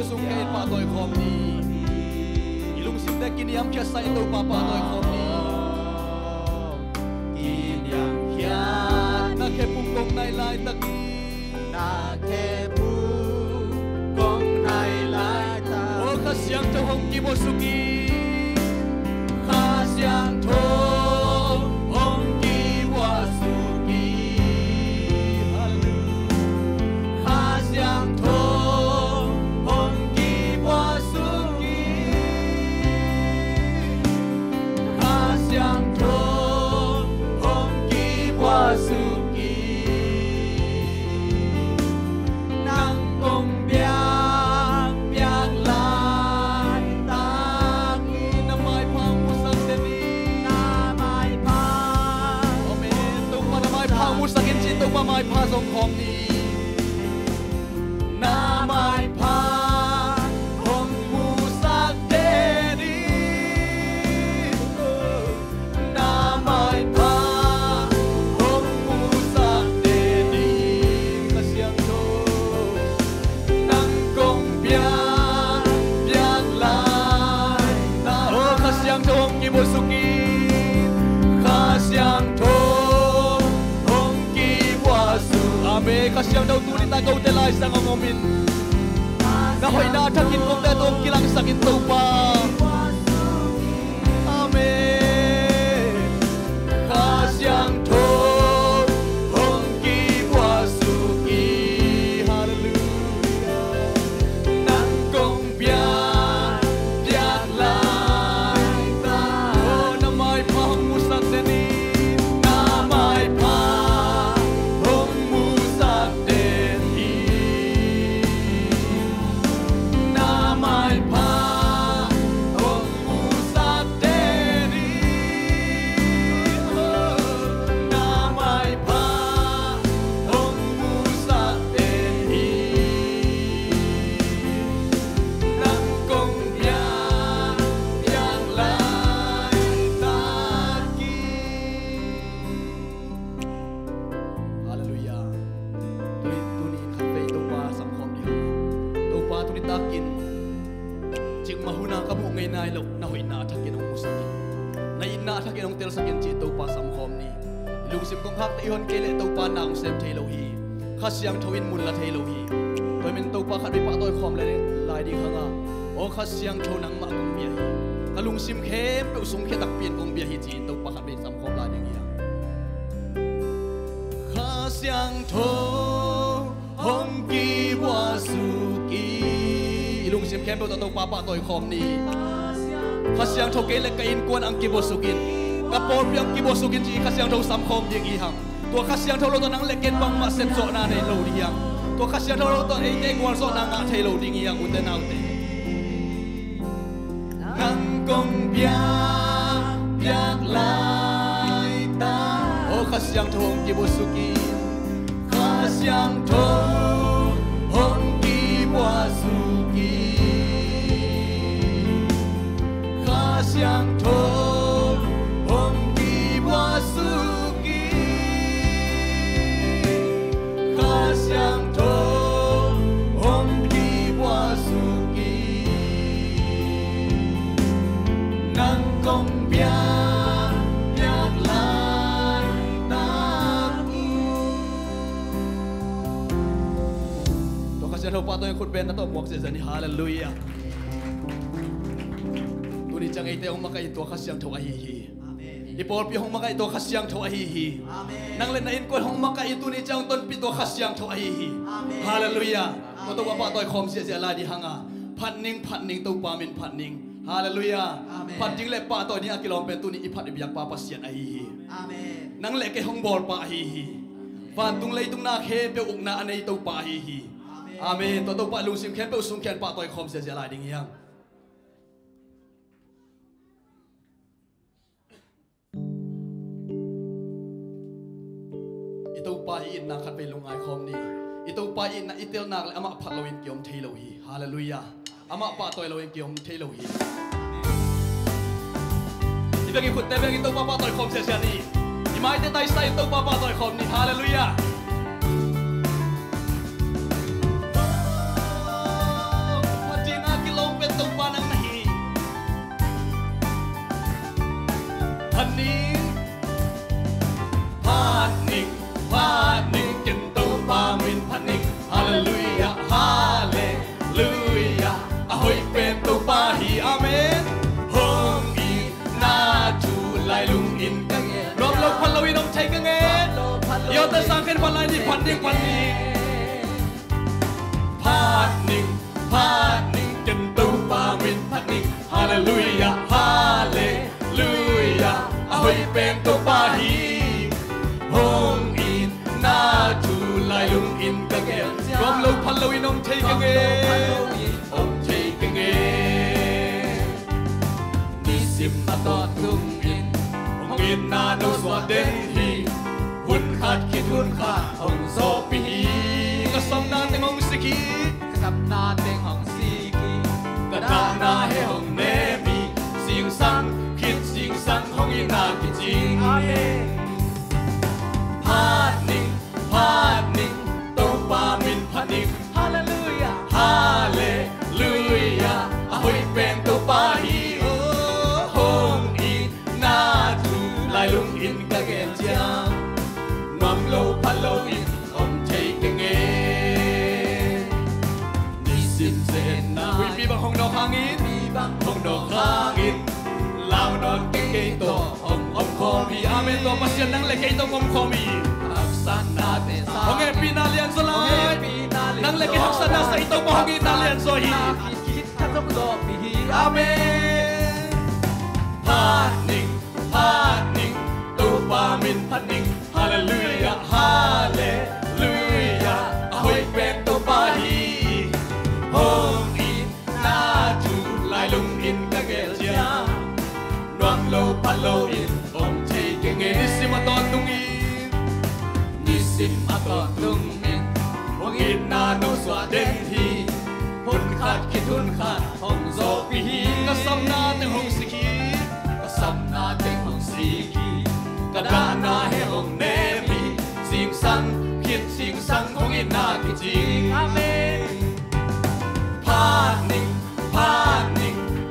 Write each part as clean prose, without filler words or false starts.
sung kain pa toy khom ni ilung sim de kin yam kya sai to pa toy khom ni kin yam kya na ke pung kong nai lai tak na ke pung kong nai lai tak o ka siang to hong ki bo suki ka siang to mai pa song khom ni na mai pa hong mu sak de ni na mai pa hong mu sak de ni ka siang to nang kong biang lai na ho ka siang to hong ki bo suki ka siang to Ame kasyang daw tunit na gaw de lai sang ngomin na hoy na thakin kong de tom kilang sakin to pa Ame kasyang to hong ki wasuki hallelujah nang kong biang lai ta oh na mai pa hong musak de ni na mai pa ihon kele to pa nang sem thelo hi khasyang thawin mun la thelo hi toy min to pa khat bi pa toy khom le lai di khanga o khasyang tho nang ma kong bia hi kalung sim khem pe sung khe tak pian kong bia hi chi to pa khat bi sam khom la ding hi khasyang tho hong ki wa su ki ilung sim khem pe to pa pa toy khom ni khasyang tho kele kain kwan ang ki bo sukin kapor piang ki bo sukin chi khasyang tho sam khom ding hi hamตัวข้าเสียงเท่าเราตัวนังเล็กเก็ตบังมาเซ็ตโซนาในโลดียังตัวข้าเสียงเท่าเราตัวเองเองวันโซนางาเทโลดียังอุตเตนเอาเตนังกงเปียกลายตาโอ้ข้าเสียงทงกิบุสุกิข้าเสียงทงหงกิบัวสุกิข้าเสียงทงหงกิบัวสุSiang to hong ki wa su ki nang kong biang lai ta u to ka siang to pa to yung khut ben na to buak se zani hallelujah tu ni chang ite ong makai to ka siang to ai hi Ipol pi hong makai to khasyang tho ahi hi nang len na in ko hong makai tu ni chang ton pi to khasyang tho ahi hi hallelujah to to pa toy khom sia sia la di hanga phat ning to pa min phat ning hallelujah phat jing le pa to ni akilom pen tu ni iphat biak pa pasian ahi hi amen nang le ke hong bol pa ahi hi van tung lei tung na khe pe uk na anei to pa ahi hi amen to pa lung sim khen pe sung khen pa toy khom sia sia la ding yang Ito pa in na khat pe lungai khom ni ito pa in na itel nak le ama phat loin kiom thelo hi hallelujah ama pa toy loin kiom thelo hi ibagi khut te bagi to pa toy khom sia sia ni imai te tai sai to pa toy khom ni hallelujah tô pa hi hong in na chu lai lung in ka ge gom lo phan lo in om thei ka ge om thei ka ge ni sim na to tung in hong in na no swa den hi hun khat ki hun kha hong so pi hi ka som na te mong siki ka sam na te hong siki ka da na he hong ne mi sing sang khit sing sang hong in na ki jing amen Paning, to pa min paning, hallelujah, hallelujah, ahoy pen to pa hi, hong in na tu lai lung in ka gen chia, nam lo pa lo in om thei ka nge, ni sim zen na, we pi bang hong no hang in, hong no hang in, lao non ke ke to om khomi, amen to pasyan nang le ke to om khomi. Hong e pinalian so lai nang leki haksana sa ito mo hong inalian so hi amen paning to pa min paning hallelujah hallelujah ahoy pen to pa hi hong in na chu lai lung in ka gel chia nuang lo pa lo in om thei ke nge simaton tung sim aton tung in hong in na no swa den hi hun khat ki hun khat hong zo pi hi ka sam na te hong siki ka sam na te hong siki ka da na he hong ne mi sing sang khit sing sang hong in na ki jing amen paning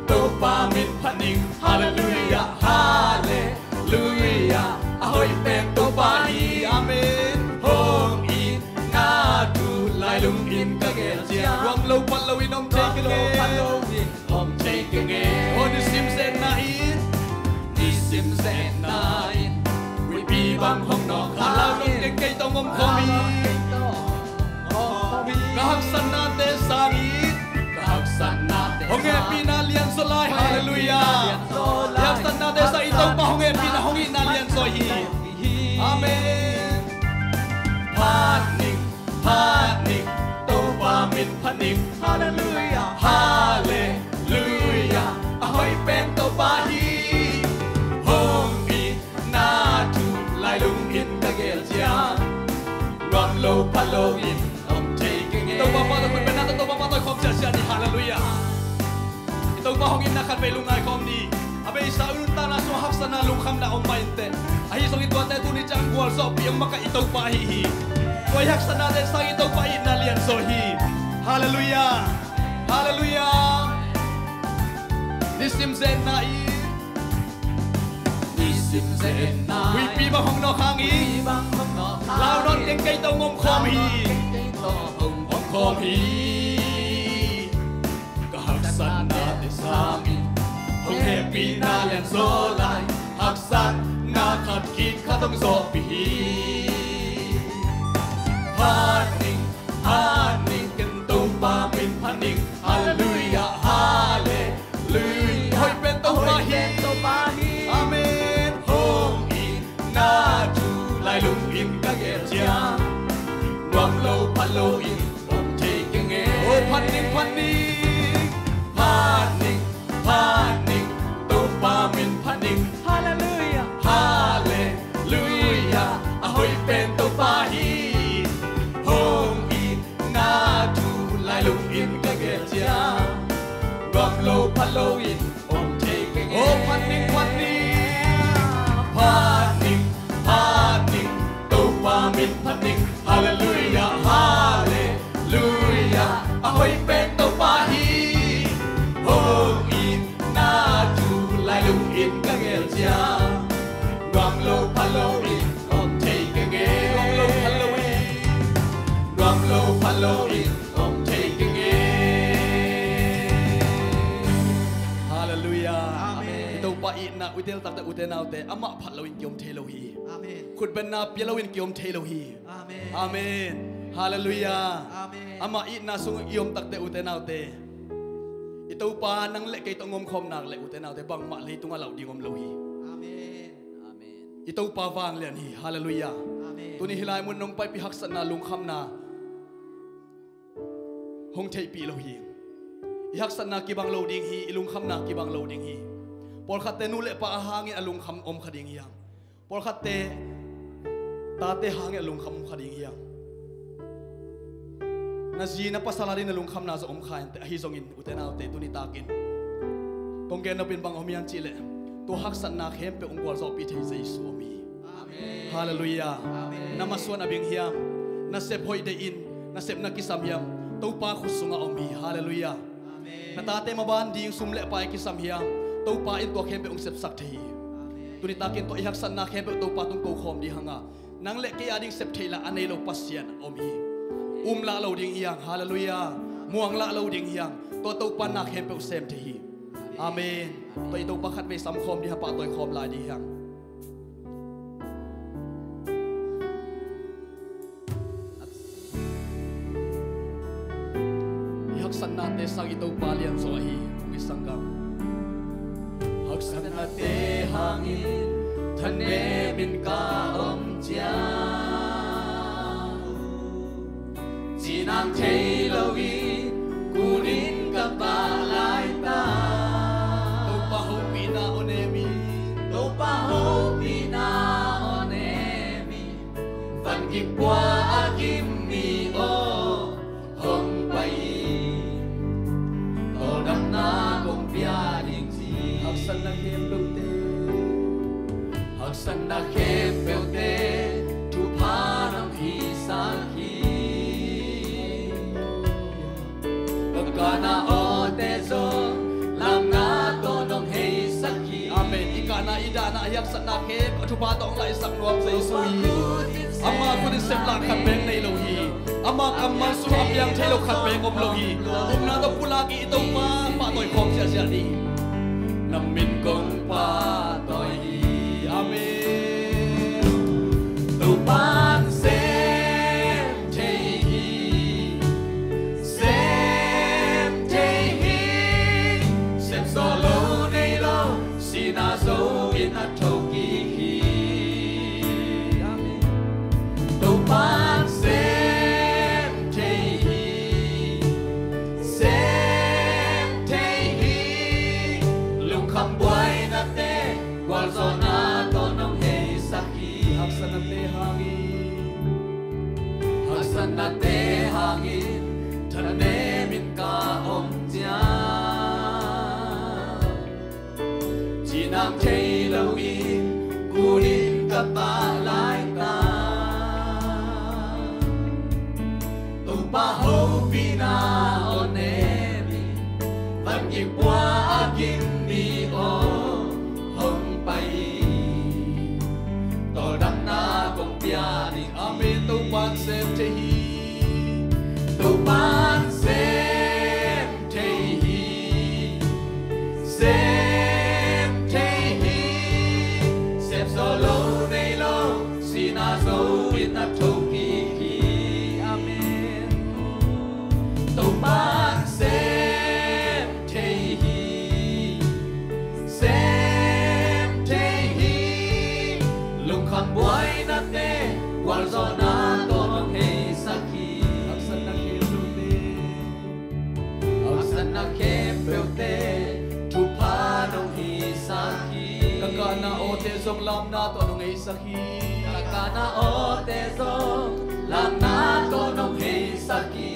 to pa min paning hallelujah hallelujah ahoy pen to pa hi amen lung in ka ge chia wang lo pan lo in om take lo pan lo in om take ge on the sim zen na in ni sim zen na in we bi bang hong no kha la lung ke ke tong om khomi ka hak san na te sa ni ka hak san na te hong e pina lian so lai hallelujah hak san na te sa itong pa hong e pina hong in na lian so hi amen paning to pa min paning hallelujah hallelujah ahoy pen to pa hi hong in na tu lai lung in ka gel chia ram lo pa lo in om thei ke nge to pa to pen na to pa to khom cha sia ni hallelujah ito pa hong in na kan pe lungai khom ni abe sa un ta na so hak sana lung kham na om main te ai so it wa te tu ni chang gwal so pi maka ito pa hi Koi hak sana den sang ito pa ina lian so hi hallelujah hallelujah nisim zen na we pi ba hong no khang i lao non keng kai to ngom khom hi om khom hi ka hak sana de sang i hong happy na lian so lai hak san na khat kit khatong zo pi hi paning ken to pa min paning hallelujah hallelujah hoy pen to pa hi amen hong in na tu lai lung in ka gel chia nuam lo pa lo in om thei ke nge oh paning to pa min paning hallelujah hallelujah ahoy pen to pa hi lung in ka gel chia ram lo pa lo in om thei ke nge oh paning to pa min paning hallelujah hallelujah ahoy pen to pa hi hong in na tu lai lung in ka gel chia ram lo pa lo in om thei ke nge ram lo pa lo in pa i na utel tak ta utenau te ama phalawin kiom thelo hi amen khut ben na pilawin kiom thelo hi amen amen hallelujah amen ama i na sung iom tak te utenau te ito pa nang le kay tongom khom nak le utenau te bang ma le tunga law dingom lo hi amen amen ito pa vang lian hi hallelujah tuni hilai mun nong pai pi hak san na lung kham na hong thei pi lo hi i hak san na ki bang lo ding hi ilung kham na ki bang lo ding hi por khat te nu le pa hangin alung kham om khading hi por khat te ta te hangin alung kham om khading hi na ji na pasalari na lung kham na zo om khain te hi zongin utena te tuni takin kong gen na pin bang omian chile to hak san na khem pe ungwal zo pi thei jesu mi amen hallelujah amen namaswan abing hiam na sep hoi de in na sep na kisam hiam to pa khusunga omi hallelujah amen na tate maban ding sumle pa kisam hiam to pa in to khem pe ung sep sak thei tuni takin to ihak san na khem pe to pa tung ko khom di hanga nang le ke ading sep theila anei lo pasian omi la lo ding hiang hallelujah muang la lo ding hiang to pan na khem pe sem thei amen to ito pakhat ve sam khom di ha pa toy khom la di hiang hak san na te sang ito palian so hi kung isanggam hak san na te hangin thane min ka om chia Sinang Taylori kunin ka pa lai ta to pa ho pina onemi to pa ho pina onemi van ki kwa akim mi o hong pai to dam na kong pia ding si hak san na kem te hak san na kem te tu pa nam hi sa Kana o tezo lam na to nong hei sakhi amen ikana ida na ayak sa na ke thu pa tong lai sak nuam sei sui ama kun sem la khat beng nei lo hi ama kamma su apyang thelo khat beng om lo hi na to pulagi ito pa toy khom sia sia ni nam min kong pa toy hi amen tu pan se na te hangin thane min ka om chia chinam thei lo in kunin ka pa lai ta tu pa ho pina onemi van ki kwa akim mi o hong pai to dam na kong pia ni amen tu pan sem thei tu pan sem thei sem thei sem solo nei lo sina so in a toki amen tu pan sem thei lung kham boy na te wal zona to nong hei sakhi na kepeute tu pa nong hi sakhi kakana o te zong lam na to nong hi sakhi kakana o te zong lam na to nong hi sakhi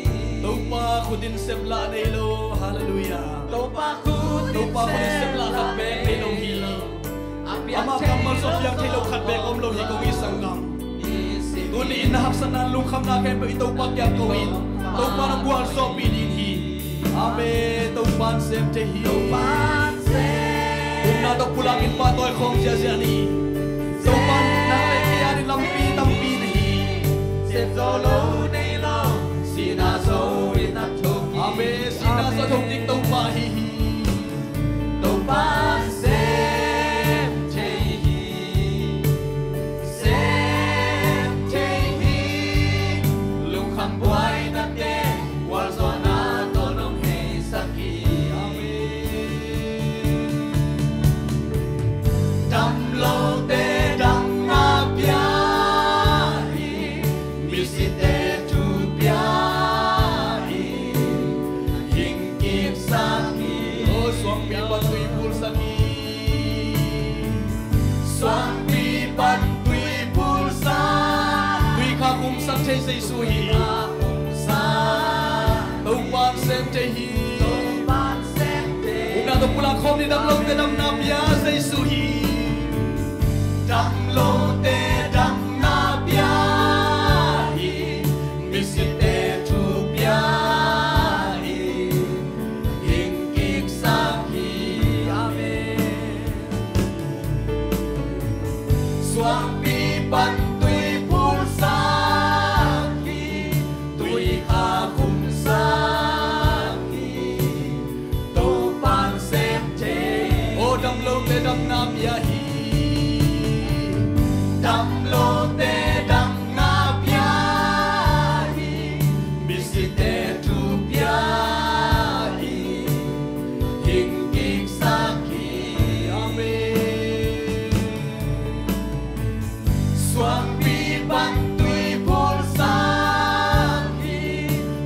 to pa khudin sem la nei lo hallelujah to pa khudin sem la khat be nei lo hi ama kamal so yang thei lo khat be om lo hi ko gi sangam tu ni in hak sanan lu kham na ke pe to pa kya ko in to pa na bual so pi din hi amen to pan sem te hi to pan sem na to pulangin pa toy khom sia sia ni to pan na le kia ni lampi tampi ni sem zo lo nei lo sina so in a thok amen sina so thok tik to pa hi to pan sem te hi lung kham boy na te wal zona dam lo te dam giây su hi tàu ban xem thế hi cũng nào tàu pula không đi đâm lâu te đâm nam ya giây su hi đâm lâu te đâm nam ya hi misit te tu ya hi hing kik sa hi amen suang pi ban đam nam ya hi đam lo te đam na pia hi bisite tu pia hi hing kik sakhi amen suang pi ban tui bol sakhi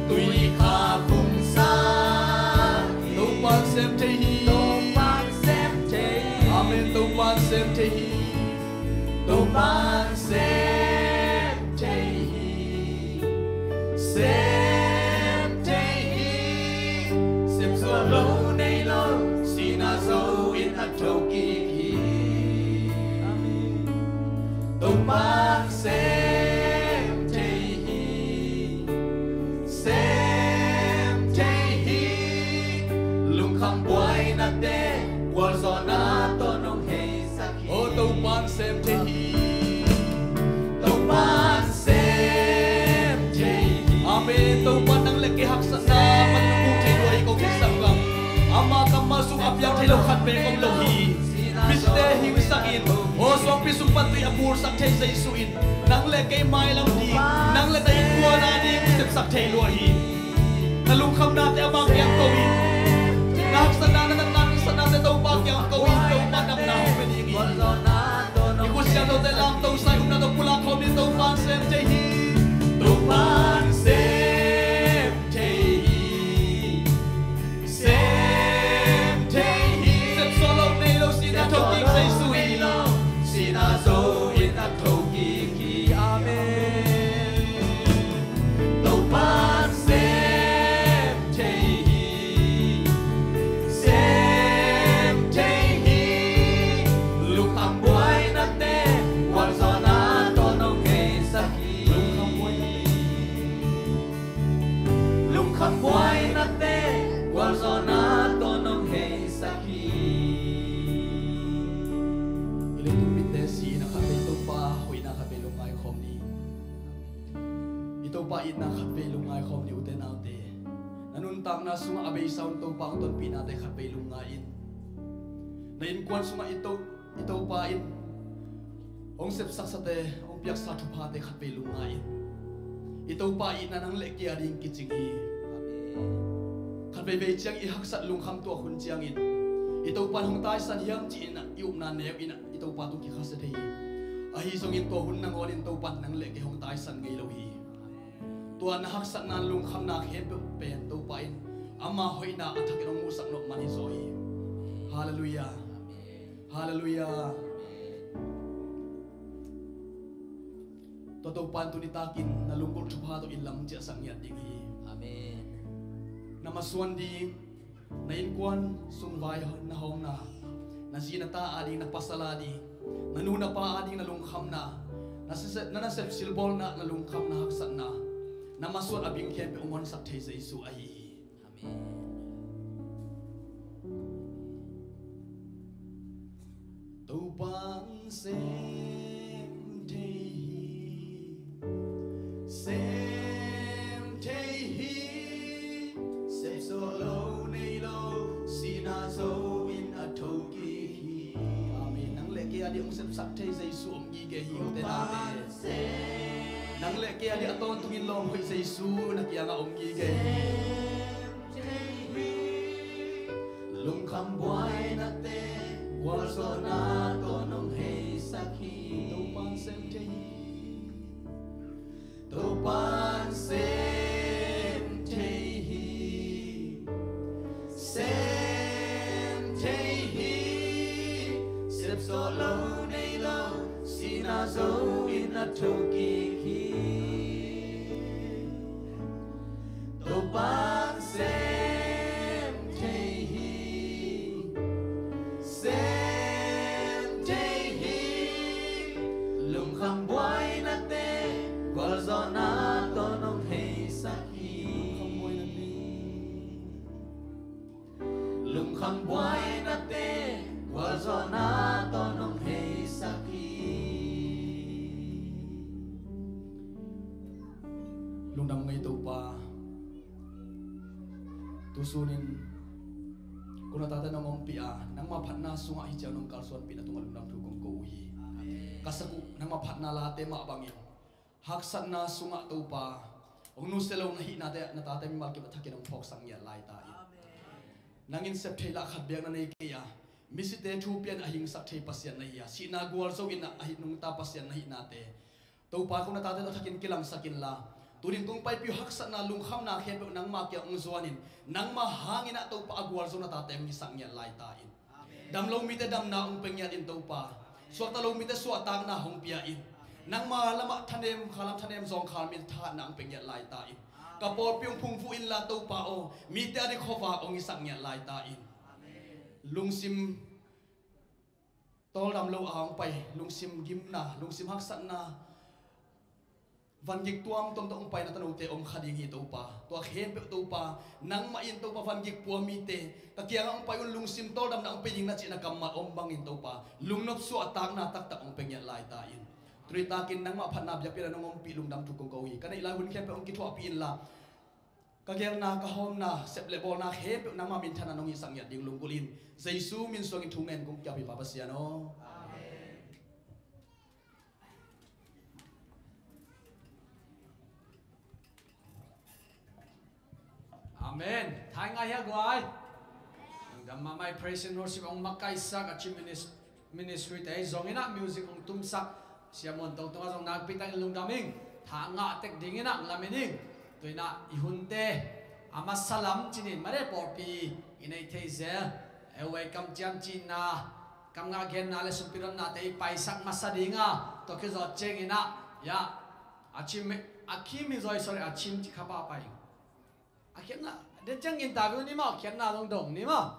tui kha kum sakhi tu ban sem te hi tàu ban xem thế hi tàu ban xem thế hi xem xua lâu nay lâu xin à dấu in hạt trâu kỳ hi tàu ban xem thế hi lung khăm boy na te qual zona to nong tàu ban xem thế hi tàu ban xem thế hi amen tàu ban nang lek ke hak sa na man ku the loi ko ke sang gam ama kam ma sung apyang thelo khat pe kom lo hi miste hi sakin o so pi sung pat ti apur sak the jai su in nang lek ke mai lam di nang le dai kwa na di sep sak the lo hi na lung kham na te ama kyang ko hi nak sa na nang nan sa na te tàu ban kyang ko hi tàu ban nam na ho pe di ngi siang tàu te lam tàu sai cũng na tàu pula không đi tàu ban xem thế hi tàu ban xem thế hi xem solo này lâu xin na thâu kinh say suy xin na dấu in na thâu kinh amen tàu ban xem thế hi lúc ham boy na kham boy na te qual zona to nong hei sakhi ile tu pite si na kha to pa hoi na kha be lu ngai khom ni ito pa it na kha be lu ngai khom ni uten autte nanun tam na sunga abe sound to pa ton pina te kha be lu ngai in na in kwan sunga ito pa in ong sep sak sa te ong piak sa thu pha te kha be lu ngai in ito pa in na nang le ki ading ki ching hi khan be be chiang i hak sat lung kham to khun chiang in ito pan hong tai san hiam chi na iup na ne ina ito pa tu ki khase thei a hi song in to hun nang on in to pan nang le ke hong tai san ngei lo hi to na hak sat nan lung kham na he pen to pa in ama hoina athak ro mu sak no man hi zoi hallelujah hallelujah to pan tu ni takin na lungkol thupha to in lam cha sang yat ding hi amen namaswan di na inkwan sung vai na hom na zina ta ading na pasala di na nuna pa ading na lungkham na na sep silbol na lungkham na haksan na namaswan abing khem pe umon sak thei Jesu ai amen to pan sem thei hi sep so lo nei lo sina zo in a toki hi amen nang le ke adi ong sep sak thei Jesu om gi ge hi o te na te nang le ke adi aton tungin long hoi Jesu na kia nga om gi ge lung kham boy na te wal so na to nong hei sakhi to pan sem thei to pan sem thei sep so lo nei lo sina zo in a toki hi khang boy na te wal zo na to nong hei saki lungdam ngai to pa tusunin kuna tata nang ompia nang maphatna sunga hi chaw nong kalson pina tunga lungdam thu kong ko hi kasaku nang maphatna la te ma bangin haksan na sunga to pa ong nu selo na hi na te na tata mi mal ke bathakin ong phok sang ya lai ta nangin sep thela khat biang na nei ke ya misite thu pian ahing sak thei pasian na hi ya sina gwal so in ahi nung ta pasian na hi na te to pa kuna tata na thakin kilang sakin la turin tung pai pi haksa na lungkham na khe nang ma kya ung zuanin nang ma hangina to pa agwal zo na ta tem ni sang ya lai ta in dam lo mi te dam na ung peng ya in to pa so ta lo mi te so ta na hong pia in nang ma lama thanem khalam thanem zong khal mi tha na ung peng ya lai ta in ka por pyong phung fu in la to pa o mi te ri khowa ong i sang ya lai ta in lungsim tol dam lo ang pai lungsim gim na lungsim haksa na van gik tuam tom tong pai na tanu te om khading hi to pa to khem pe to pa nang ma in to pa van gik pu mi te ka kyang ang pai un lung sim tol dam na ang ping na chi na kam ma om bang in to pa lung nop su atak na tak tak ong peng ya lai ta in tri ta kin nang ma phat na bya pi na ngom pi lung dam tu kong ko hi ka nei lai hun khem pe ong ki thwa pi in la ka ger na ka hom na sep le bol na khem pe nang ma min thana nong hi sang ya ding lung kulin jesu min song in thungen kong kya pi pa sia no Amen. Thay ngay ha guai. Ang dama may praise and worship ang makaisa ka chi ministry tay zongina music ang tumsak siya mon tong tong asong nagpitang ilung daming tha nga tek dingina lamining tuina ihunte ama salam chinin mare porpi inay teizel ewe kam jam china kam nga gen na le supiron na te paisak masadinga to ke zo chengina ya achim akim izoi sorry achim chikapa pai akhir na dia chang interview ni mau akhir na long dong ni mau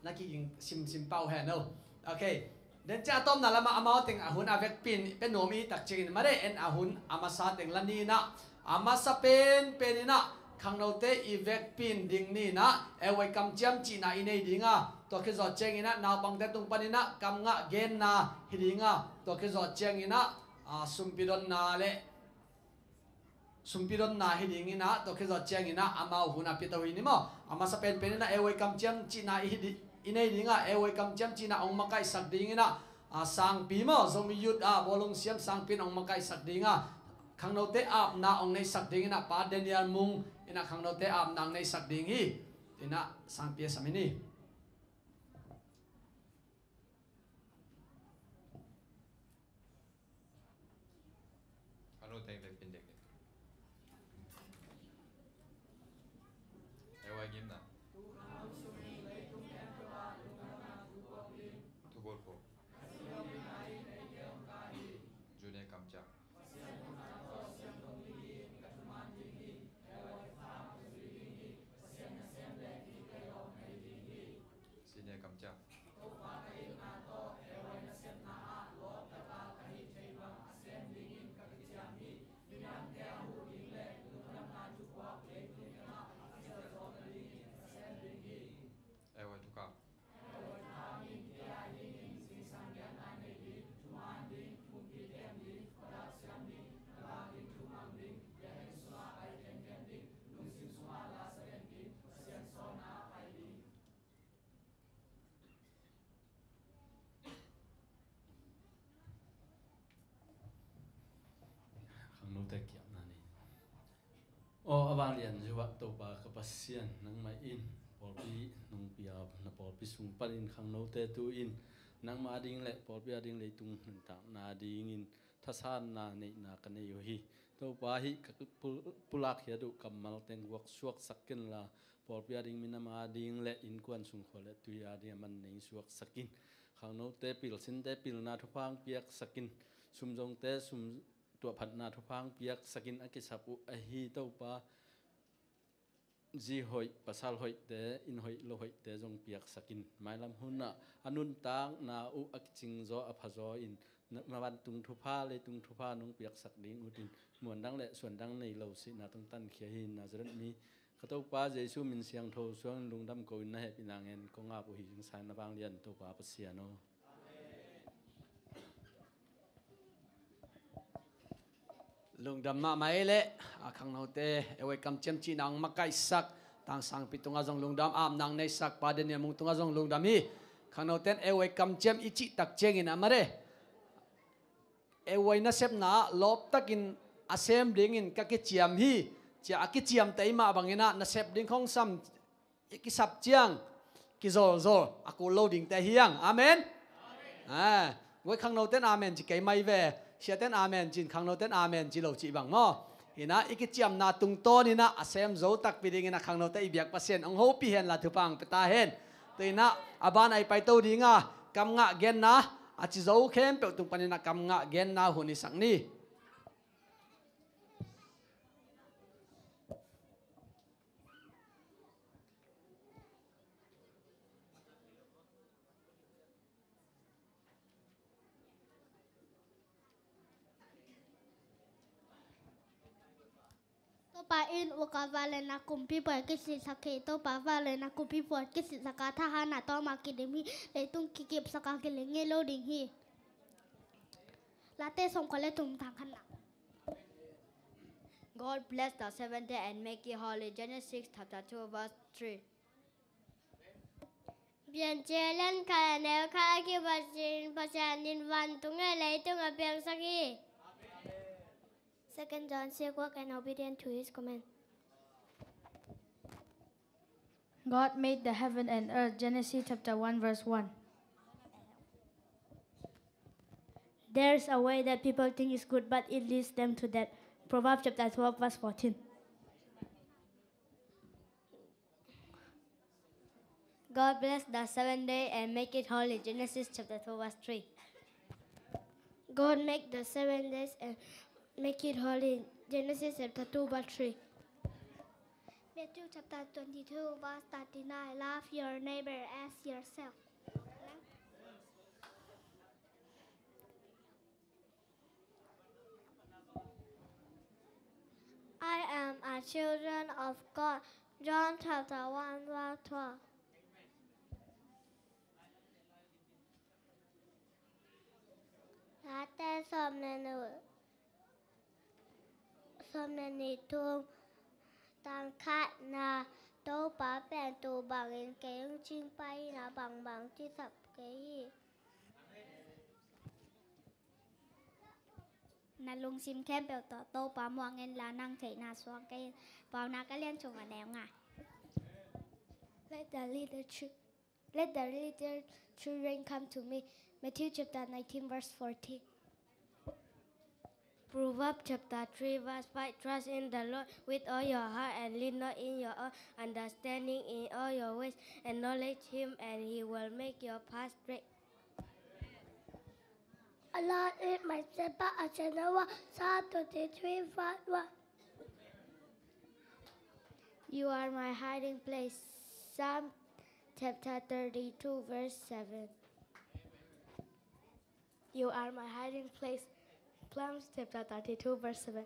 naki sim pau he no okay dan cha tom na lama amao ting ahun avek pin penomi tak chingin mare en ahun amasa ting lanina amasa penina khangno te ivek pin ding ni na ewe kam cham chi na inei dinga to ke zo chengina na bang te tung panina kam nga gen na hidinga to ke zo chengina sumpidon na le sumpiron na hidingi na to ke zo chang ina ama huna pitawi ni mo ama sa pen pen na ewe kam cham chi na inei dinga ewe kam cham chi na ong makai sak ding ina sang pi mo zo mi yut bolong siam sang pin ong makai sak dinga khangno te ap na ong nei sak ding ina pa denial mung ina khangno te ap nang nei sak ding hi ina sang pi samini Ano tayong pindik ewa gim na tubol po junior kamcha senior kamcha ewa tuka khang nu te kiam na ni o awang lian juwa to ba ka pasian nang mai in porpi nung pia na porpi sung parin khang nu te tu in nang ma ding le porpi ading le tung nang ta na ding in thasan na nei na ka nei yo hi to ba hi ka pulak hi du kamal teng wak suak sakin la porpi ading min ma ding le in kwan sung khole tu ya dia man nei suak sakin khang nu te pil sin te pil na thupang piak sakin sum jong te sumตัวพันนาทุพังเปียกสกินอกิสับอุอหีเต้าปาจีหอยภาษาหอยเตอินหอยโลหอยเตจงเปียกสกินหมายลำหุ่นน่ะอนุนตังนาอุอักจิงโซอภาโซอินมาวันตุงทุพาเลยตุงทุพานงเปียกสักดิ้งอุดินเหมือนดังและส่วนดังในเราสินาต้องตันเขียหินนาจรันมี ka to pa Jesu min siang tho suang lungdam ko na he pinangen ko nga po hi jing san na bang lian to pa pasiano lungdam ma mai le akhang note ewe kam chem chi nang makai sak tang sang pitunga jong lungdam am nang nei sak pa den mung tunga jong lungdam hi khang noten ewe kam chem ichi tak chengin amare ewe na sep na lop takin asem ding in ka ke chiam hi chia ki chiam tai ma bangina na sep ding khong sam ki sap chiang ki zol zol aku loading te hiang amen với khang nô tên amen chỉ cái may về xe tên amen chỉ khang nô tên amen chỉ lâu chỉ bằng mo ina iki chiam na tung to ni na asem zo tak piding na khang nô te ibiak pasien ong ho pi hen la thupang peta hen tuina aban ai pai to dinga kam nga gen na achi zo khem pe tung panina kam nga gen na huni sang ni pa in ukavale na kumpi por kisi sakhe to pa vale na kumpi por kisi sakatha hana to ma kidimi le tung kikip sakake lenge loading hi late song kole tum thang khana. God bless the seventh day and make it holy. Genesis chapter 2 verse 3. Bien chelen kala ne kala ki basin in van tunga le tunga biang saki. 2 John 6 walk and obedient to his command. God made the heaven and earth. Genesis chapter 1 verse 1. There's a way that people think is good, but it leads them to death. Proverbs chapter 12 verse 14. God bless the seventh day and make it holy. Genesis chapter 2 verse 3. God make the 7 days and make it holy. Genesis chapter 2 verse 3. Matthew chapter 22 verse 39. Love your neighbor as yourself. I am a children of God. John chapter 1 verse 12. Lá te som nên nị thương tăng khát na tố bá bèn tù bằng in kế chinh bay na bằng chi sập kế hi. Na lung sim kem bèo tỏ tô bá muang en là năng thể na xoang cây vào na cái liên chung ở đèo ngài. Let the little children come to me. Matthew chapter 19 verse 40. Proverbs chapter 3 verse 5. Trust in the Lord with all your heart and lean not in your own understanding. In all your ways acknowledge him and he will make your path straight. Allah is my shepherd, I shall not want. Psalm 23 verse 1. You are my hiding place. Psalm chapter 32 verse 7. You are my hiding place. Psalms chapter 32 verse 7.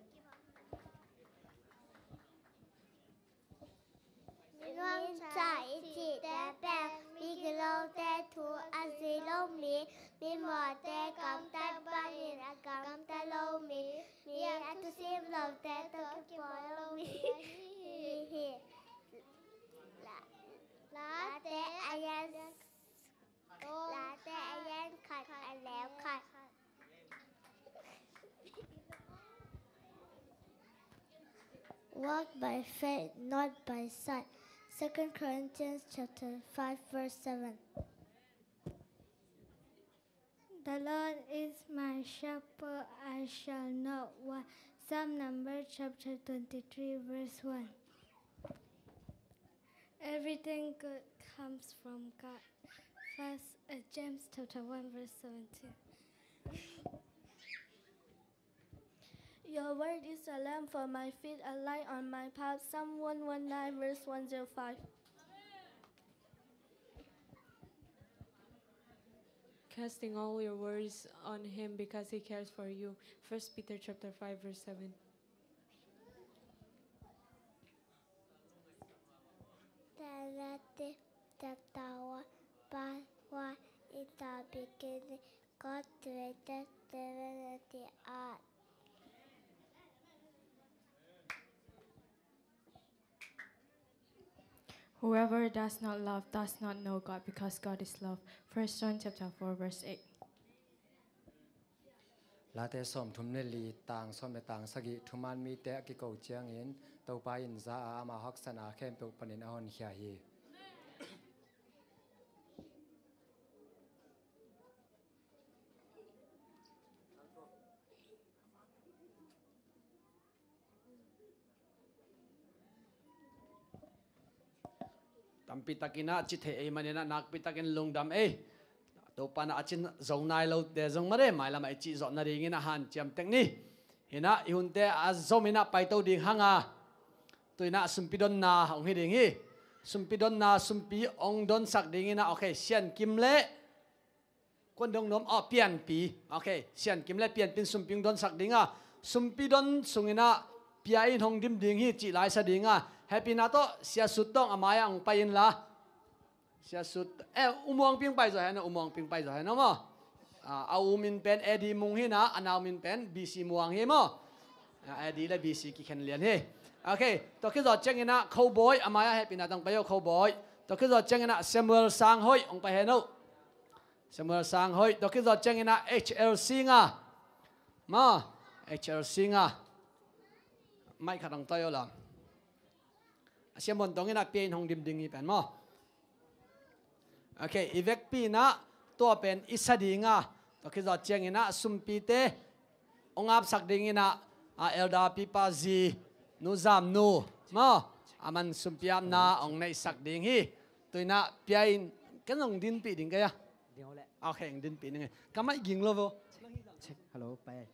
Ngon chạy chỉ té bèo, mi cái lâu té thú ăn gì lâu mi mò té cầm tay ba nhìn ăn cầm tay lâu mi ăn tu sim lâu té tu cái bò lâu mi lá té anh khát anh léo khát. Walk by faith, not by sight. 2 Corinthians chapter 5 verse 7. The Lord is my shepherd, I shall not want. Psalm number chapter 23 verse 1. Everything good comes from God. First James chapter 1 verse 17. Your word is a lamp for my feet, a light on my path. Psalm 119 verse 105. Casting all your worries on him because he cares for you. 1 Peter chapter 5 verse 7. Alati Tatawa Pawa Ita Bikini God created divinity art. Whoever does not love does not know God, because God is love. 1 John chapter 4 verse 8. La te som thum ne li tang som me tang sagi thuman mi te ki ko chiang in to pa in za a ma hak sana khem pe panin a hon khia hi. Tampi takina chithe e manena nakpi takin lungdam e to pana achin zonai lo te zong mare mai lama chi zon na ring ina han cham tek ni hina ihunte azomina paito ding hanga tuina sumpidon na ong hiding hi sumpidon na sumpi ong don sak ding ina okay sian kimle kon dong nom a pian pi okay sian kimle pian pin sumping don sak dinga sumpidon sungina piain hong dim ding hi chi lai sa dinga happy na to sia sutong amaya ang payin la sia sut umong ping pai zo hana umong ping pai zo hana mo aumin pen edi mung hi na anaumin pen bc muang hi mo edi la bc ki khen lian hi okay to ki zo cheng ina cowboy amaya happy na tang payo cowboy to ki zo cheng ina Samuel sang hoi ong pa heno Samuel sang hoi to ki zo cheng ina HLC nga ma HLC nga mai khatang tayo lam siam bon dong ina pen hong dim ding hi pen mo okay ivek pi na to pen isadinga to ki zo cheng ina sumpi te ongap sak ding ina elda pipa zi nu zam nu mo aman sumpiam na ong nei sak ding hi tuina piain kanong din pi ding kaya okay din pi ding kamai ging lo vo Hello pai.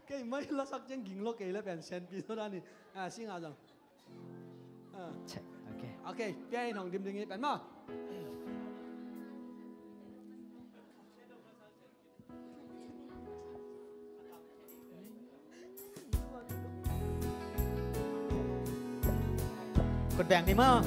cái mấy lo sắc chân ging lo cái là pen sen pi đó ni xin à rằng Okay. okay piain hong dim ding hi pen mo Còn bèn đi mơ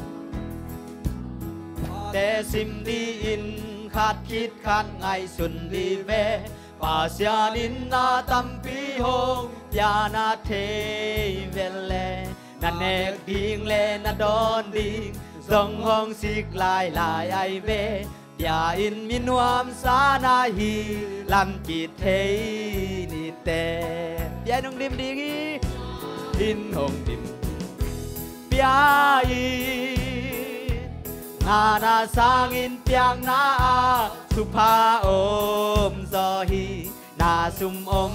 Tê sim đi in khát khít khát ngày xuân đi về Bà xia nín na tâm pi hông Bia na thê về lệ Na nèc điên lệ na đón điên Dòng hông xích lại lại ai về Bia in min hoam xa na hi Làm kịt thế ni tê Bia nông đêm đi nghi In hông đêm Bia in Na sangin piang na Supa om zo hi Na sum om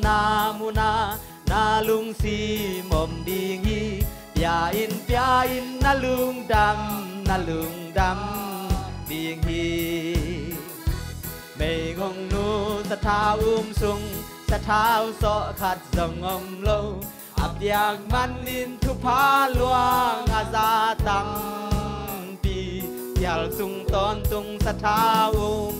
na muna Na lung si mom ding hi Bia in na lung dam ding hi Mei ngong nu sa thao sung Sa thao so khat dòng om lâu Ap yang man in thu pa luang Aza tang pi Yal sung ton tung sa thao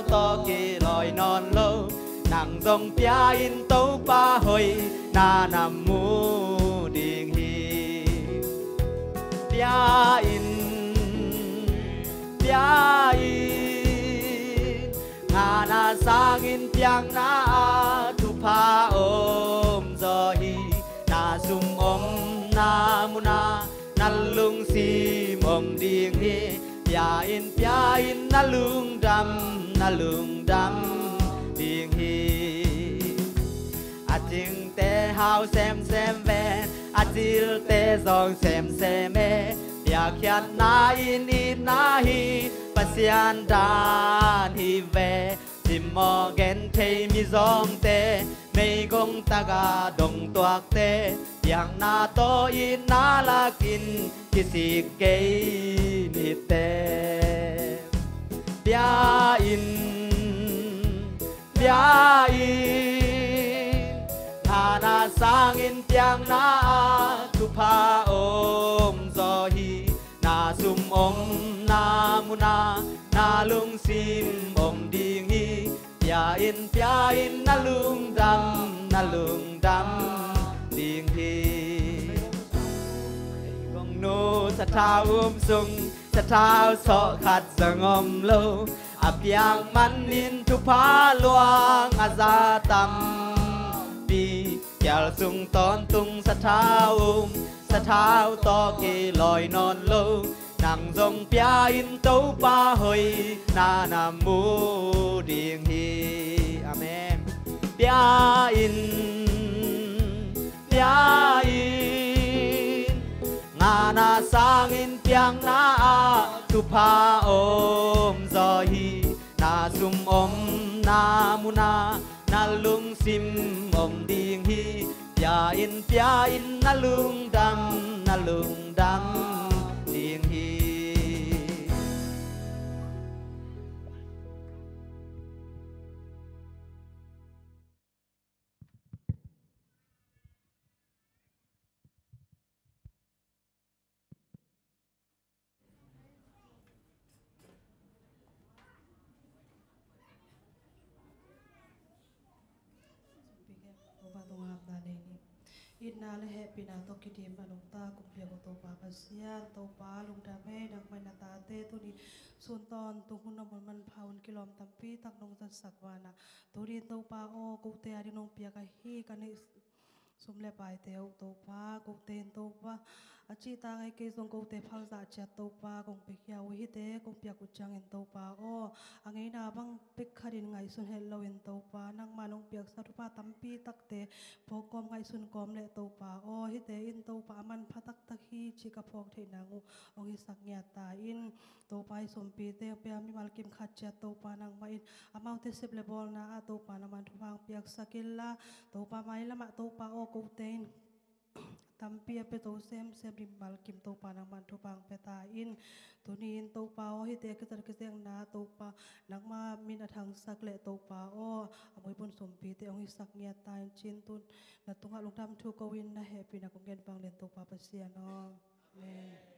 to ki loi non lâu Nàng dòng pia in tâu pa hoi Na nam mu ding hi Pia in Na sang in piang na thu pa om zo hi Na sum om na muna Na lung si mom ding hi Pia in na lung dam ding hi A ching te hao xem ve A chil te zong xem e Pia khiat na in na hi Pasian dan hi ve Sim mo gen thei mi zom te Mei gong taga dong tuak te Yang na to in na la kin Kisik kei ni te Bia in Na sang in piang na Tu pa om zo hi Na sum om na muna Na lung sim om ding hi Pia in na lung dam ding hi sát thao sung sát thao so khát giờ ngom lâu áp yang man in thu phá luang za tam pi chèo sung ton tung sát thao to kỳ lòi non lâu nàng dòng pia in tấu pa hồi na nam mu điền hi amen pia in ngana sang in piang na tu pa om zo hi na sum om na muna na lung sim om điền hi pia in na lung dam điền hi Inna lehe pina toki di manukta kumpia koto papa sian to pa lung dame dang mai natate tu di sunton tu huna man paun kilom tampi tak nong tan sakwana tu di to pa o ku te ari nong pia ka hi kani sumle pai te o to pa ku te to pa achi ta ngai ke song ku te phal za cha to pa kong pe kya wi hi te kong pia ku chang en to pa o angai na bang pek kharin ngai sun hello en to pa nang manong piak sa pa tampi tak te pokom ngai sun kom le to pa o hi te in to pa man phatak tak hi chi ka phok the na ngu ong hi sak nya ta in to pai som pi te pe mi mal kim khat cha to pa nang ma in amau te sep le bol na a to pa na man thu bang piak sakilla to pa mai lama to pa o ko ten tampia pe to sem rim mal kim to pa nang man thu bang pe ta in to ni in to pa o hi te ke tar ke seng na to pa nang ma min a thang sak le to pa o amoi pon som pi te ong hi sak nya ta in chin tun na tunga long tam thu ko win na happy na kong gen bang len to pa pa sia no amen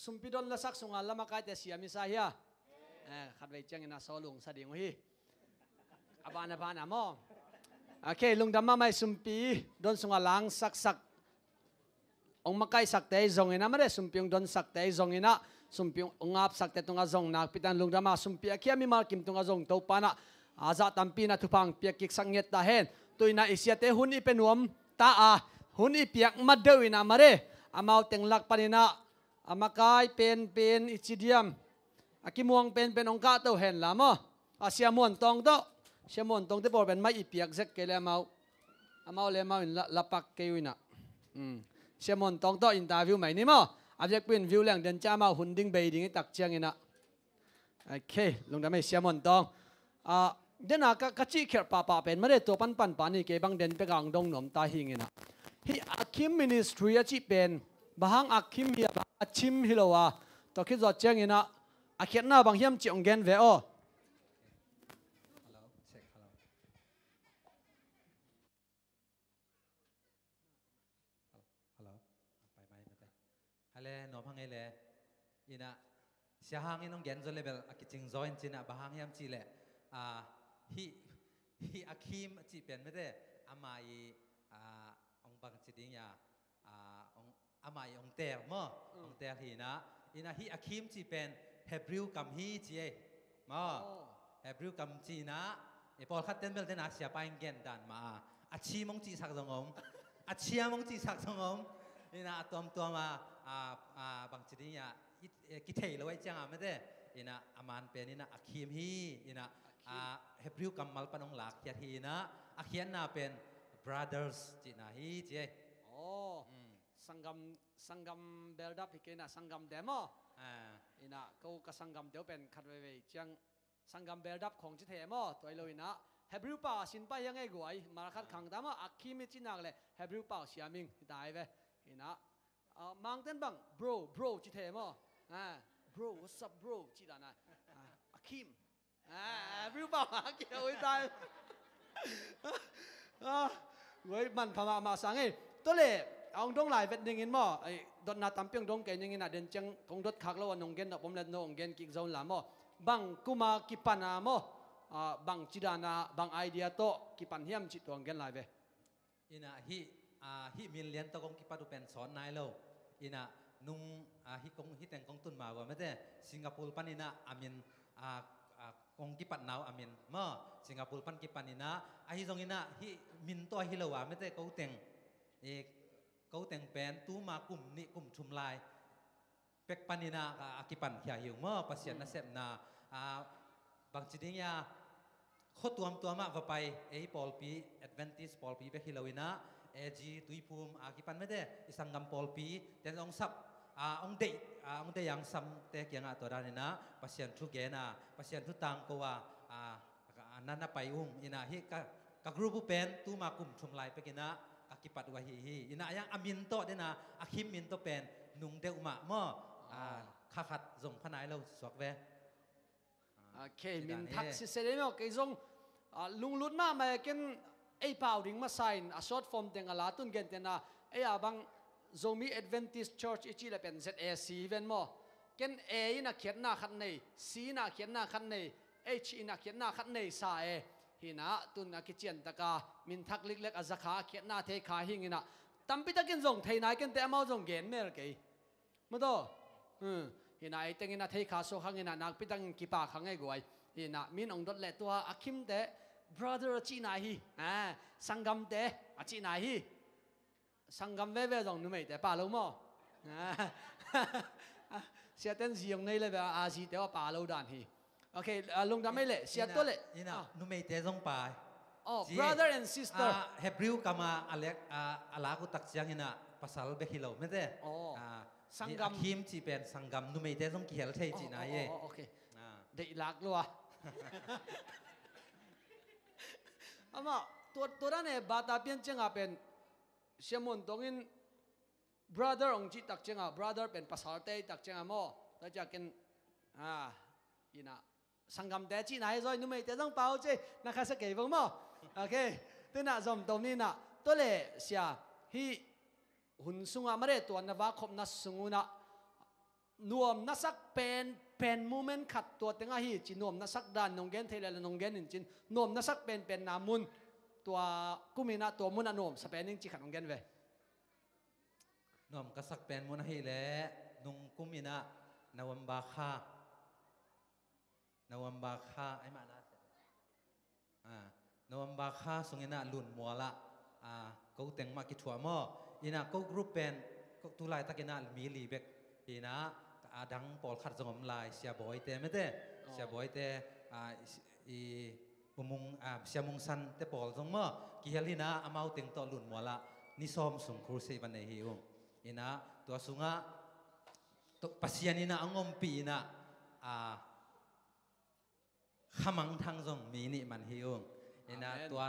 sumpi don la sak sunga lama kai te siam isaya khat wei chang ina solung sa ding hi abana mo okay lung dam mai sumpi don sunga lang sak ong makai sak te zong ina mare sumpiung don sak te zong ina sumpiung ongap sak te tunga zong nak pitan lung dam sumpi akia mi mal kim tunga zong to pana aza tampi na thupang piak kik sanget ta hen tuina isia te hun i penuam ta a hun i piak madewina mare amau tenglak panina amakai pen ichidiam akimuang pen ongka to hen lamo asiamon tong te por ben mai ipiak zek kele amau le mau lapak kewina siamon tong to interview mai ni mo abjek pin view lang den cha mau hunding bei ding tak chiang ina okay lungda mai siamon tong dena ka chi kher pa pen mare to pan ni ke bang den pe gang dong nom ta hingina hi akim ministry a chi pen bahang akim hi achim hilowa to khi zo chang ina akhet na bang hiam chi ong gen ve o hale no phang le ina sia hang in ong gen zo level akiching join china bahang hiam chi le hi akim chi pen me de amai ong bang chi ding ya ong amai ong ter mo ong ter hi na ina hi akim chi pen hebrew kam hi chi e mo hebrew kam chi na e pol khat ten bel ten a sia pa ingen dan ma achi mong chi sak jong achia mong chi sak jong ina tom ma bang chi ding ya ki thei lo wai chang ma de ina aman pen ina akim hi ina hebrew kam mal panong lak ya hi na akhian na pen brothers chi na hi chi sanggam build up hikena sanggam demo ina ko ka sanggam deu pen khat we chiang sanggam build up khong chi themo toy lo ina hebrew pa sin pa yang ai guai mar khat khang dama akhimi chinak le hebrew pa siaming dai ve ina mountain bang bro chi themo bro what's up bro chi dana akim hebrew pa ki oi dai với man phama ma sang ấy tôi lệ ông đông lại vết đình in mò đốt na tam piang đông cái nhưng na đến chăng không đốt khác lâu nông gen đập bom lên nông gen kik zone làm mò bang kuma kipana mò bang chidana bang idea to kipan hiam chit tuang gen lại về ina hi million to kong kipadu pen son nai lo ina nung hi kong hi teng kong tun ma wa mate Singapore panina amin kong kipat now amin ma Singapore pan kipanina hi zong ina hi min to hi lo wa mate ko teng kau teng pen tu ma kum ni kum chum lai pek panina akipan khia hiu mo pasien na sep na bang chiding ya khotuam tuama va pai Paul P Adventist Paul P be hilawina ag tuipum akipan mede isangam Paul P ten ong sap ong de yang sam te kyanga to danina pasien thu ge na pasien thu tang ko wa nana pai ina hi ka group pen tu ma kum chum lai pekina akipat wahihi ina yang amin to dena akhim min to pen nung de uma mo khakat zong phanai lo swak ve okay min thak si se mo ke zong lung lut ma ma ken ei pau ding ma sign a short form teng ala tun gen tena ei abang zomi Adventist Church ichi la pen ZAC ven mo ken e ina khiat na khat nei c na khiat na khat nei h ina khiat na khat nei sa e hina tun na kichen taka min thak lik lek azakha khiat na the kha hingina tampi takin zong thei nai ken te amau zong gen mer ke mo do hina ai tengina thei kha so hangina nak pitang kipa khangai goi hina min ong dot le to akim te brother chi nai hi sangam te chi nai hi sangam ve ve zong nu mei te pa lo mo sia ten ziong nei le ba si te pa lo dan hi okay lung da mai le sia to le ina nu mei te zong pa brother and sister Hebrew kama alek ala ku tak chiang ina pasal be hilo mete sangam kim chi pen sangam nu mei te zong kiel thei chi na ye okay dei lak lo ama to da ne ba ta pian cheng a pen siamon dongin brother ong chi tak chenga brother pen pasal te tak chenga mo ta ja ken ina sangam te chi nai rồi nu mei te dong pau che na kha sa ke vong mo okay tu na zom tom ni na to le sia hi hun sunga mare to na wa khop na sunguna nuam na sak pen moment khat to tenga hi chi nuam na sak dan nong gen thele nong gen in chin nuam na sak pen namunตัวกุมินะตัวมุนนมสเปนิงจิขันองเกนเวนอมกษักเป็นมุนให้แลนุงกุมินะนวัมบาคาไอ้มานะนวัมบาคาสงเงินะลุนมัวละกูเต็งมากิทัวมออินะกูกรุ๊ปเป็นตุลายตะกินะมีลีเบกอินะดังปอลขัดจงมลายเสียบอยเตไม่เตเสียบอยเตมุงเสียมุงสันเตปอลจงมอกิฮลินะอามาติงต่อลุนมัวละนิสอมสุงครูเซบันเนฮิองอินะตัวสุงะปัสยานินะองมปีนะขมังทางจงมีนิมันฮิองอินะตัว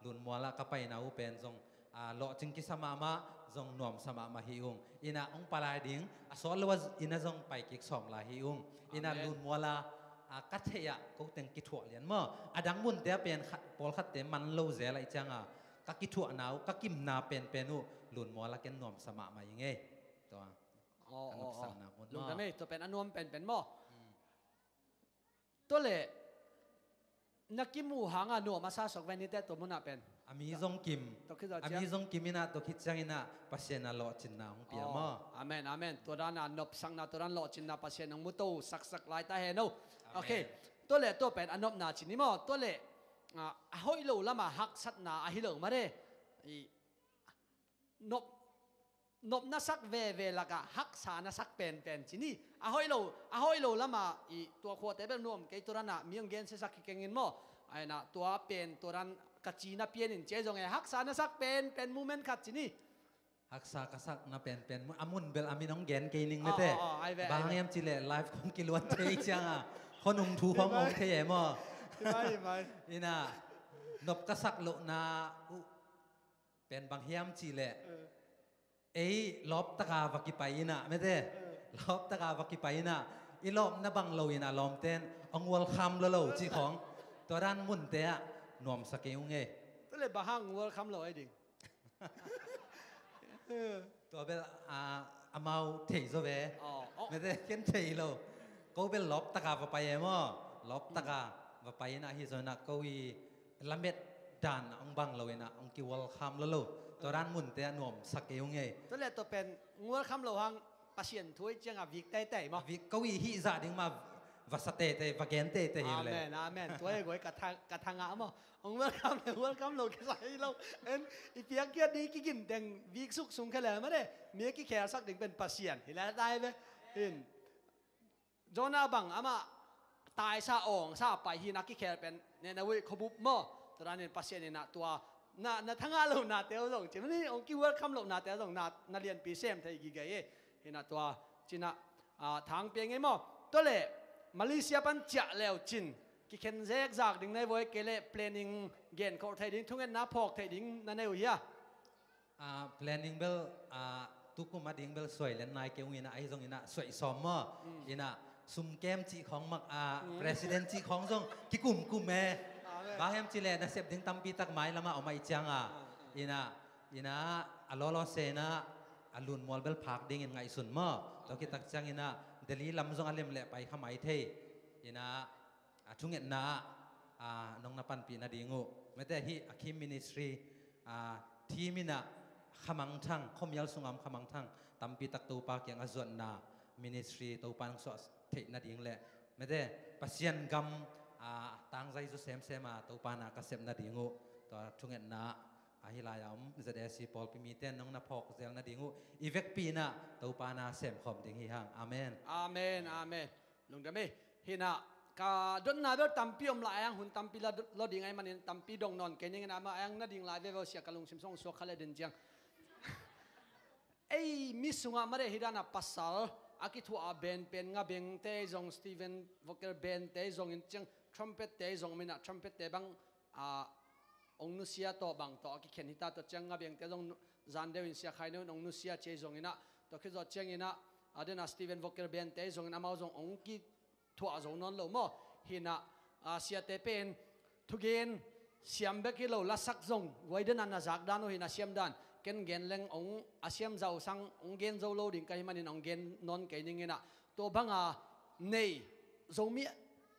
ลุนมัวละก็ไปนะอุเป็นจงโลจิงกิสมามาจงนวมสมามาฮิองอินะองปลายดิ่งสอนว่าอินะจงไปกิกสอมลาฮิองอินะลุนมัวละกัตเทียกูเต็งกิถั่วเลียนมั้งดังบุญเดียเป็นปอลขัดเต็มมันโลเซอะไรจังกักกิถั่วหนาวกักกิมนาเป็นนูหลุนมัวละเกนนวมสมามาอย่างเงี้ยตัวลุงทำไมตัวเป็นอนวมเป็นมั้งตัวเล่นักกิมูหางนวมมาซาสกเวนิเตตัวมันเป็นอามีซงกิมมินะตัวคิดจังอินะปัสเซนัลโลจินนาของเปียมั้งอาเมนตัวด้านนบสังนาตัวด้านโลจินนาปัสเซนังมุตุสักลายตาเฮโนโอเคตัวเล่ตัวเป็นอนบนาจินิมั้งตัวเล่หอยโลละมาหักสัตนาหิโลมาเร่นบนัสักเวละกะหักสานัสักเป็นจินี่หอยโลละมาตัวขวดแต่เป็นนวมไกตัวนั้นมีองเกนเสสักกิเกงินมั้งไอ้น่ะตัวเป็นตัวนั้นกัจจีน่ะเปลี่ยนอินเจจงไงหักษาน่ะสักเป็นมูเมนต์ขัดจีนี่หักษากษักน่ะเป็นอามุนเบลอามิน้องแกนเกนิงไม่ได้บางยามจิเล่ไลฟ์ของกิลวันเทจังคนนุ่งทูขององเทยมั้งไม่นี่น่ะนบกษักโลนาเป็นบางยามจิเล่ลอบตะกาวักกิไปน่ะไม่ได้ลอบตะกาวักกิไปน่ะอีลอบน่ะบังโลยิน่ะลอมเต้นองวอลคัมโลจีของตัวด้านมุนเตะนวมสเกลไงตัวเลยบ้าหังวัวคำลอยดิ่ง ตัวเบลอามาเทยโซเวไม่ได้เขียนเทยโลก็เบลลบตะกาไปเอมอลบตะกาไปนะฮิโซนักก็วีละเม็ดด่านองบังเราเองนะองกิวลคำแล้วลูตัวร้านมุนเตะหน่วมสักเอวไงตัวเล็กตัวเป็นงัวคำเราหังปัสเซียนถ้วยจังวิกแต่มั้งวิกก็วีฮิซาดิ้งมาวัสเตเตวาเกนเตเตเฮเลยอาเมนตัวเองก็กระทางอ่ะมั้งองงัวคำเราแค่ใส่เราเอ็นอีเปียกเกียดนี้กินแดงวิกสุกสูงแค่ไหนมาเด้เมียกี่แค่สักดิ้งเป็นปัสเซียนเห็นแล้วได้ไหมเห็นโจนาบังอามาตายซาอ่องซาไปฮีนักกี่แค่เป็นเนี่ยนะเว้ยขบุบมั้งตอนนั้นปัสเซียนเนี่ยนะตัวน่าทั้งอาเราหน้าเต๋อส่งจีมันนี่องค์กิวคำเราหน้าเต๋อส่งน่าเรียนปีเซมไทยกี่ไงเห็นตัวจีน่ะทางเปียงไงมั้งตัวเล่มาเลเซียปันเจาะแล้วจีนกี่เข็นเซกจากดิ่งในวัยเกเล่ planning เกณฑ์เขาไทยดิ่งทุ่งเงินน้าพอกไทยดิ่งนั่นเองอยู่planning เบลทุกคนมาดิ่งเบลสวยเล่นนายเกี่ยวอินะไอ้ส่งอินะสวยสมมั้งอินะซุ่มเกมจีของมักpresident จีของส่งกี่กลุ่มแม่บางแห่งจีเลนะเสพดึงตั้มปีตักไม้ละมาเอามาอีจังอินะอลอเซนะอลุนมอลเบลพักดิ่งยังไงสุนมั้งตัวคิดตักจังอินะเดลีลำซงอเลมเละไปขมายเทอินะทุ่งเงินนะน้องนับปันปีนาดิ่งูไม่แต่ที่อาคิมมินิสทรีทีมินะขมังทั้งคมยัลสุงามขมังทั้งตั้มปีตักตัวปากยังอจวนนะมินิสทรีตัวปันสวดเทนาดิ่งเละไม่แต่ปัสยันกรรมตั้งใจจะเซมตัวปานาเกษมนาดิ่งูตัวทุ่งเงินนะฮิลายอมจะได้สิพอลพิมีเต้นน้องนับพอกเซลนาดิ่งูอีเวกปีนะตัวปานาเซมขอมดิ่งฮิฮังอาเมนลุงดำเมฮินะกาดนนาเบลตัมปีอมลายหุ่นตัมปีละลดิ่งไงมันตัมปีดงนอนเกณฑ์ยังไงนะมานาดิ่งลายเวลเสียกลุงซิมซงสวกขเลดินจังไอ้มิสุงามาเรฮิดานะปัสสาวอากิทัวเบนเป็นงาเบงเตจงสตีเวนวอเกอร์เบนเตจงอินจังทรัมเป็ตเตจงมินะทรัมเป็ตเตบังองนุเซียโตบังโตอากิเข็นฮิตาโตจังงาเบงเตจงจันเดวินเสียใครนู้นองนุเซียเจจงอินะโตคิดว่าจังอินะเดนะสตีเวนวอเกอร์เบนเตจงอินะมาจงองกิทัวจงนอนโลโมฮินะเสียเตเป็นทุกเกนเสียมเบกิโลละสักจงไว้เดนันนะจากดานุฮินะเสียมดานเกณฑ์เกณฑ์เล็งองอาเซียมเจ้าสังองเกณฑ์เจ้าโลดิ่งกันมันองเกณฑ์นอนกันยังไงนะตัวบังเนยจงมี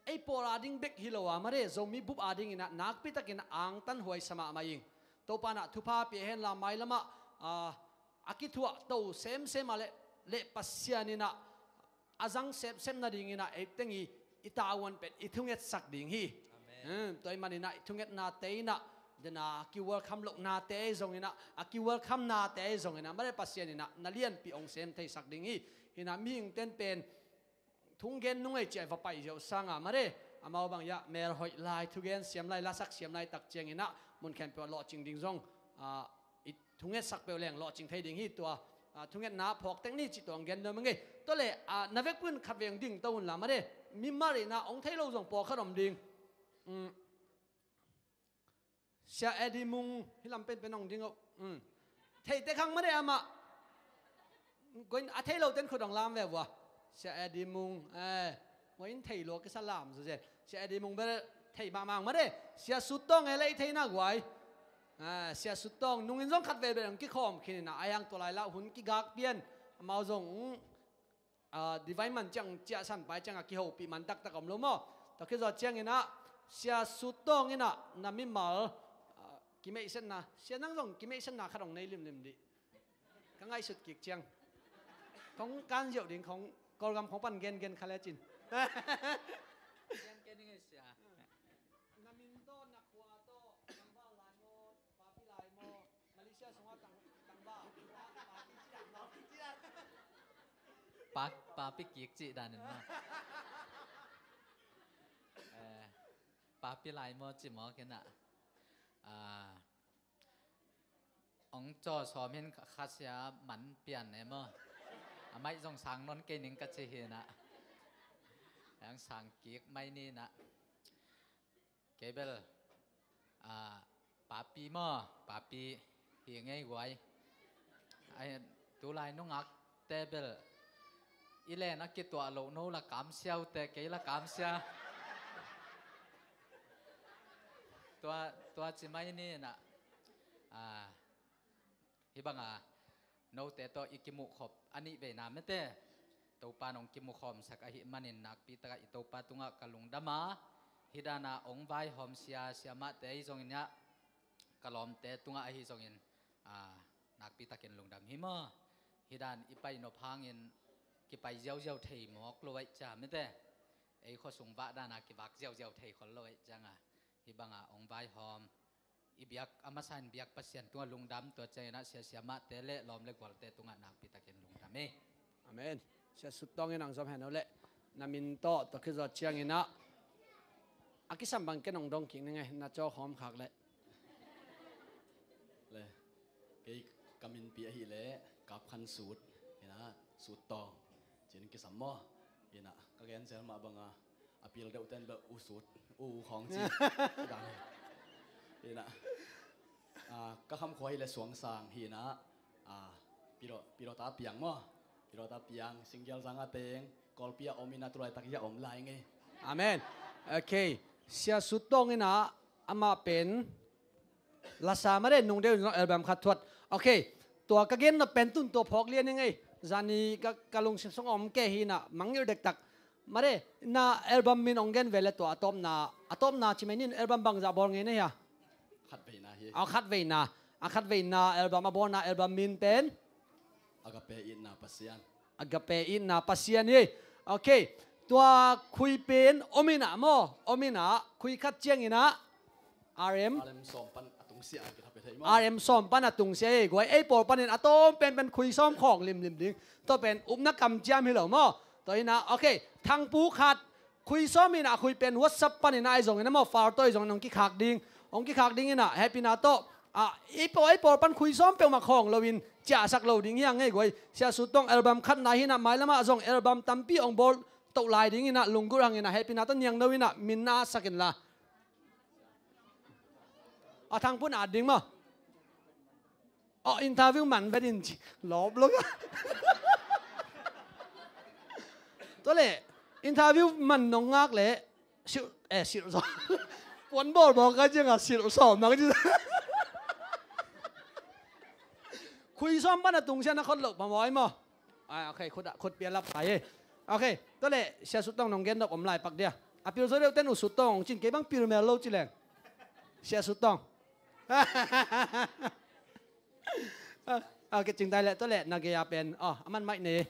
ไอปอราดิ่งเบกฮิโลอามาเรจงมีบุบอาดิ่งนะนักพิทักษ์อังตันหวยสมามายิงตัวปานะทุพาเปียเห็นละไม่ละมาอากิทัวตัวเซมมาเละปัสยานินะอาจังเซมนาดิ่งนะไอตั้งอีตาวันเป็นอีทุ่งเอ็ดสักดิ่งฮีตัวมันนี่นะอีทุ่งเอ็ดนาเตยนะเดน่าคิวเวอร์คัมลกนาเตยจงนะคิวเวอร์คัมนาเตยจงนะไม่ได้ปัสยานินะนาเลียนปีองเซมเทสักดิ่งฮีฮินามีหิงเต้นเป็นทุ่งเกนนุ่งไอเจ็บไปเจ้าสังมาเร่อามาบังยะเมลหอยลายทุ่งเกนเสียมลายลาสักเสียมลายตักเจียงอินะมันแค่เป็นหล่อจริงดิ่งจงทุ่งเกนสักเป็นแรงหล่อจริงไทยดิ่งฮีตัวทุ่งเกนน้าพอกเต็งนี่จิตตัวเกนเดิมมั้งไงตัวเล่นาเวกพื้นขัดเวียงดิ่งตัวหุ่นละมาเร่มิมารีนะองไทยเราจงปอกขนมดิ่งเสียเอดีมุงที่ลำเป็นองดิ่งไทยแต่ครั้งมาเร่อามาก็อาเทเราเต้นคนดองลามแบบว่าเสียดีมุงวันไทยโลก็สลามสุดเสียดีมุงเป็นไทยบางมาเด้เสียสุดต้องอะไรไทยน่าไหวเสียสุดต้องนุ่งอินซงขัดเวรเป็นกี่คอมคิดนะไอ้ยังตัวไรละหุ่นกี่กักเปลี่ยนมาจงดีไวมันจังเจ้าสันไปจังกี่หัวปีมันตักตะกำลมอ่ะแต่คือจะเจียงนะเสียสุดต้องนะนั่นมิมากี่ไม่เส้นนะเสียนั่งจงกี่ไม่เส้นนะขนมในริมดิก็ง่ายสุดกี่เจียงของการเยี่ยวดิ่งของกอลกรรมของปันเกนคาเลจินเกนยังไงเสียนามินโตนักวาโตนังบ้าลายโมปาปิลายโมมาเลเซียสงฆ์ตังบ้าปาปิกิกจิดานินนะปาปิลายโมจิหมอกันนะองจอสอมเห็นคาเซียมันเปลี่ยนไอ้เมื่อไม่ต้องสั่งนนเกนิงกัจเจเฮนะยังสั่งกีกไม่นี่นะเกเบลปาปีมั่วปาปีเฮียงไงไว้ไอ้ตัวลายนุ่งอักเตเบลอีเล่นักกิตัวโลโนละกำเซียวแต่เกยละกำเซียตัวจิไม่นี่นะฮิบัง โนเตโตอิกิมุขบอันนี้เวนามเตตัวปานองกิมุขอมสักอหิมันินนักปีตะอิตัวปาตุงะกะลุงดามาฮิดานาองใบหอมเสียเสียมาเตยจงอินยะกะลอมเตตุงะอหิจงอินนักปีตะเกนลุงดำหิมะฮิดานอิไปนพางินกิไปเจ้าเจ้าเทยหมอกลอยจามเตไอ้ข้อสงบะดานากิบักเจ้าเจ้าเทยคนลอยจังอ่ะฮิบังอ่ะองใบหอมอิบยักอามาสันบิยักปัสยันตัวลุงดำตัวใจนะเสียเสียมาเตเลลอมเลกวลเตตุงะนักปีตะเกนลุงดำอาเมนเสียสุดต้องยังนั่งสมเหตุนั่นแหละนามินโตตัวคือจะเชียงอินะอากิสัมบังแกน้องดงกิ่งยังไงน่าจะหอมขักเลยเกยกำมินปีหิเละกับคันสูตรเห็นนะสูตรต่อเจนกิสัมมอเห็นนะก็แกนเซลมาบังอาปีเราเดาเต้นแบบอูสูตรอูของจีดังเห็นนะก็คำคอยและสวงสางเห็นนะปีเราตาเปียงมั้งปีเราตาเปียงสิงเกลสังอาเตงกอลเปียอมินาตุไรตักยาอมลายไงอาเมนโอเคเสียสุดต้องนะอามาเป็นลาซามาเรนนุ่งเดียวอัลบั้มขัดทวดโอเคตัวกระเกนน่ะเป็นตุนตัวพอกเลียนยังไงจานีกะลุงสิงสงอมแกฮีน่ะมังยืดเด็กตักมาเรน่าอัลบั้มมินองเกนเวลตัวอะตอมนาชิเมนินอัลบั้มบังจะบอกไงเนี่ยขัดเวน่าเฮเอาขัดเวน่าอัลบั้มมาบอกนะอัลบั้มมินเป็นอากาเปอินนาปัสยันนี่โอเคตัวคุยเป็นอมินาโมอมินาคุยขัดเจียงอินะRM ส่อมปันอตุงเสียกิทับไปไทยมั้ง RM ส่อมปันอตุงเสียกวยไอ้ปอปันเนี่ยอะตอมเป็นคุยซ้อมของริมดิ้งตัวเป็นอุปนักกรรมเจียมให้เหล่ามั้งตัวนี้นะโอเคทางปูขัดคุยซ้อมนี่นะคุยเป็นวัสับปันนี่นะไอ้ส่งนี่นะมั้งฟาร์ตัวไอ้ส่งน้องกิขากดิ้งนี่นะแฮปปี้นาโตไอ้ปอปันคุยซ้อมเป็นมาของเราวินจ่าสักเราดิ้งยังไงกวยเสียสุดต้องอัลบั้มขัดนายหินะหมายละมาส่งอัลบั้มตั้มปีองบอลตกลายดิ้งนี่นะลุงกุรังนี่นะแฮปปี้นาต้นยังเราวินะมินนาสักินละทางพุ่นอาจดิ้งมั้งอินทาวิวมันไปดินหลบลูกตัวเล่อินทาวิวมันน้องงักเลยสิรสอนปนบอลบอกกันจังสิรสอนนักจีคุยซ้อมบ้านตุงเช่นนักคนหลบมาไว้มั้งโอเคคนเปลี่ยนรับไปโอเคตัวเล่เสียสุดต้องน้องเกนดอกอมลายปักเดียพิลโซเดียวเต้นอุสุดต้องจินเก็บบังพิลเมลโลจิแรงเสียสุดต้องโอเคจึงได้แหละตัวแหละนักเกียร์เป็นมันไม่เนี่ย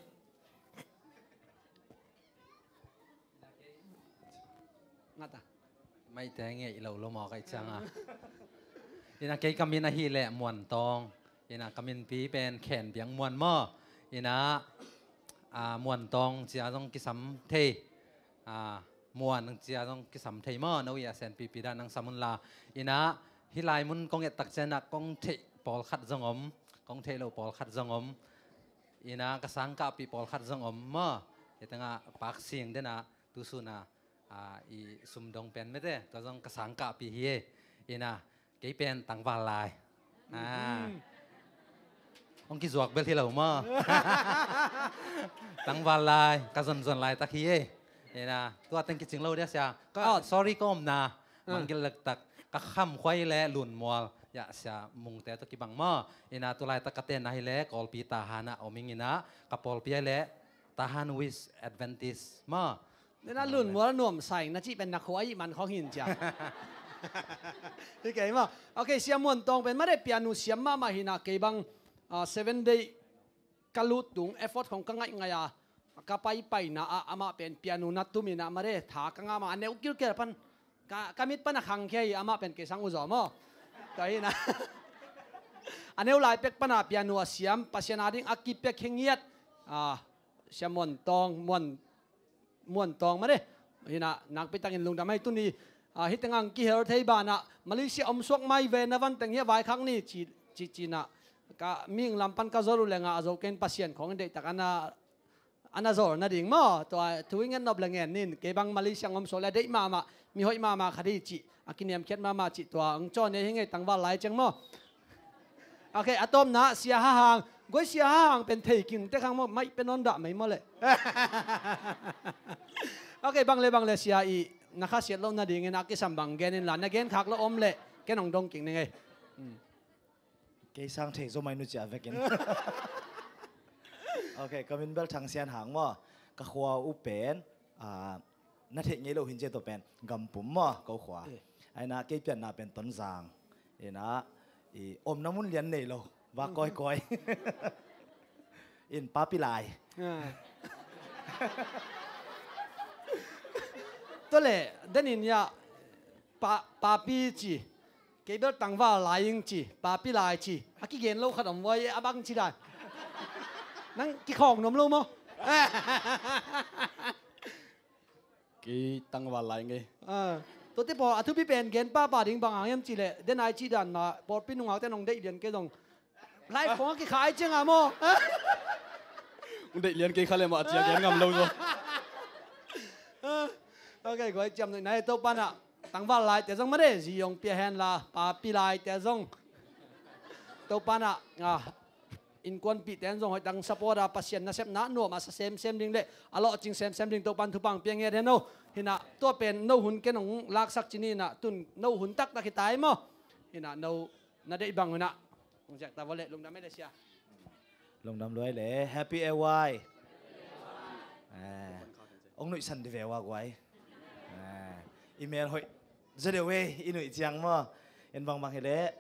งัดไม่แต่เงี้ยเราหมอไก่จังอ่ะยินะเกยกำมินอาฮีแหละมวนตองยินะกำมินปีเป็นแขนเบียงมวนหม้อยินะมวนตองเจียต้องกิสัมเทมวนเจียต้องกิสัมเทหม้อนาวิอาเซนปีด้านนังสมุนลายินะฮิไลมุนกงเอตักเจนักกงเทปอลขัดจงอมกงเทโลปอลขัดจงอมอินะกสังกะปีปอลขัดจงอมมาเฮตังะปากเสียงเดนะตุสุนะอีสุมดงเป็นไม่ได้ตัวจงกสังกะปีเฮอินะเกี่ยเป็นตังวาลายองกิจวักเบลที่เรามาตังวาลายกะจนลายตะคีอินะตัวตั้งกิจจริงเราเดียเสียก็ sorry ก็อมนะมันกินเล็กตักก็ข้ามควายแล่หลุนมัวอยากเสียมุงแต่ตะกี้บังมาอินาตัวลายตะกะเตนนะฮิเล่กอลปีตาฮานะอมิงินะกับปอลปีเล่ตาฮานวิสแอดเวนติสมาเนี่ยนะหลุนมัวหนุ่มใส่นะจีเป็นนักขวายมันของหินจ้าโอเคมั้งโอเคเสียมวนตองเป็นไม่ได้เปียโนเสียมมาหินะเก็บัง7 day กัลุตุงเอฟฟอร์ตของกังไงไงก็ไปนะอามาเป็นเปียโนนัดตุมินะมาได้ถากังมาอันนี้อุกิลเกลปันกามิดปันขังแค่อามาเป็นเกสังอุจอมก็เห็นนะอันนี้หลายเป็กปัญหาเปียโนเสียมปัสยานาดิ้งอากิเป็กเฮงเงียดเสียมวนตองมาเด้เห็นนะนักไปตั้งอินลุงทำให้ตุนี้ฮิตงังกิเฮอร์เทบานะมาเลเซียอมสวกไม่เวนวันแต่งเฮียไว้ครั้งนี้จีนะก็มีลำปันก็จะรู้เลยngaอาจเป็นปัสยานของเด็กแต่กันอันนั้นจะน่าดิ่งมั้งตัวทวิงเงินนบเลงเงินนี่เก็บังมาเลเซียอมสวกเลยได้มามีหอยมาคดีจีอากินยามเขียนมาจิตตัวองค์จอเนี่ยยังไงตั้งว่าหลายจังมั้งโอเคอะตอมนะเสียห่างก็เสียห่างเป็นเทกินแต่ครั้งมั้งไม่เป็นนอนด่าไม่มาเลยโอเคบางเลยเสียอีนักเสียลงนาดีเงินนักกิสัมบังเกนินหลานนักเกนขักแล้วอมเละแกน้องดงกิ่งยังไงเกสังเทโซไม่นุจ่าเวกิน ok kamin bel thang sian hang mo ka khwa u pen na the ngei lo hin che to pen gam pum mo ko khwa ai na ke pian na pen ton jang e na i om namun lian nei lo wa koi koi in papi lai tôi lệ đến in ya papi chỉ cái đó tăng vào lại những chỉ papi lại chỉ cái gen lâu khát ông với băng chỉ đại năng cái khòng nấm lâu mò cái tăng vào lại nghe tôi tiếp bỏ thứ bị bền gen ba đình bằng hàng em chỉ lệ đến ai chỉ đàn là bỏ pin nung áo tên nông đệ điện cái dòng lại phóng cái khai chứ à mò đệ liền cái khai lên mà chỉ cái ngầm lâu rồi ok gọi chậm này tôi ban ạ tăng vào lạiแต่dòng mất đấy gì dùng bia hen là papi lạiแต่dòng tôi ban ạ in quan bịแต่dòng hỏi tăng support à pasien na xem nã nua mà xem đình đấy alo chính xem đình tôi ban thu bằng bia nghe thế nào thì nã tôi bên nâu hun cái nông lạc sắc chỉ nã tuần nâu hun tắc ta cái tai mà thì nã nâu nã đấy bằng rồi nã ông giặc ta vào lệ lùng đam mấy đấy xia lùng đam lưới lệ happy ay ông nội sân đi về qua quái email hội rất đều về in nội giang mà in bằng bằng hệ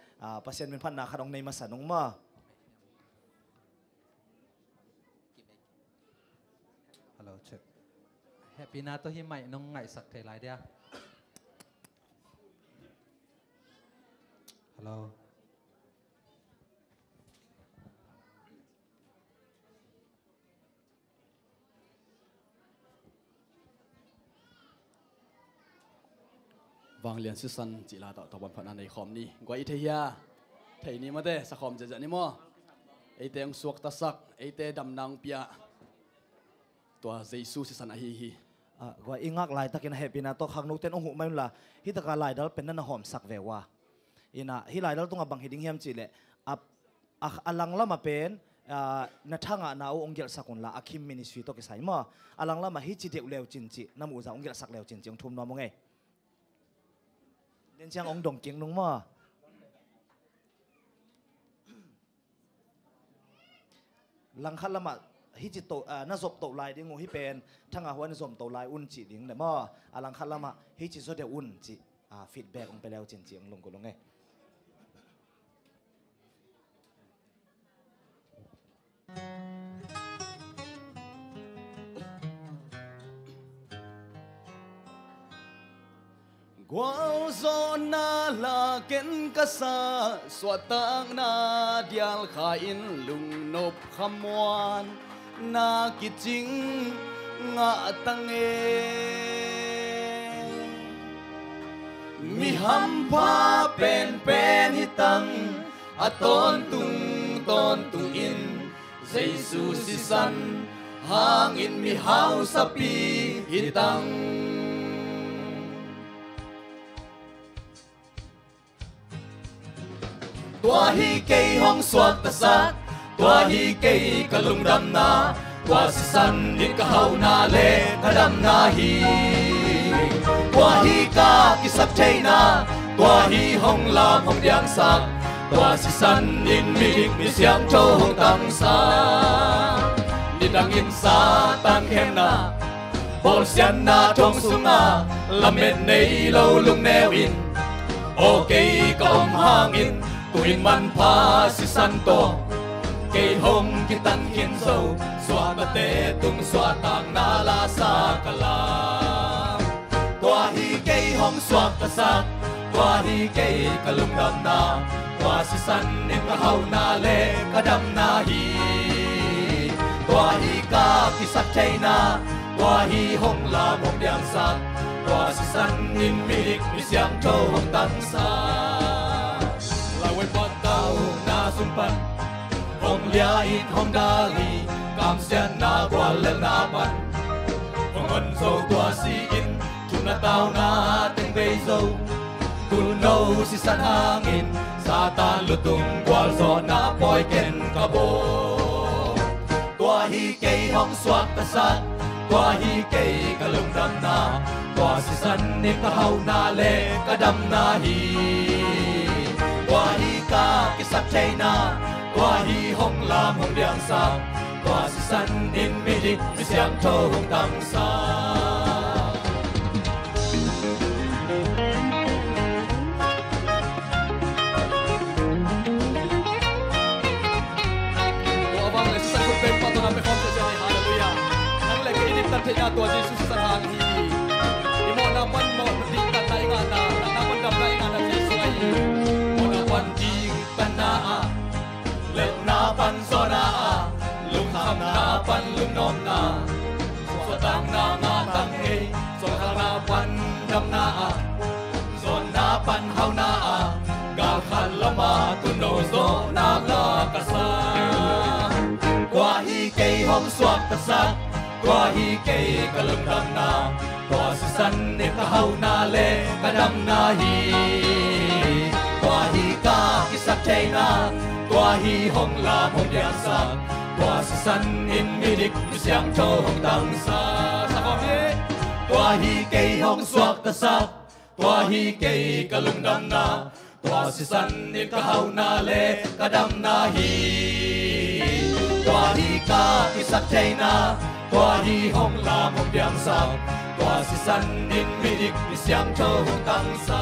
patient mình phát na khát ông này mà sản ông mà hello check happy na tôi hi mày nông ngại sặc thể lại đi à hello vang liền sư sân chỉ là tạo tập bản phận anh này khom đi quay thầy ya thầy ni mà thế sa khom dễ ni mo ấy tên suộc ta sắc ấy tên đầm nang pia tua Giêsu sư sân hi hi gọi ingak lại ta kena happy na to khang no ten ông hu mai là hi ta ka lại dal pen na hom sak vewa ina hi lại dal tonga bang hiding hiam chi le alang lama pen na thanga na ông gel sakun la akim ministry to ke sai ma alang lama hi chi deu leo chin chi na mu za ông gel sak leo chin chi ông thum no mo nge nên chăng ông đồng tiếng đúng mà lăng khát lắm mà hít chỉ tổ na dọc tổ lại đi ngồi hít pen thằng à huân dòng tổ lại un chỉ tiếng đấy mà lăng khát lắm mà hít chỉ số đều un chỉ feedback ông phải leo trên chỉ ông lồng cổ lồng nghe Gwao zo na la ken kasa swatang na dial khain lung nop khamwan na kiching nga tange mi hampa pen hitang aton tung in Jesu si san hangin mi hau sapi hitang tua hi cây hong suat ta sa tua hi cây ka lung dam na tua si san đi ka hau na le ka dam na hi tua hi ka ki sap thei na tua hi hong lam hong diang sak tua si san in mi siang cho hong tang sa đi dang in sa tan khem na bol sian na trong sung na lamet nei lo lung neo in okay ka hang in tụi man pha si santo cây hồng kitan kiên dâu xóa bát tê tung xóa tang na la sa kala tua hi cây hồng xóa ta sa tua hi cây kalung dam na tua si san em ka hau na le ka dam na hi tua hi ka kisat chay na tua hi hong la mong diang sa tua si san in mi siang cho hong tan sa quay bắt tao na sumpan hong lia in hong dali cam sen na qua lên na ban hong ân dâu tua si in chung na tao na tiếng gây dâu tu nâu si san hangin satan lutung qual gió na boy ken kabo tua hi cây hong swat ta san tua hi cây ka lung dam na tua si san ni ka hau na le ka dam na hi tua hi ka kisap chay na tua hi hong lam hong diang sa tua si san in mi dik mi siang tho hong tang sa tan thei na tua Jesus san hang hi imo na pan mo di tan nai nga na na pan dam nai nga na Jesus ai mo na pan di tan na le na pan so na lung kham na pan lung nom na so tang na nga tang he so kham na pan dam na so na pan hau na ga khan lama tu no zo na la ka sa kwa hi ke hom swak ta sa qua hi cây cả lưng đâm na qua sự sân để cả hậu na lê cả đâm na hi qua hi ca ki sắc thế na qua hi hồng la hồng giang sa qua sự sân in mi dik mi siang châu hồng tăng sa sa có hi qua hi cây hồng suak ta sa qua hi cây cả lưng đâm na qua sự sân in cả hậu na lê cả đâm na hi qua hi ca ki sắc thế na qua hi hong la mong diang sa qua si san in mi dik mi siang châu hong tăng sa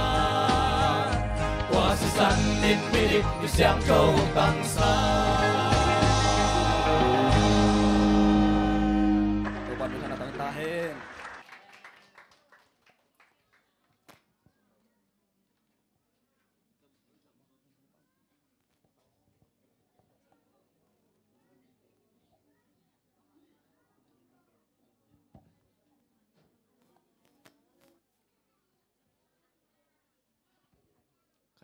qua si san in mi dik mi siang châu hong tăng sa ban mi thana tang ta hen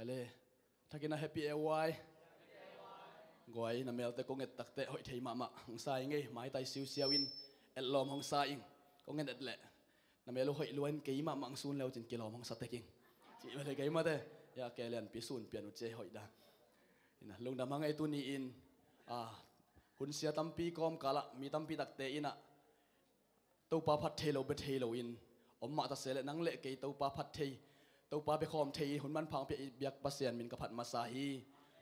le thakina happy ay goi na mel te konget takte hoi thei mama hong sai nge mai tai siu siu in elom hong sai ing konget et le na mel hoi luan ke ma mang sun leo chin kilom hong sateking chi ma le ke ma te ya ke len pi sun pian u che hoi da ina lung da mang ai tu ni in hun sia tampi kom kala mi tampi takte ina to pa phat thelo be thelo in omma ta sele nang le ke to pa phat thei tàu pa be khom thei hun man phang pe biak pasian min ka phat masahi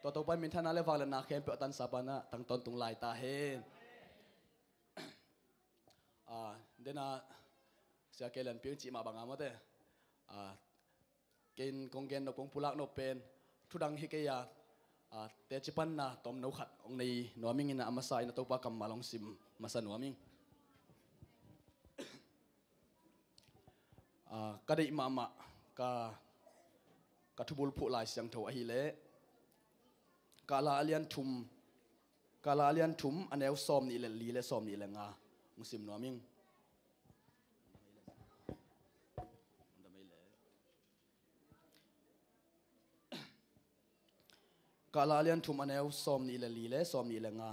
to tàu pa min thana le wala na khem pe tan sabana tang ton tung lai ta hen dena sia kelan piang chi ma banga ma te ken konggen no kong pulak no pen thudang hi ke ya te chipan na tom no khat ong nei noming ina amasai na tàu pa kam malong sim masa noming kadai mama ka thubul phu lai siang tho a hi le kala alian thum aneu som ni le li le som ni le nga musim noming kala alian thum aneu som ni le li le som ni le nga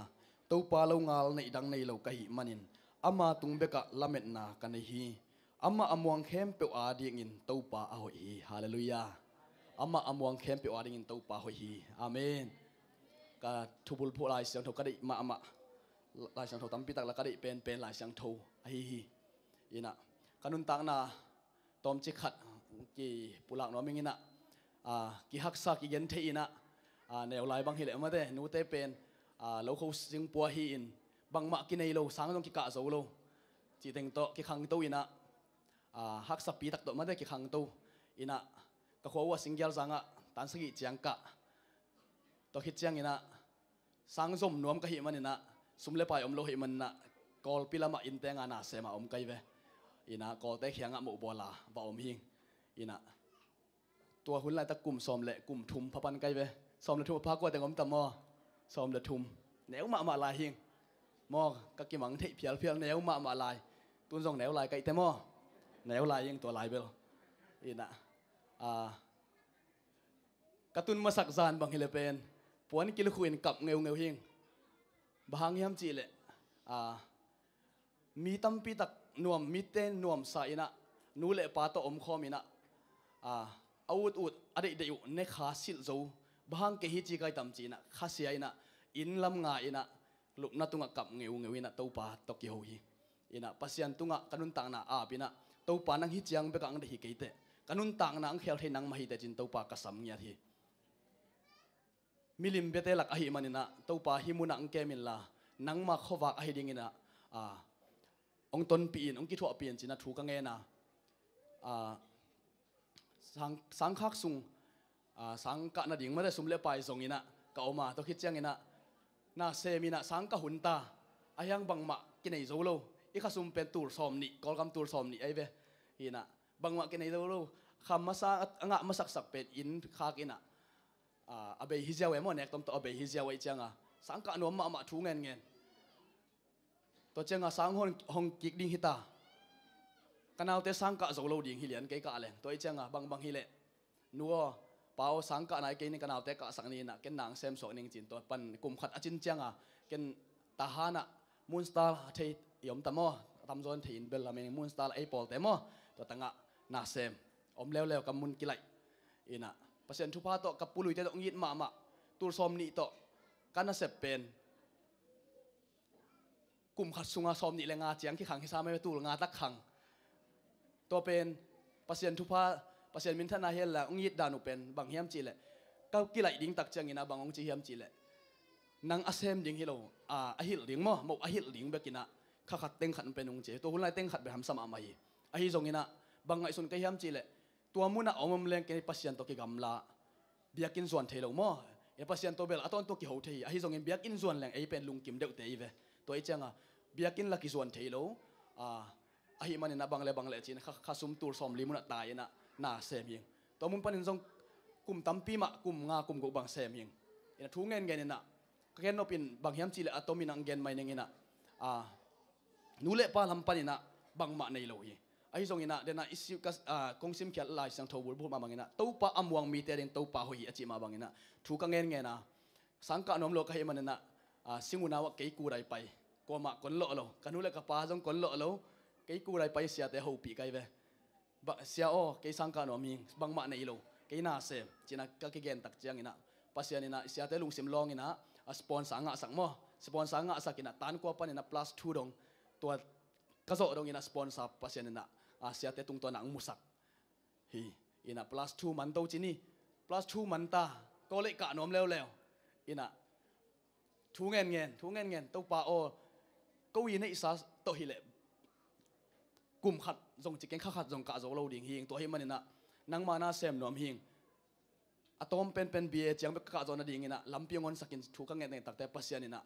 to pa lo ngal nei dang nei lo ka hi manin ama tung beka lamet na ka nei hi ama amuang khem pe a ding in to pa a hoi hi hallelujah ama amuang khem pe a ding in to pa hoi hi amen ka thubul phu lai siang tho ka dei ma ama lai siang tho tampi tak la ka dei pen lai siang tho a hi hi ina kanun tak na tom chi khat ki pulak no ming ina ki haksa ki gen the ina neu lai bang hi le ma de nu te pen lo kho sing pu hi in bang ma ki nei lo sang jong ki ka zo lo chi teng to ki khang to ina hak sa pi tak to ma de ki khang to ina ka kho wa singyal zanga tan sagi chiang ka to khit chiang ina sang zom nuam ka hi manina sumle pai om lo hi man na kol pilama in te nga na sema om kai ve ina kol te khianga mo bola ba om hing ina tua hun lai ta kum som le kum thum phapan kai ve som le thum pha ko te ngom ta mo som le thum neu ma lai hing mo ka ki mang thei phial neu ma lai tun jong neu lai kai te mo neu lai yang to lai bel ina katun masak zan bang hilepen puan kilu khuin kap ngeu hing bahang yam chi le mi tampi tak nuam mi ten nuam sa ina nu le pa to om khom ina out ade de ne kha sil zo bahang ke hi chi kai tam chi na kha sia ina in lam nga ina lup na tunga kap ngeu ina to pa to ki ho hi ina pasian tunga kanun tang na pina to pa nang hi chiang be kang de hi keite kanun tang na ang khel the nang ma hi te chin to pa ka sam nya hi milim bete lak ahi manina to pa hi muna ang kemin la nang ma khowak a hiding ina ong ton pi in ong ki thua pi in china thu ka nge na sang khak sung sang ka na ding ma de sum le pai song ina ka oma to khit chang ina na se mina sang ka hunta ayang bang ma kinai zo lo i kha sum pen tur som ni kol kam tur som ni ai ve ina bang ma kinai zo lo kham ma sa anga ma sak sak pet in khak ina abe hi jaw e mo nek tom to abe hi jaw ai changa sang ka no ma thu ngen ngen to changa sang hong kik ding hita kanal te sang ka zo lo ding hi lian ke ka leng to ai changa bang hi le nuo pao sang ka nai ke ni kanal te ka sang ni na ken nang sem so ning chin to pan kum khat achin changa ken tahana moonstar thei yom tamo tam zon thein bel la me moonstar ai pol te mo to tanga na sem om lew lew kamun kilai ina pasien thu pa to kapului te to ngit ma tur som ni to kana sep pen kum khat sunga som ni lenga chiang ki khang hi sa me tul nga tak khang to pen pasien thu pa pasien min thana hel la ngit danu pen bang hiam chi le ka kilai ding tak chang ina bangong chi hiam chi le nang asem ding hilo a hil ding mo a hil ding bekina kha khat teng khat pen ung che to hulai teng khat be ham sama mai a hi zong ina bang ngai sun ka hiam chi le tua muna omam leng ke pasien to ki gamla biakin zuan thelo mo e pasien to bel aton to ki ho thei a hi zong in biakin zuan leng ei pen lung kim deu te ve to i changa biakin la ki zuan thelo a hi man na bang le chin kha sum tur som li muna ta ina na sem ying to mun panin zong kum tampi ma kum nga kum go bang sem ying ina thu ngen gen ina ken no pin bang hiam chi le atomi nang gen mai neng ina nule pa lam panina bang ma nei lo hi ai zong ina dena issue ka kongsim khyat lai sang thobul bu ma mangina to pa amwang mi te den to pa ho hi achi ma bangina thu ka ngen nge na sangka nom lo ka he manana singuna wa ke ku rai pai ko ma kon lo kanule ka pa jong kon lo ke ku rai pai sia te ho pi kai ve ba sia o ke sangka nom mi bang ma nei lo ke na se china ka ke gen tak chiang ina pasian ina sia te lung sim long ina sponsor nga sak mo sponsor nga sakina tan ko pan ina plus 2 dong to ka zo dong ina sponsor pasian ina sia te tung to nang musak hi ina plus 2 man to chini plus 2 man ta ko le ka nom lew ina thu ngen to pa o ko wi nei sa to hi le kum khat jong chiken khat jong ka zo lo ding hing to hi manina nang mana sem nom hing atom pen bie chiang be ka zo na ding ina lampiang on sakin thu ka ngen tak te pasian ina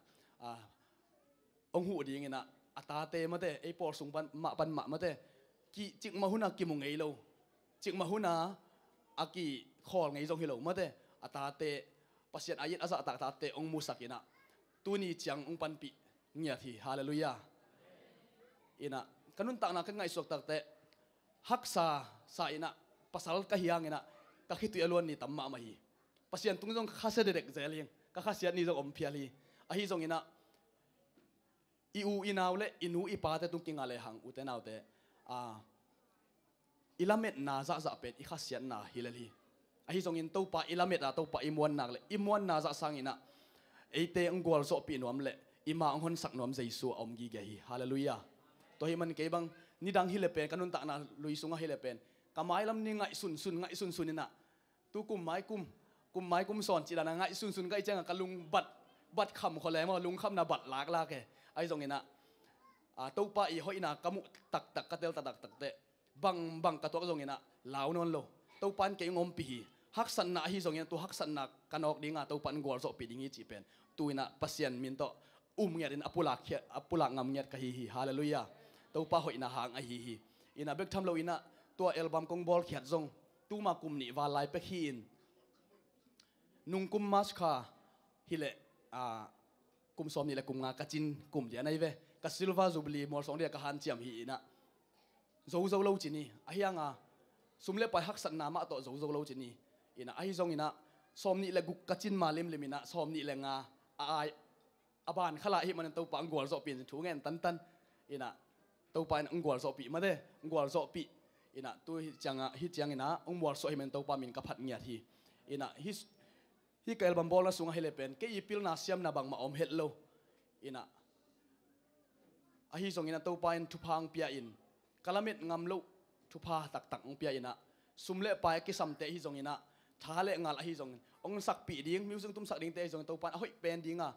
ong hu ding ina ata te mate e por sung pan ma mate ki chik ma huna ki mu ngei lo chik ma huna aki khol ngei jong hi lo mate ata te pasian ayit asa tak ta te ong mu sakina tuni chiang ong pan pi ngia thi hallelujah ina kanun tak na ka ngai sok tak te haksa sa ina pasal ka hiang ina ka khitu alon ni tamma ma hi pasian tung jong khase direk zeling ka khasiat ni jong om phiali a hi jong ina iu inaule inu ipate tung kinga le hang utenaute ilamet na za pet i khasiat na hilali a hi jong in to pa ilamet a to pa imon nak le imon na za sangina eite ngol so pi nom le ima anghon sak nom jaisu om gi ge hi hallelujah to hi man ke bang ni dang hi le pen kanun ta na luisunga hi le pen kamai lam ni ngai sun ina tu kum mai kum son chi dana ngai sun kai changa kalung bat kham khole mo lung kham na bat lak ke ai jong ina to pa i hoina kamu tak ka tel tak te bang ka to jong ina law non lo to pan ke ngom pi hak san na hi jong ina tu hak san na kanok dinga to pan gol so pi dingi chi pen tu ina pasien min to ngia din apula ngam ngiat ka hi hallelujah to pa hoina hang a hi ina bek tham lo ina to album kong bol khiat jong tu ma kum ni wa lai pe hin nung kum mas kha hile kum som ni le kum nga ka chin kum dia nai ve ka silver jubilee mor song dia ka han chiam hi ina zo lo chini a hianga sumle pai hak san na ma to zo lo chini ina a hi jong ina som ni le guk ka chin ma lim limina som ni le nga ai aban khala hi man to pa ngol zo pin thu ngen tan ina to pa ngol zo pi ma de ngol zo pi ina tu chang ina ngol so hi men to pa min ka phat ngia thi ina hi ka album bol na sunga hele pen ke ipil na siam na bang ma om het lo ina a hi zong ina to pa in thu phang pia in kalamet ngam lo thu pha tak ong pia ina sumle pa ki samte hi zong ina thale ngal a hi zong ong sak pi ding music tum sak ding te zong to pa hoi pen dinga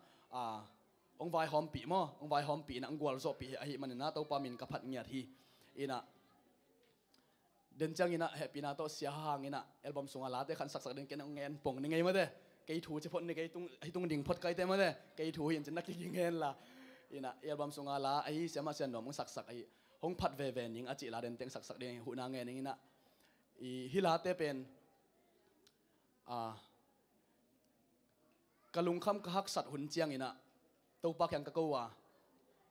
ông vai hom pi mo ông vai hom pi na ang gwal zo pi ahi manina to pa min kapat ngiat hi ina den chang ina happy na to sia hang ina album sunga la te khan sak sak den ken ngen pong ni ngai ma de kei thu che phot ni kei tung ding phot kai te ma de kei thu yin chen nak ki ngen la ina album sunga la ai sia ma sian nom sak sak ai hong phat ve ve ning a chi la den teng sak sak den hu na nge ning ina i hi la te pen kalung kham ka hak sat hun chiang ina to pa kyang ka ko wa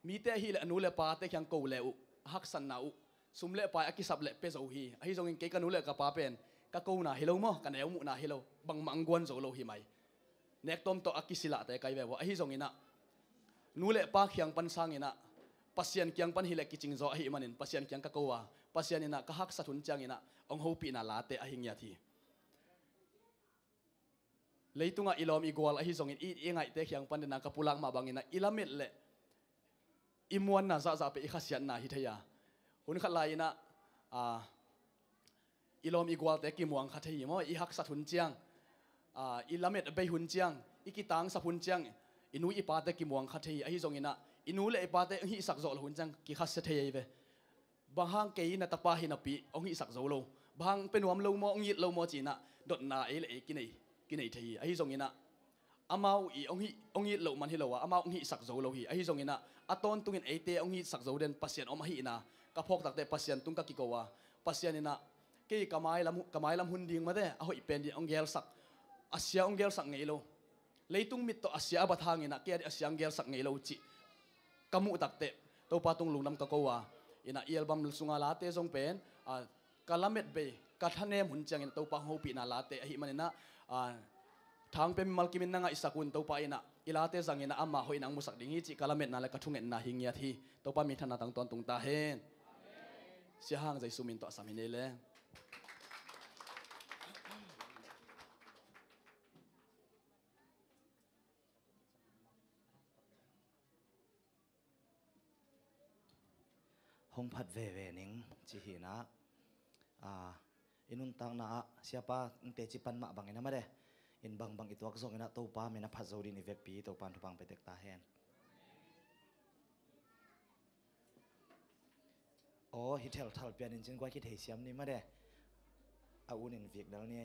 mi te hi le anu le pa te kyang ko le u hak san na u sum le pa akisap le pe zo hi hi zong in ke kanu le ka pa pen ka ko na hello mo ka ne mu na hello bang mangguan zo lo hi mai nek tom to akisila te kai ve wa hi zong ina nu le pa kyang pan sang ina pasien kyang pan hi le kiching zo hi manin pasien kyang ka ko wa pasien ina ka hak sat hun chiang ina ong ho pi na la te a hing ya thi leitunga ilom igual ahi zongin i ngai te khiang pan na kapulang ma bangina ilamet le imuan na za pe ikhasian na hi thaya hun khalai na ilom igual te kimuang khathei mo i hak sat hun chiang ilamet be hun chiang ikitang sa hun chiang inu i pa te kimuang khathei ahi zongina inu le pa te hi sak zo hun chiang ki khas thei ve bahang ke na tapa hi na pi ong hi sak zo lo bang penuam lo mo ong yit lo mo china dot na e le ki nei cái này thì ai giống như na amau i ông hi lâu man hi lâu amau ông hi sak zo lo hi ai giống như na aton tungin ate ông hi sak zo den pasien om hi na ka phok tak te pasien tung ka ki ko wa pasien na ke kamai lam hun ding ma de a hoi pen di ông gel sak asia ông gel sak ngei lo leitung mit to asia ba thang ina ke asia ông gel sak ngei lo chi kamu tak te to pa tung lungnam ka ko wa ina album sunga la te jong pen kalamet be ka thanem hun chang in to pa ho pi na la te hi manina thang pe malkimin na nga isakun to pa ina ilate zangina ama hoi nang musak dingi chi kalamet na la kathungen na hingya thi to pa mi thana tang ton tung ta hen si hang jai sumin to samine le hong phat ve ve ning chi hi na inun tang na siapa te chi pan ma bangina ma de in bang bang ituak zong ina to pa mena phat zo din ivek pi to pan thu bang petek ta hen o hi thel thal pian in chin kwa ki thei siam ni ma de a un in vek dal ni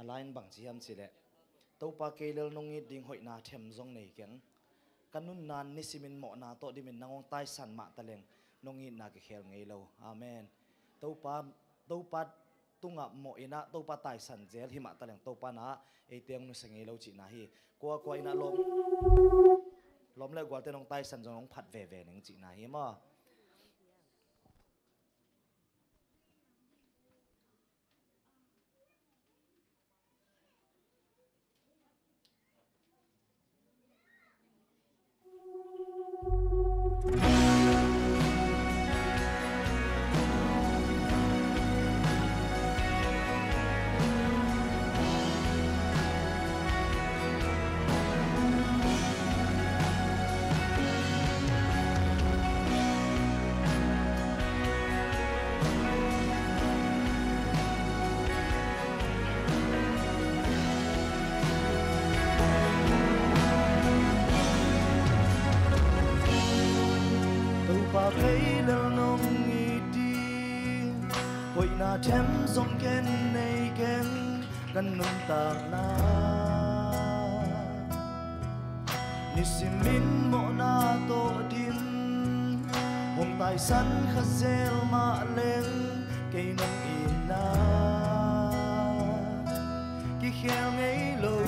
alain bang chi ham chi le to pa ke lel nong i ding hoi na them zong nei keng kanun nan ni simin mo na to di min nangong tai san ma taleng nong i na ke khel ngei lo amen to pa tunga mo ina to pa tai san zel hi ma taleng to pa na e teng nu sengei lo chi na hi ko ina lom le gwal te nong tai san jong phat ve ve ning chi na hi ma them zong ken nei ken kan nun ta na ni simin mo na to din hồng tài sẵn khát gieo mạ lên cây nông ina khi khéo ngấy lâu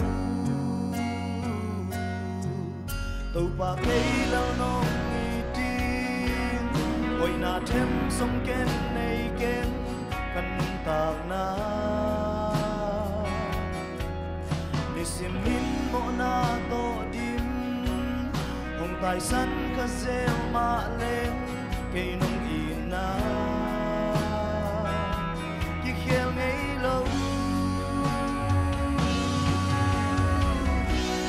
tàu ba cây lao nông nghi tin ôi na thêm sông ken này ken căn tạc na ni sim min mo na to dim hồng tài sẵn khát gieo mạ lên cây nông ina khi khéo ngấy lâu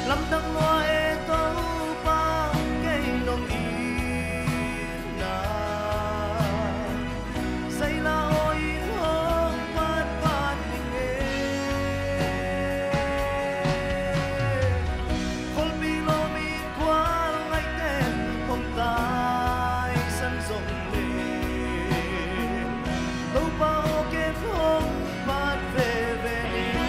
lâm đăng loa e tâu ba cây nông ina say la ôi hông phát phát tình e khôn bi lo mi qua ngay tên hồng tài sân rộng lên đâu bao kết hông phát về về đi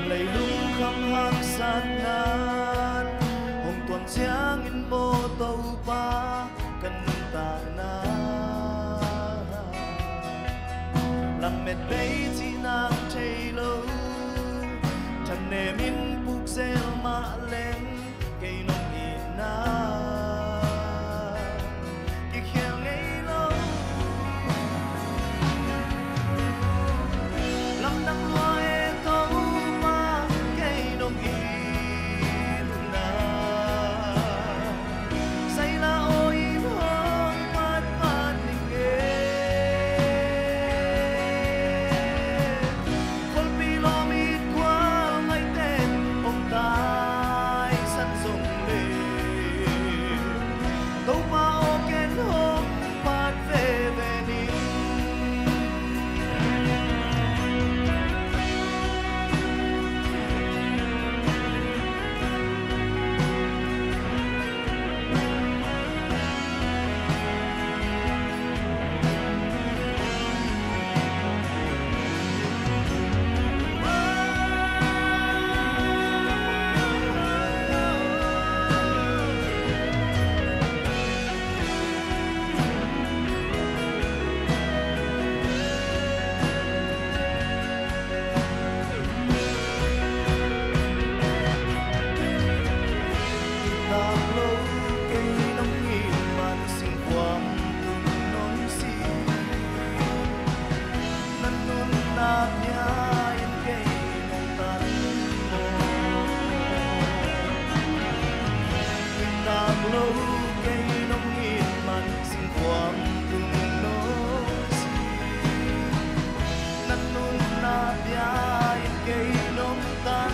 lấy lung khăm hang san nan hồng tuần giang in mô tàu ba cần ta na làm mệt bấy chỉ nàng thấy lâu thằng nề min bục gieo mạ lên cây nông ina khi khéo ngấy lâu lâm đăng loa e tâu ba cây nông ina say la ôi hông phát phát tình e khôn pi lo mi qua ngay tên ông tài săn rộng lên đâu bao kén hông phát về về đi tạc lâu cây nông nghìn màn sinh quam từng non xì năn nôn nát nhà yên cây nông tan mồ tạc lâu cây nông nghìn màn sinh quam từng non xì năn nôn nát nhà yên cây nông tan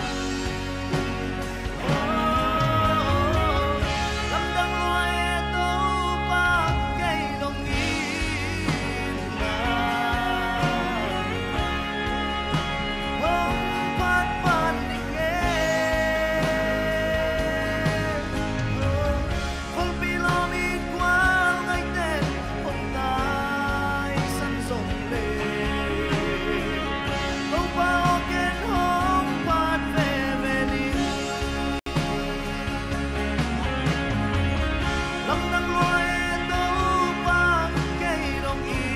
lâm đăng loa e tâu ba cây nông ina hông phát phát tình e khôn pi lo mi qua ngay tên hồng tài săn rộng lên đâu bao kết hông phát về về đi lâm đăng loa e tâu ba cây nông ina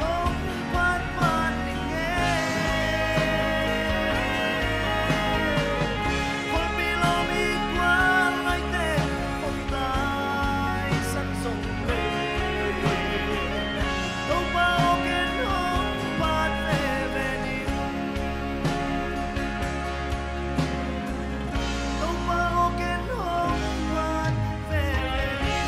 hông phát phát tình e khôn pi lo mi qua ngay tên hồng tài săn rộng lên đâu bao kết hông phát về về đi đâu bao kết hông phát về về đi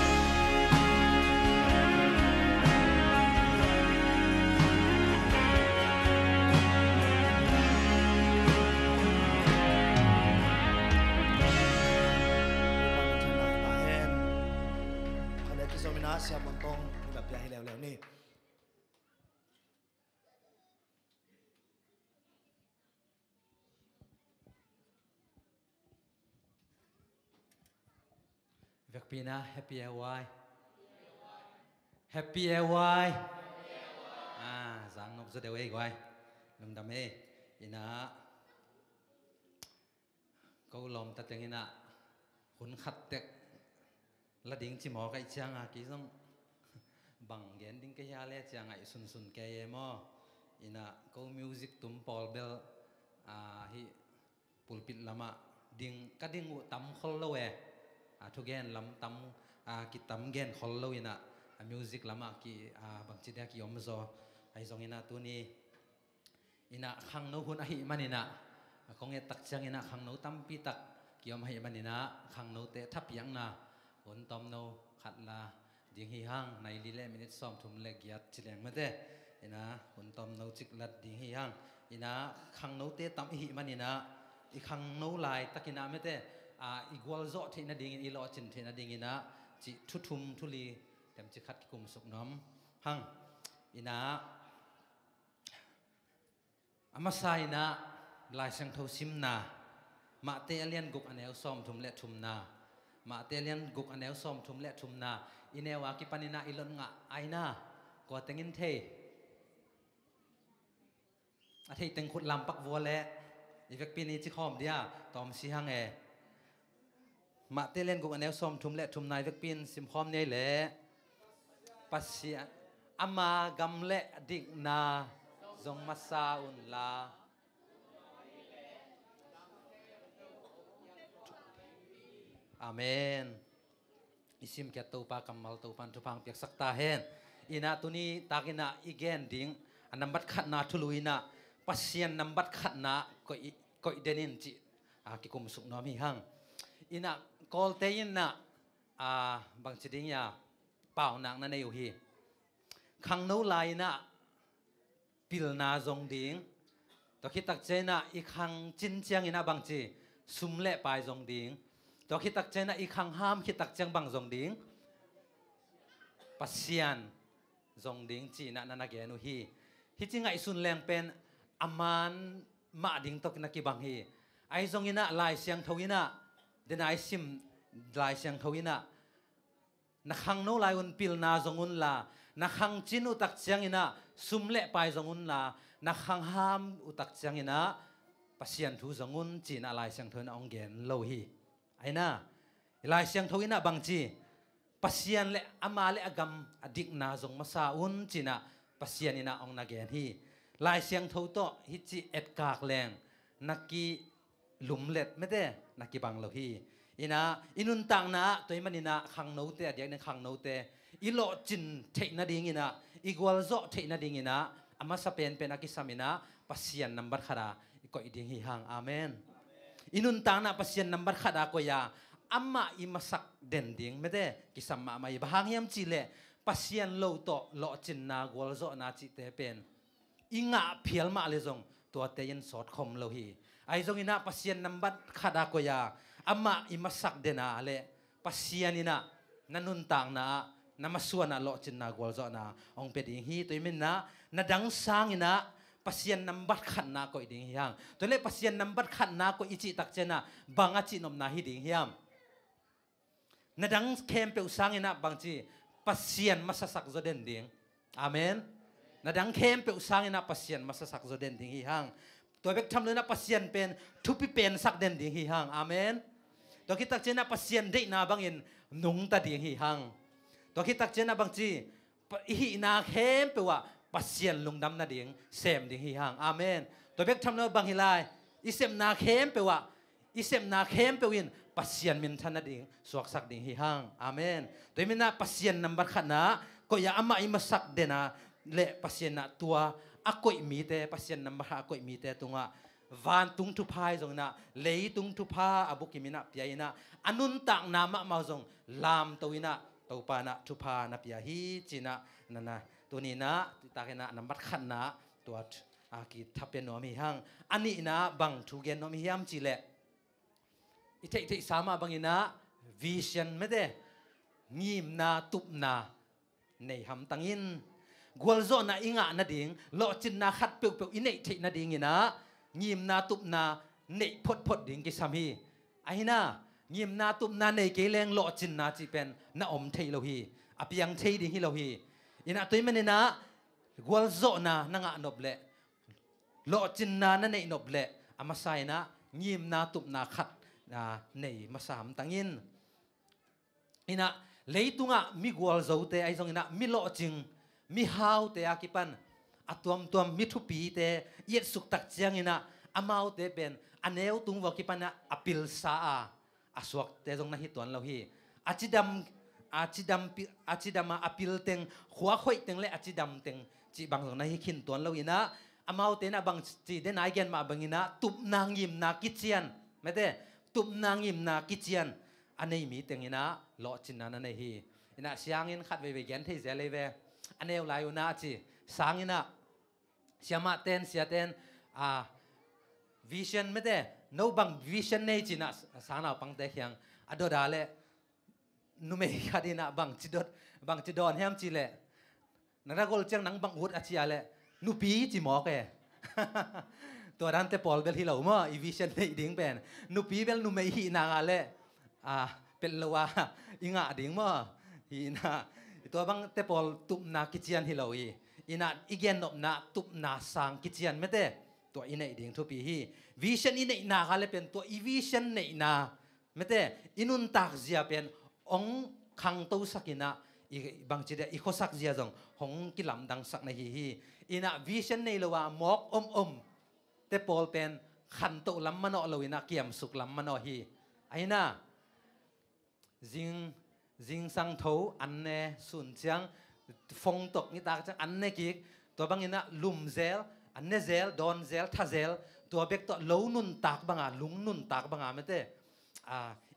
คะแนนที่โซมินาเสียมันตรงแบบใหญ่แล้วนี่ เวกปีนะ Happy Airway Happy Airway สังนบจะเดี๋ยวเองไว้ลำดำเออินะก็ลมตัดอย่างนี้นะหุ่นขัดเด็กละดิ้งจิหมอไก่เชียงอ่ะกี่ต้องบังเย็นดิ้งก็ยาเล่เชียงไอ้สุนแกเยมออินะก็มิวสิกตุ้มพอลเบลฮิปุลปิดลำดิ้งก็ดิ้งอุตั้มคอลโลเอทุกเกนลำตั้มกิตั้มเกนคอลโลอินะมิวสิกลำกี่บางทีเดียกี่ยมโซไอ้สองอินะตัวนี้อินะขังโนหุ่นไอ้มันอินะคงเอตักเชียงอินะขังโนตั้มปีตักกี่ยมให้มันอินะขังโนเตทับยังนะคนตอมโนขัดลาดิ้งหิฮังในลีเล่มินิตซ้อมทุ่มเล็กยัดจิเลงมาเด้อินะคนตอมโนจิกลัดดิ้งหิฮังอินะขังโนเตตั้มหิมันอินะอีขังโนลายตักอินะมาเด้อีกวอลโซเทน่าดิ้งอีลอจินเทน่าดิ้งอินะจิทุทุมทุลีเต็มจิขัดกุมสุกน้อมฮังอินะอามาไซนะลายเสียงเท่าซิมนามาเตเลียนกุกอันเอลซ้อมทุ่มเล็ทุมนามาเตเลียนกุกอันเอลซ้อมทุ่มเล็ทุมนาอินเอวากิปันินาอิลอนงะไอนากัวเต็งินเทอาทิตย์เต็งขุดลำปักวัวเละอีเวกปีนี้จิคอมเดียตอมซีฮังเอมาเตเลียนกุกอันเอลซ้อมทุ่มเล็ทุมนาเวกปีนซิมพร้อมเนี่ยเละปัสเซียอามากำเละดิกนาจงมาซาอุนลาอาเมนอิสิมแกตูปากำมัลตูปันทุพังเปียกสักตาเฮนอินาตุนีตากินาอีเกนดิ้งอันนับบัดขัดนาทุลุยนาปัสเซียนนับบัดขัดนาก็อีเดนินจิกิคุมสุกน้อมีหังอินากอลเตยินนะบางจิดิ้งยาเป่าหนังนั่นเองอยู่ฮีขังโนไลนะปิลนาจงดิ้งตัวคิดตักเจนะอีขังจินเจียงอินาบางจีซุมเละไปจงดิ้งตัวคิดตักเจนะอีขังห้ามคิดตักเจียงบางจงดิ้งปัสเซียนจงดิ้งจีนะนันนักเกนุฮีที่จริงไอสุนแรงเป็นอามันมาดิ้งตกนักกีบางฮีไอจงอินะลายเสียงทวินะเดนไอซิมลายเสียงทวินะนักขังโนไลอุนปิลนาจงอุนลานักขังจินอุตักเจียงอินะซุมเละไปจงอุนลานักขังห้ามอุตักเจียงอินะปัสเซียนทูจงอุนจีนะลายเสียงทวินะองเกนโลฮีไอ้น่ะลายเสียงทวินะบางจีปัสเซียนเละอามาเละกำอดิกนาจงมาซาอุนจีนะปัสเซียนอินะองนักเกนฮีลายเสียงทวโตฮิจิเอ็ดกากแรงนักกีหลุมเล็ดไม่ได้นักกีบังโลฮีอินะอินุนตังนะตัวมันอินะขังโนเตเดียกในขังโนเตอิโลจินเทนาดิงินะอีกวอลโซเทนาดิงินะอามาสเปนเป็นอากิสามินะปัสเซียนนัมบัดขราอีกอดิงฮิฮังอาเมนอินุนตังนะปัสเซียนนัมบัดขราก็ยาอามาอิมาสักเด่นดิงไม่ได้กิสามาไม่บางยามจิเลปัสเซียนโลโตโลจินนากวอลโซนาจิเตเป็นอิงะเพียลมาเลซงตัวเตยันสอดคมโลฮีไอซงอินะปัสเซียนนัมบัดขราก็ยาอามาอิมาสักเดนาเลปัสเซียนอินะนันุนตังนะนามาส่วนน่ะโลจินนากวลโซน่ะองเป็ดยิงฮีตัวมินนะนาดังสร้างอินะปัสเซียนนัมบัดขันนาก็อีดิ่งฮิยังตัวเล็กปัสเซียนนัมบัดขันนาก็อิจิตักเจนะบางอาจินอมนาฮิดิ่งฮิยังนาดังเข้มเปลวสร้างอินะบางจีปัสเซียนมาสักโซเดนดิ่งอาเมนนาดังเข้มเปลวสร้างอินะปัสเซียนมาสักโซเดนดิ่งฮิยังตัวเบ็กทำเลยนะปัสเซียนเป็นทุพิเป็นสักเดนดิ่งฮิยังอาเมนตัวคิดตักเจนะปัสเซียนได้นาบางอินนุ่งตาดิ่งฮิยังตัวคิดตักเจนะบางจีอีนาเข้มเปว่าปัสเซียนลงดำนาดิ่งเซมดิ่งฮิฮังอาเมนตัวเบ็กทำเนื้อบางฮิลายอีเซมนาเข้มเปว่าอีเซมนาเข้มเปวินปัสเซียนมินทันนาดิ่งสวกสักดิ่งฮิฮังอาเมนตัวมินนาปัสเซียนนัมบัดขนาก็อย่าอามาอิมาสักเดนะเละปัสเซียนนาตัวอากุยมีเตปัสเซียนนัมบัดอากุยมีเตตรงอ่ะวันตุงทุพายตรงน่ะเลยตุงทุพาอบุกิมินะเปียนะอนุนตักนามะมาตรงลามตัวนะตัวปานะทุพานะเปียฮีจีนะนั่นนะตัวนี้นะตาเกนะนัมบัดขันนะตัวอากิทับเป็นนอมีหังอันนี้นะบังทุเกนนอมียามจีเละอิเทสามาบังอินะวิชันไม่ได้งีมนาตุบนาในหำตังอินกวลโซนาอิงะนาดิ่งโลจินนาขัดเปียวอินเนเทนาดิ่งอินะงีมนาตุบนาเนพดดิ่งกิสามีไอ้นะ งิมนาตุมนาในเกลงโลจินนาจีเป็นนาอมเทโลฮีอภิยังเทดิฮิโลฮีอินาตัวมันนะกวลโซนานังอนบเละโลจินนานั่นในนบเละอามาไซนะงิมนาตุมนาขัดในมาสามตั้งยินอินะเลยตุงะมีกวลโซเตไอซงอินะมีโลจิงมีฮาวเตอากิปันอัตวมมีทุปีเตเย็ดสุกตักเจียงอินะอามาวเตเป็นอันเอวตุงวกิปันนะอปิลซาอาสวกเตจงนะฮิตวนเราฮีอาจิดัมมาอปิลเต็งหัวข่อยเต็งและอาจิดัมเต็งจีบางตรงนะฮิขินตัวเราอีนะอามาวเตนะบางจีเดนไอเกนมาบางอีนะตุบนางยิมนากิเจียนไม่ได้ตุบนางยิมนากิเจียนอันนี้มีเต็งอีนะโลจินนันนั่นฮีอีนะเสียงอินขัดเวเกนที่เจเลเวอันนี้ลายูนะจีสังอีนะเสียมาเต็นเสียเต็นวิชั่นไม่ได้โนบังวิชั่นในจีน่ะสานาปังเตะยังอดอดาเลนุเมย์คดีน่ะบังจิดอนแฮมจีเลนักกอล์ฟเจ้านังบังอุดอาชีอาเลนุปีจีหมอกตัวนั้นเตปอลเบลฮิลาวมาอีวิชั่นในดิ่งเป็นนุปีเบลนุเมย์ฮีนางอาเลเป็นละว่าอิงะดิ่งมาฮีน่ะตัวบังเตปอลตุบนากิจยันฮิลาวีอินะอีเกนนบนาตุบนาสังกิจยันไม่ได้ตัวอินเนดิ่งทุปีฮีวิชั่นอินเนนาคาเลเป็นตัวอีวิชั่นเนนาไม่ได้อินุนตักเสียเป็นองคังตู้สักินะบางทีเดียอีโคสักเสียจงหงกิลำดังสักในฮีอินะวิชั่นในละว่าหมอกแต่ปอลเป็นขันตุลำมันอลวินะเกี่ยมสุกลำมันอฮีไอ้น่ะจิงสังทูอันเนสุนเชียงฟงตกนี่ตาจังอันเนกิกตัวบางอินะลุมเซลอันเนเซลดอนเซลท่าเซลตัวเบกตัวลูนุนตากบังลุงนุนตากบังไม่ได้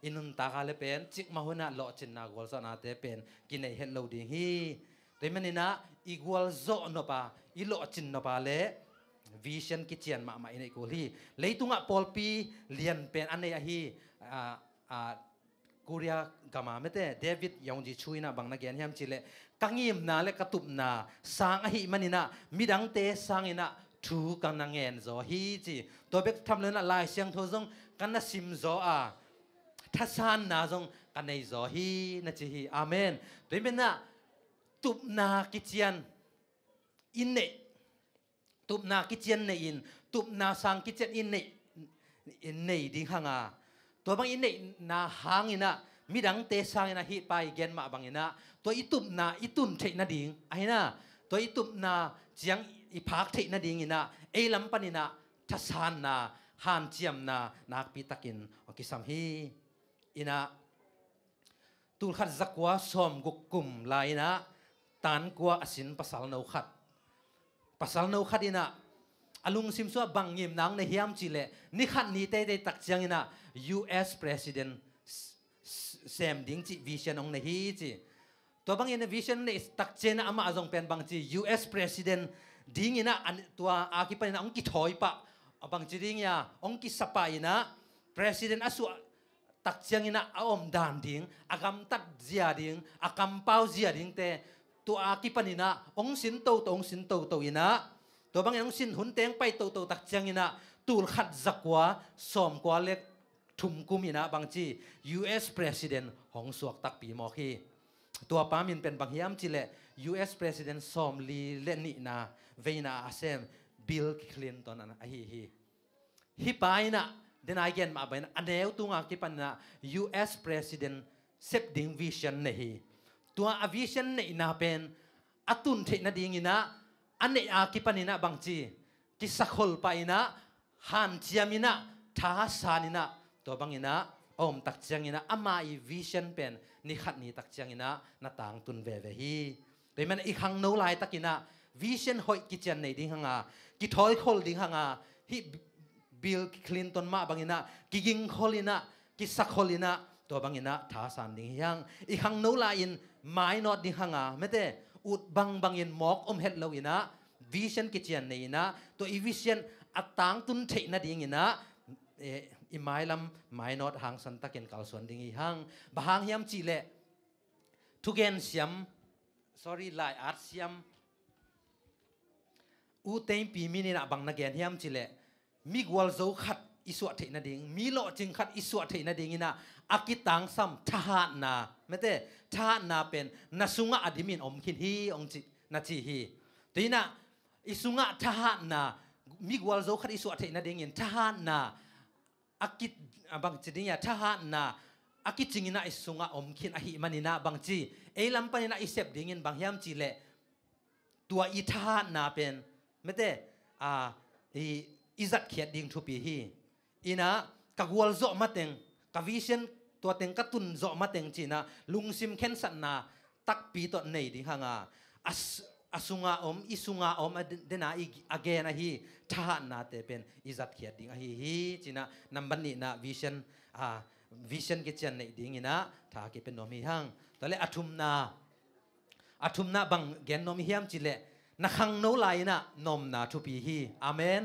อินุนตากาเลเป็นจิกมาหัวน่ะโลจินนากวลโซนาเตเป็นกินในเฮลโลดิ้งฮีแต่มันนี่นะอีกวลโซนปะอีโลจินนปะเลวิชั่นกิจยันมาอินไอกูลีเลยตุงะปอลปีเลียนเป็นอันนี้ฮีกูเรียกมาไม่ได้เดวิดยองจีช่วยนะบางนักเรียนยามจิเลกังยิมนาเลกตุบนาสังหิมันนี่นะมีดังเตสังอินะทูกังนังเงินโซฮีจีตัวเบกทำเลยนะลายเสียงโทซงกันนะซิมโซทัศนนาจงกันในโซฮีนะจีฮีอาเมนโดยเป็นนะตุบนากิจยันอินเนตุบนากิจยันในอินตุบนาสังกิจยันอินเนดิ้งหางตัวบางอินเนนาหางอินะมีดังเตสังอินะฮีไปเกนมาบางอินะตัวอิตุบนาอิตุนเทนะดิ้งไอ้นะตัวอิตุบนาเจียงอีพักเทนะดิ้งอินะเอลัมปันินะทัศนนาฮันเจียมนานักพิตักินโอเคสัมฮีอินะตูขัดจักวาสอมกุกุมลายนะตันกว่าสินภาษาโนขัดภาษาโนขัดอินะอลุงซิมซัวบังยิมนางในเฮียมจิเลนี่ขัดนี้เตตักเจียงอินะ U.S. President เซมดิ้งจิวิชั่นองในฮีจิตัวบางอินะวิชั่นในตักเจนะอามาจงเป็นบางจี U.S. President ดิ้งอินะตัวอาคิปันอินะองกิถอยปะบางจีดิ้งยาองกิสปายนะ President อสุตักเชียงอินะอมดานดิ้งอากำตัดเจียดิ้งอากำเป้าเจียดิ้งเตตัวอากิปันอินะองสินโตองสินโตอินะตัวบางอย่างองสินหุ่นเตงไปโตตักเชียงอินะตูลขัดจักว่าสอมกว่าเล็กทุ่มกุมอินะบางจี U.S. President ของสวกตักปีมอคีตัวปามินเป็นบางอย่างจีเล U.S. President สอมลีเลนินะเวน่าอาเซมบิลคลินตันนะฮิปายนะเดนไอเกนมาเป็นอันเดียวตัวอากิปันนะ U.S. President เซปดิ้งวิชั่นเนี่ยตัววิชั่นเนี่ยน่าเป็นอัตุนเทนดิ้งนะอันนี้อากิปันนะบางทีกิสักคนไปนะฮันเจียมินะท้าสานินะตัวบางนะอมตักเจียงนะอามาอีวิชั่นเป็นนิขัดนี้ตักเจียงนะนาต่างตุนเวฮีโดยมันอีกครั้งโน้ไลตักินะวิชั่นหอยกิจยันในดิ้งหางกิถอยคนดิ้งหางฮิบิลคลินตันมาบางอินะกิกิงคอลินะกิสักคอลินะตัวบางอินะท้าสานดิ้งยังอีกครั้งโน้ไลน์ไม่นอดดิ้งหางไม่ได้อุดบางอินหมอกเฮ็ดเลวินะวิชั่นกิจยันในนะตัวอีวิชั่นอัตตังตุนเทนะดิ้งอินะอีไม้ลำไม้นอดหางสันตะเกนกัลส่วนดิ้งอีหังบางยามจีเลทุกเกนเสียม sorry ลายอาร์เสียมอูเต็มปีมินินะบางนักเรียนยามจีเลมีกวลโซขัด อิสวะเทนาดิงมีโลจึงขัดอิสวะเทนาดิงนะอากิตังซัมทหารนาไม่ได้ทหารนาเป็นนาสุงะอดิมินอมคินฮีองจินาจีฮีตีน่ะอิสุงะทหารนามีกวลโซขัดอิสวะเทนาดิงทหารนาอากิบางจีนี่ทหารนาอากิจิงนะอิสุงะอมคินอหิมันินะบางจีเอลัมปันนะอิเซบดิงบางยามจีเล่ตัวอิทหารนาเป็นไม่ได้อิจัดเขียดดิ่งทุปีฮีอินะกักวลโซมาเต็งกัวิเชนตัวเต็งกัตุนโซมาเต็งจีนะลุงซิมเข็นสันนาตักปีตัวในดิ่งหางอาสุงาอมอิสุงาอมเดน่าอีอเกนะฮีทหารนาเตเป็นอิจัดเขียดดิ่งฮีจีนะนับบันนี่นะวิเชนกิจในดิ่งนะถ้าเกิดเป็นนอมีหังตอนแรกอาทุมนาบังเกนนอมีเฮียมจีเล่นักขังโนไลนะนอมนาทุปีฮีอาเมน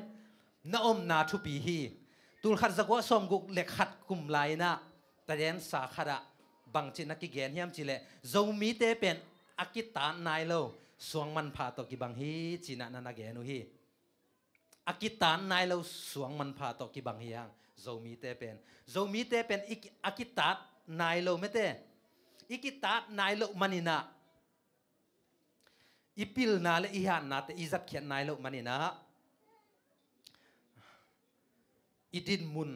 น้อมนาทุปีฮีตุลขัดสักว่าสมกุกเล็กขัดกุมไลนะแต่เดนสาขาดะบางจีนักกิเกนเฮียมจีเล่โจมีเตเป็นอากิตานนายโลสวงมันพาตกิบังฮีจีนักนักเกนุฮีอากิตานนายโลสวงมันพาตกิบังฮียังโจมีเตเป็นอากิตานนายโลไม่เตอากิตานนายโลมันินะอิปิลนาเลอิฮันนาเตอิจัดเขียนนายโลมันินะอิดินมุน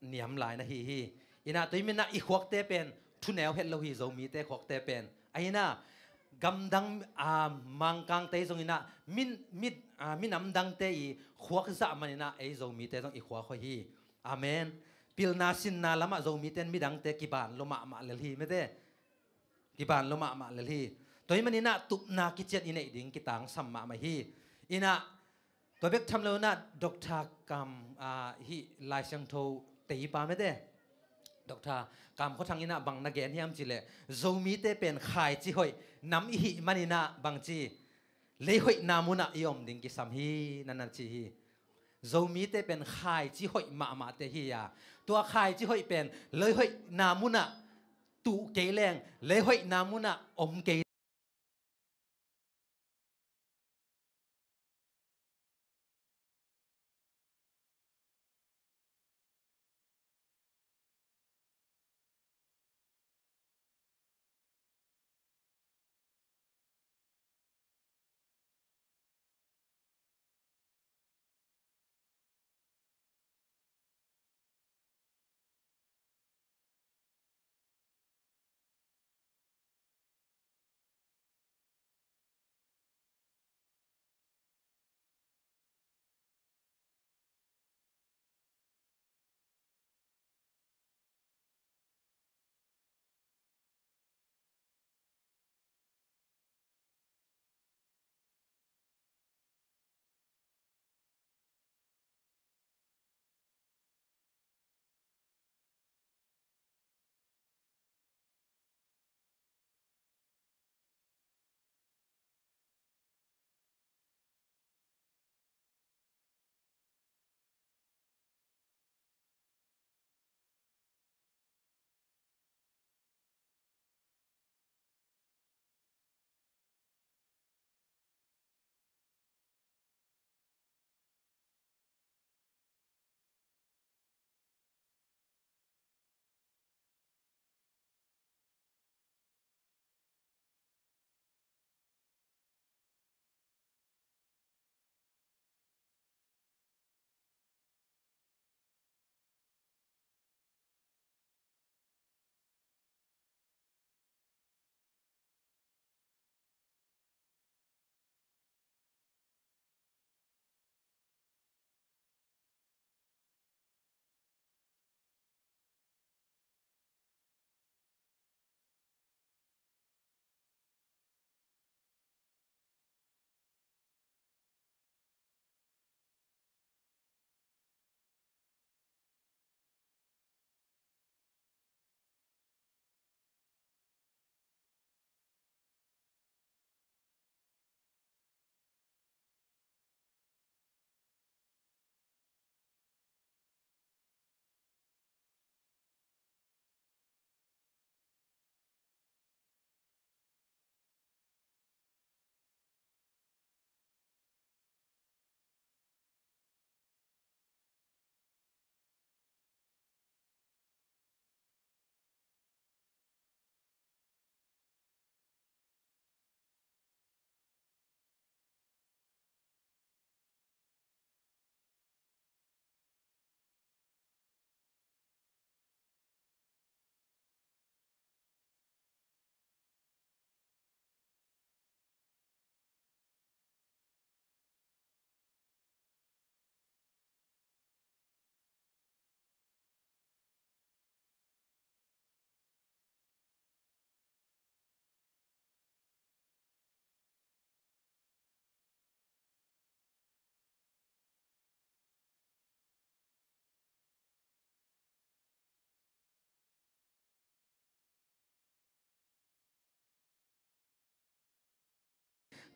เนียมลายนะฮีอินาตัวมินะอีขวกเตเป็นทุนแนวเห็ดโลฮีโจมีเตขวกเตเป็นไอ้น่ะกำดังมังกังเตจงอินะมินำดังเตอีขวกซะมันอินะไอ้โจมีเตจงอีขวกเขาฮีอาเมนปิลนาสินนาละมะโจมีเตนมิดังเตกิบานลมะเลฮีไม่เตกิบานลมะเลฮีตัวมันอินะตุกนากิเจตอินะดิ่งกิตังสัมมาฮีอินะตัวเบกทำแล้วนะดอกทากรรมฮิลายเชียงโทตีปาไม่ได้ดอกทากรรมเขาทางนี้นะบางนักเรียนที่ยามจีเล่โจมีเตเป็นขายจีหอยน้ำอิมันนี่นะบางจีเลยหอยนามุนะยอมดิ่งกิสัมฮีนันจีฮีโจมีเตเป็นขายจีหอยมาเตฮียาตัวขายจีหอยเป็นเลยหอยนามุนะตุเกลแรงเลยหอยนามุนะอมเก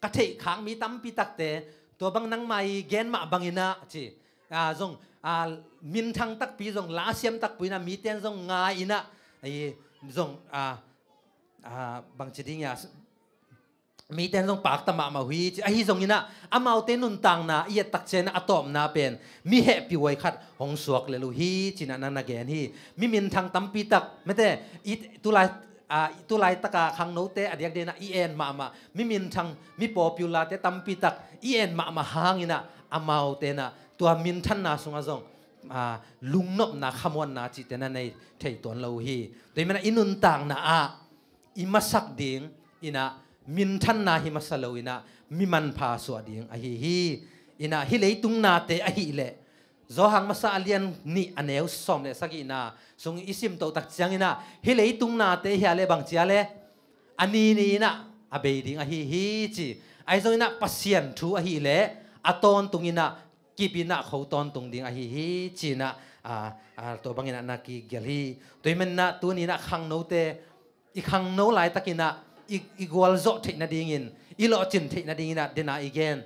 กะเทค้างมีตั้มปีตักเตตัวบังนังไม่เกณฑ์มาบังอินะจีจงมินทังตักปีจงลาเซียมตักปีนะมีเตียนจงงายอินะไอ้จงบางจิตเนี่ยมีแต่ต้องปากตะมามาหุยไอ้ที่ตรงนี้นะอามาเตนุนตังนะเอียตักเชนอะตอมนาเป็นมีเหตุปิวยขัดหงสวกเลลูฮีจินันนาเกนฮีมีมินทางตั้มปีตักไม่แต่ตุลายตะกาขังโนเตอเดียกเดนะอีเอ็นมามีมินทางมีปอปิวลาเตตั้มปีตักอีเอ็นมาหางอินะอามาเตนะตัวมินทันนาสงอาจงลุงนบนาขมวนนาจิตนันในเทยตัวเลวฮีโดยมันอินุนตังนะอิมาสักดิ่งอินะมินทันนาฮิมาสโลอินะมิมันพาสวดิ่งอหิอินะฮิเลตุงนาเตอหิเลโจหังมาซาเลียนนี่อันเอวสอมเลสักอินะสงอิสิมโตตักจังอินะฮิเลตุงนาเตฮิอาเลบังจีอาเลอันนี้นี่นะอเบดิ่งอหิจีไอโจอินะปัสยันทูอหิเลอตอนตุงอินะกีบินะเขาตอนตุงดิ่งอหิจีนะตัวบางอินะนักกีเกลีตัวมันนะตัวนี้นะขังโนเตอีขังโนหลายตะกินะอีกวลโจเทนาดิ่งินอีโลจินเทนาดิ่งินะเดน่าอีเกน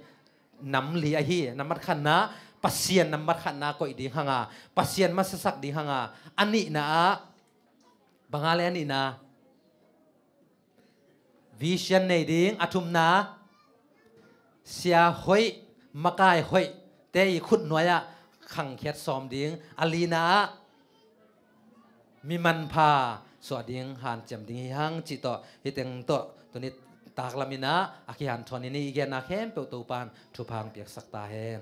น้ำลีไอฮีน้ำมัดขันนะปัสเซียนน้ำมัดขันนะก็อีดิ่งหางาปัสเซียนมาสักดิ่งหางาอันนี้นะบางอะไรอันนี้นะวิเชียนในดิ่งอาทุมนะเสียหอยมะกายหอยเตยขุดหน่วยอะขังเขียดซ้อมดิ่งอาลีนะมีมันพาสวัสดีฮันจำดิ่งฮังจิตโตฮิตงโตตัวนี้ตากลามินะอากิฮันทอนนี่อีกนะเข้มเปิดตัวปานทุพังเปียกสักตาเฮม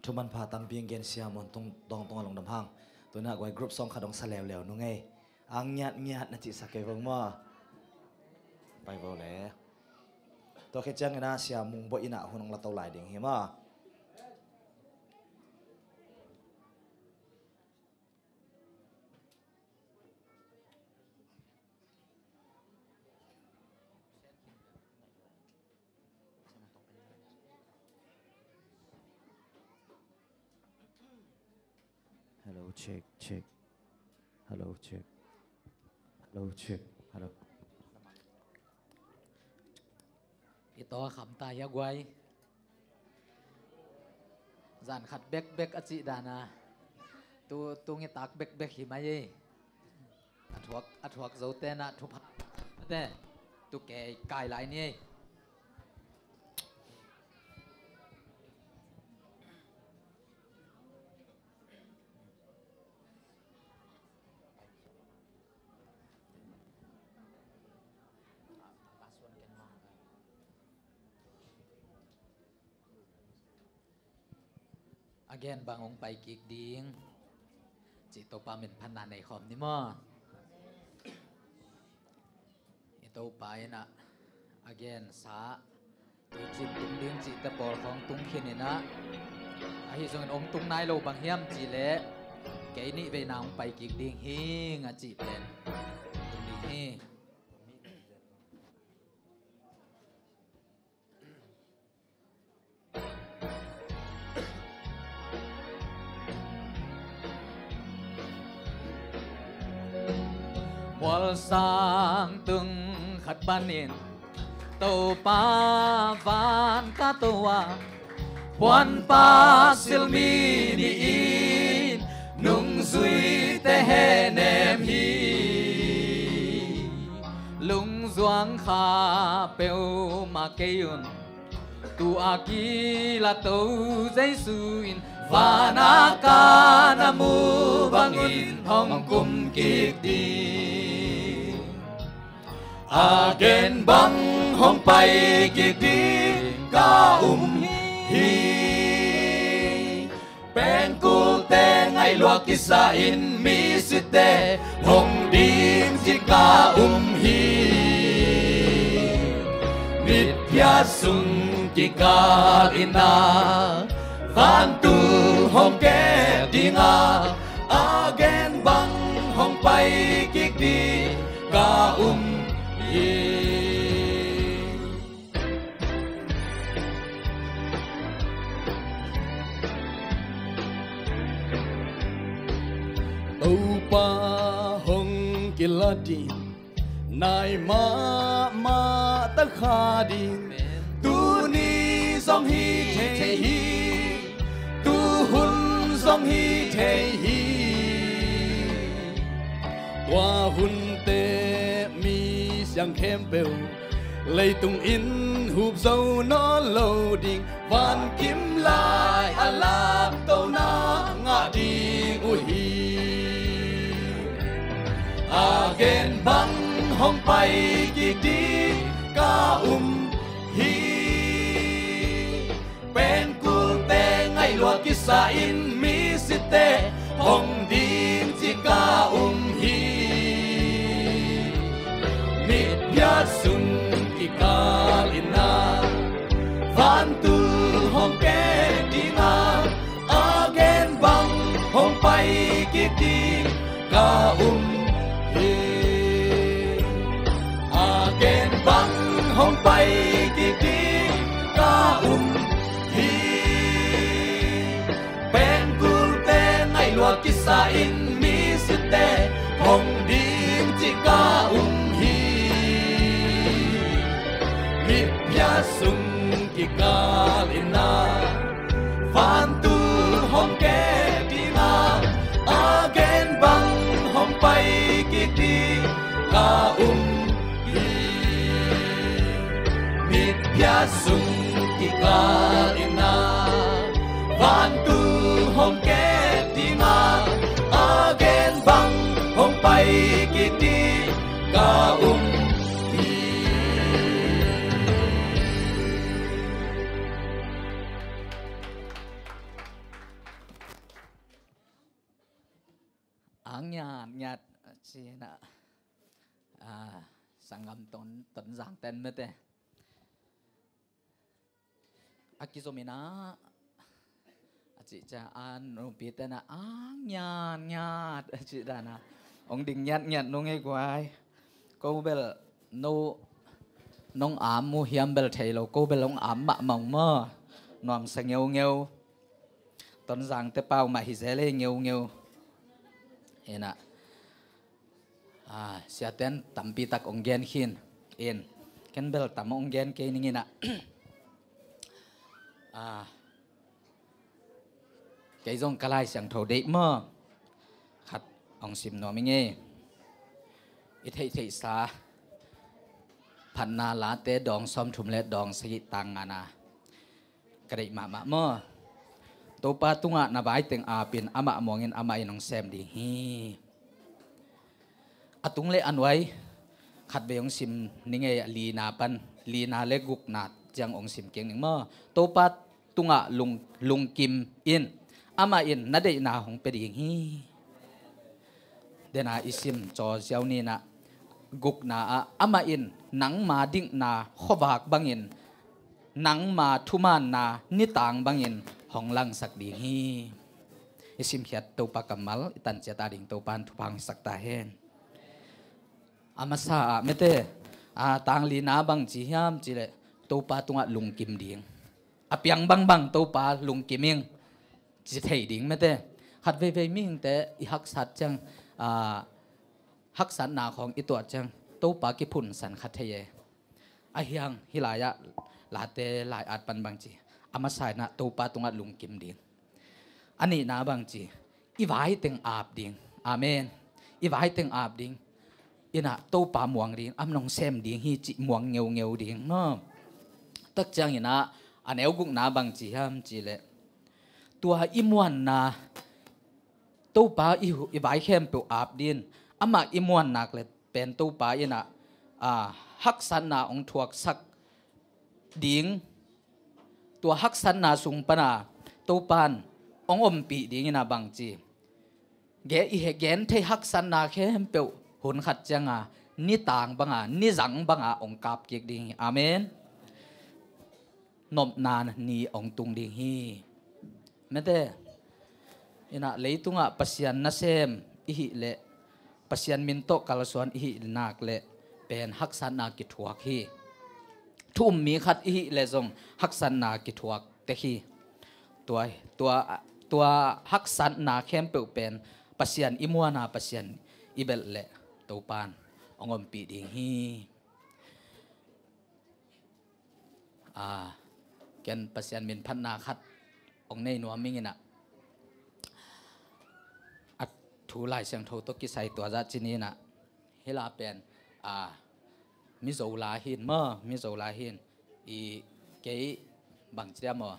ทุมันพาตัมเปียงเกนเซียมอนตรงลงดำพังตัวน่ะไว้กรุ๊ปซองขดงสเลวเหลวนุ่งไงอังญาตินะจิสักเกวงมั่วไปบ่แล้วตัวแค่จังนะเสียมุงบ่อินะหุ่นของเราเต่าหลายดิ่งเห็นมั้ยHello check Hello check Hello พี่ต่อขำตายกไว้จานขัดเบกอจิดานาตัวงี้ตักเบกหิมะยี่อัฐวกโจเตนะทุพักแต่ตัวแก่กายหลายนี่อเกนบางองไปกิกดิ้งจิตโตปาเป็นพันนาในคอมนี่มั้งอิโตไปนะอเกนสาตัวจิตตุ้งดิ้งจิตตะปอลของตุ้งเขียนนะไอ้ส่วนองตุ้งนายโลบางเฮียมจีเละแกนี่ไปนางไปกิกดิ้งฮิงอ่ะจีเป็นตุ้งดิ้งฮิวอลสังตึงขัดบันินโตปาฟานกาตัววันปาสิลมีนีอินนุ่งซุยเตเฮเนมฮีลุงจวงขาเปวมาเกยุนตูอากีลาโตใจสุอินวานาคานามูบังอินห้องกุมกิกดีอาเกนบังห้องไปกิกดีกาฮีเป็นกูเตงไอลวกกิสาอินมีสิเตห้องดีมจิกาฮีมิดยาสุงกิกาอินาฟันตูห้องแกดิงาอาเกนบังห้องไปกิกดีกาฮีตูปาห้อง din nai ma ta kha din tu ni song hi the hi tu hun song hi the hi qua hun te mi sang khem beu lấy tung in hụp dâu nó lâu đình van kiếm lại alam tàu na ngã đi ui again băng hong bay kỳ đi ca hi pen cul te ngay lúa kisa in mi site hong din chỉ ca hi mit piat sung Kalina Vantu hong ke dinga again bang hong pai kiti ka he again bang hong pai kiti ka he pen kulte ngai lua kisa in mi site hong dim chi ka sung ki kalina Vantu hong ke dinga again bang hong pai kiti ka mit pya sung ki kalina Vantu hong ke dinga again bang hong pai kiti ka nhạt chỉ là sang ngâm tốn giảng tên mất đấy akizomina chị cha an nông bị tên là nhạt chị đã na ông đình nhạt nông nghe quay cô bel nông ám mu hiam bel thầy lo cô bel ông ám bạ mỏng mơ nòm sang nghêu tốn giảng tế bao mà hi dễ lên nghêu ena siaten tampi tak onggen hin in ken bel tam onggen ke ningina cái dòng kalai sang thầu đệ mơ khát ông sim nó mình nghe ít thấy xa pan na lá té đong xóm thùng lệ đong xây tăng ana cái mà mơ tô pa tunga na bai teng pin ama mongin ama inong sem di hi atung le anwai khat be ong sim ninge li na le guk na jang ong sim keng ning ma to pa tunga lung kim in ama in na de na hong pe ding hi dena isim cho jiao ni na guk na ama in nang ma ding na khowak bangin nang ma thuman na nitang bangin hong lang sak ding hi isim hiat to pa kamal itan chata ding to pan thupang sak ta hen amasa mete tang li na bang chi hiam chi le to pa tunga lung kim ding apiang bang to pa lung kiming chi thei ding mete khat ve ming te i hak sat chang hak san na khong i to chang to pa ki phun san khat thei a hiang hilaya la te lai at pan bang chi amasai na to pa tunga lung kim ding ani na bang chi i vai teng ap ding amen i vai teng ap ding ina to pa muang ding am nong sem ding hi chi muang ngeu ding no tak chang ina aneu guk na bang chi ham chi le tua imuan na to pa i vai khem pe ap din ama imuan nak le pen to pa ina hak san na ong thuak sak ding tua hak san na sung pana to pan ong om pi ding ina bang chi ge i he gen the hak san na khem pe hun khat changa ni tang banga ni jang banga ong kap kek ding amen nom nan ni ong tung ding hi mete ina leitunga pasian na sem i le pasian min to kalsuan i nak le pen hak san na ki thuak hi thum mi khat i le zong hak san na ki thuak te hi tua hak san na khem pe pen pasian imuana pasian ibel le tàu pan ông om pi ding hi ken pasian min phan na khat ông nei nuam ming ina at thu lai sang tho to ki sai to za chini na hela pen mi zo la hin i ke bang chia mo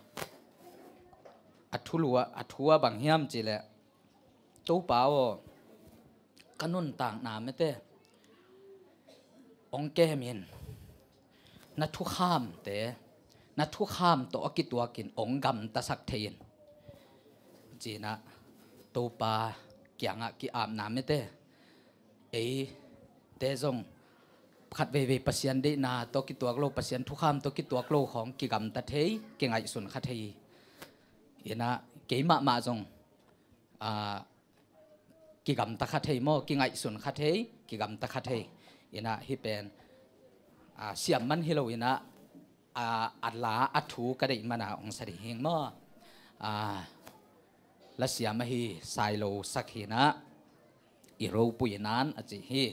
athua bang hiam chi le to pa o kanun tang na me te ong ke min na thu kham te na thu kham to ki tua kin ong gam ta sak thein chi na to pa kyanga ki am na me te ei te zong khat ve pasian de na to ki tua lo pasian thu kham to ki tua lo khong ki gam ta thei ki ngai sun kha thei ina ke ma zong ki gam ta kha thei mo ki ngai sun kha thei ki gam ta kha thei ina hi pen siam man hilo ina atla athu ka dei mana ong sari heng mo la siam hi sai lo sakhina i ro puinan a chi hi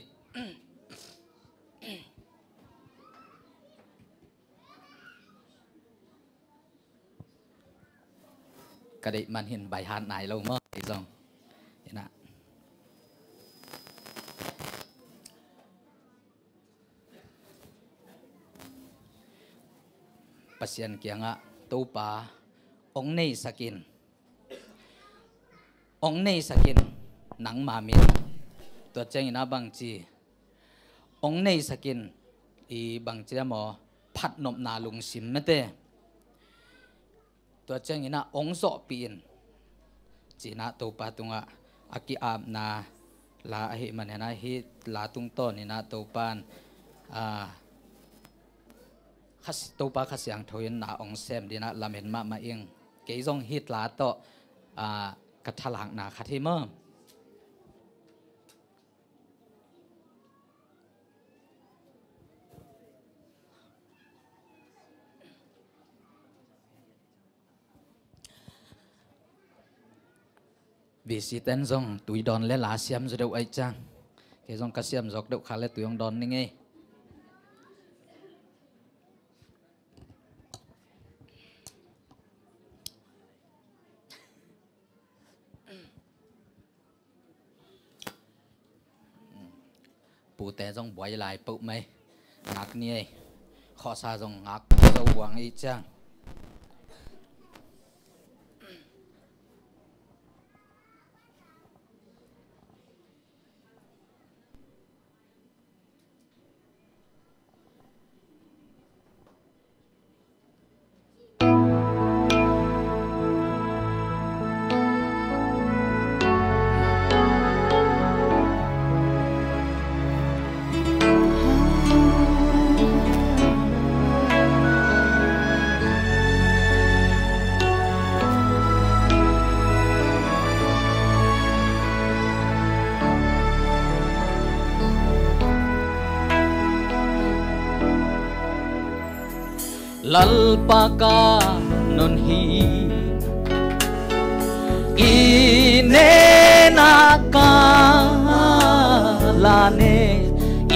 ka dei man hin bai han nai lo mo ai zong ina pasian kianga topa ong nei sakin nang mamin to chang ina bang chi ong nei sakin i bang chi mo phat nop na lung sim mate to chang ina ong so pin china topa tunga aki am na la hi manena hi la tung ton ina topan khas topa khasyang thoin na ong sem dina lamen ma ing ke jong hit la to kathalang na khathima vì si tên dòng túi đòn lên lá xiêm rồi đâu ấy chăng cái dòng cá xiêm dọc đậu khá là túi ông đòn đi nghe bù té dòng bói lại bự mày ngạc nghe khó xa dòng ngạc dâu quảng ấy chăng lalpaka non hi inenaka lane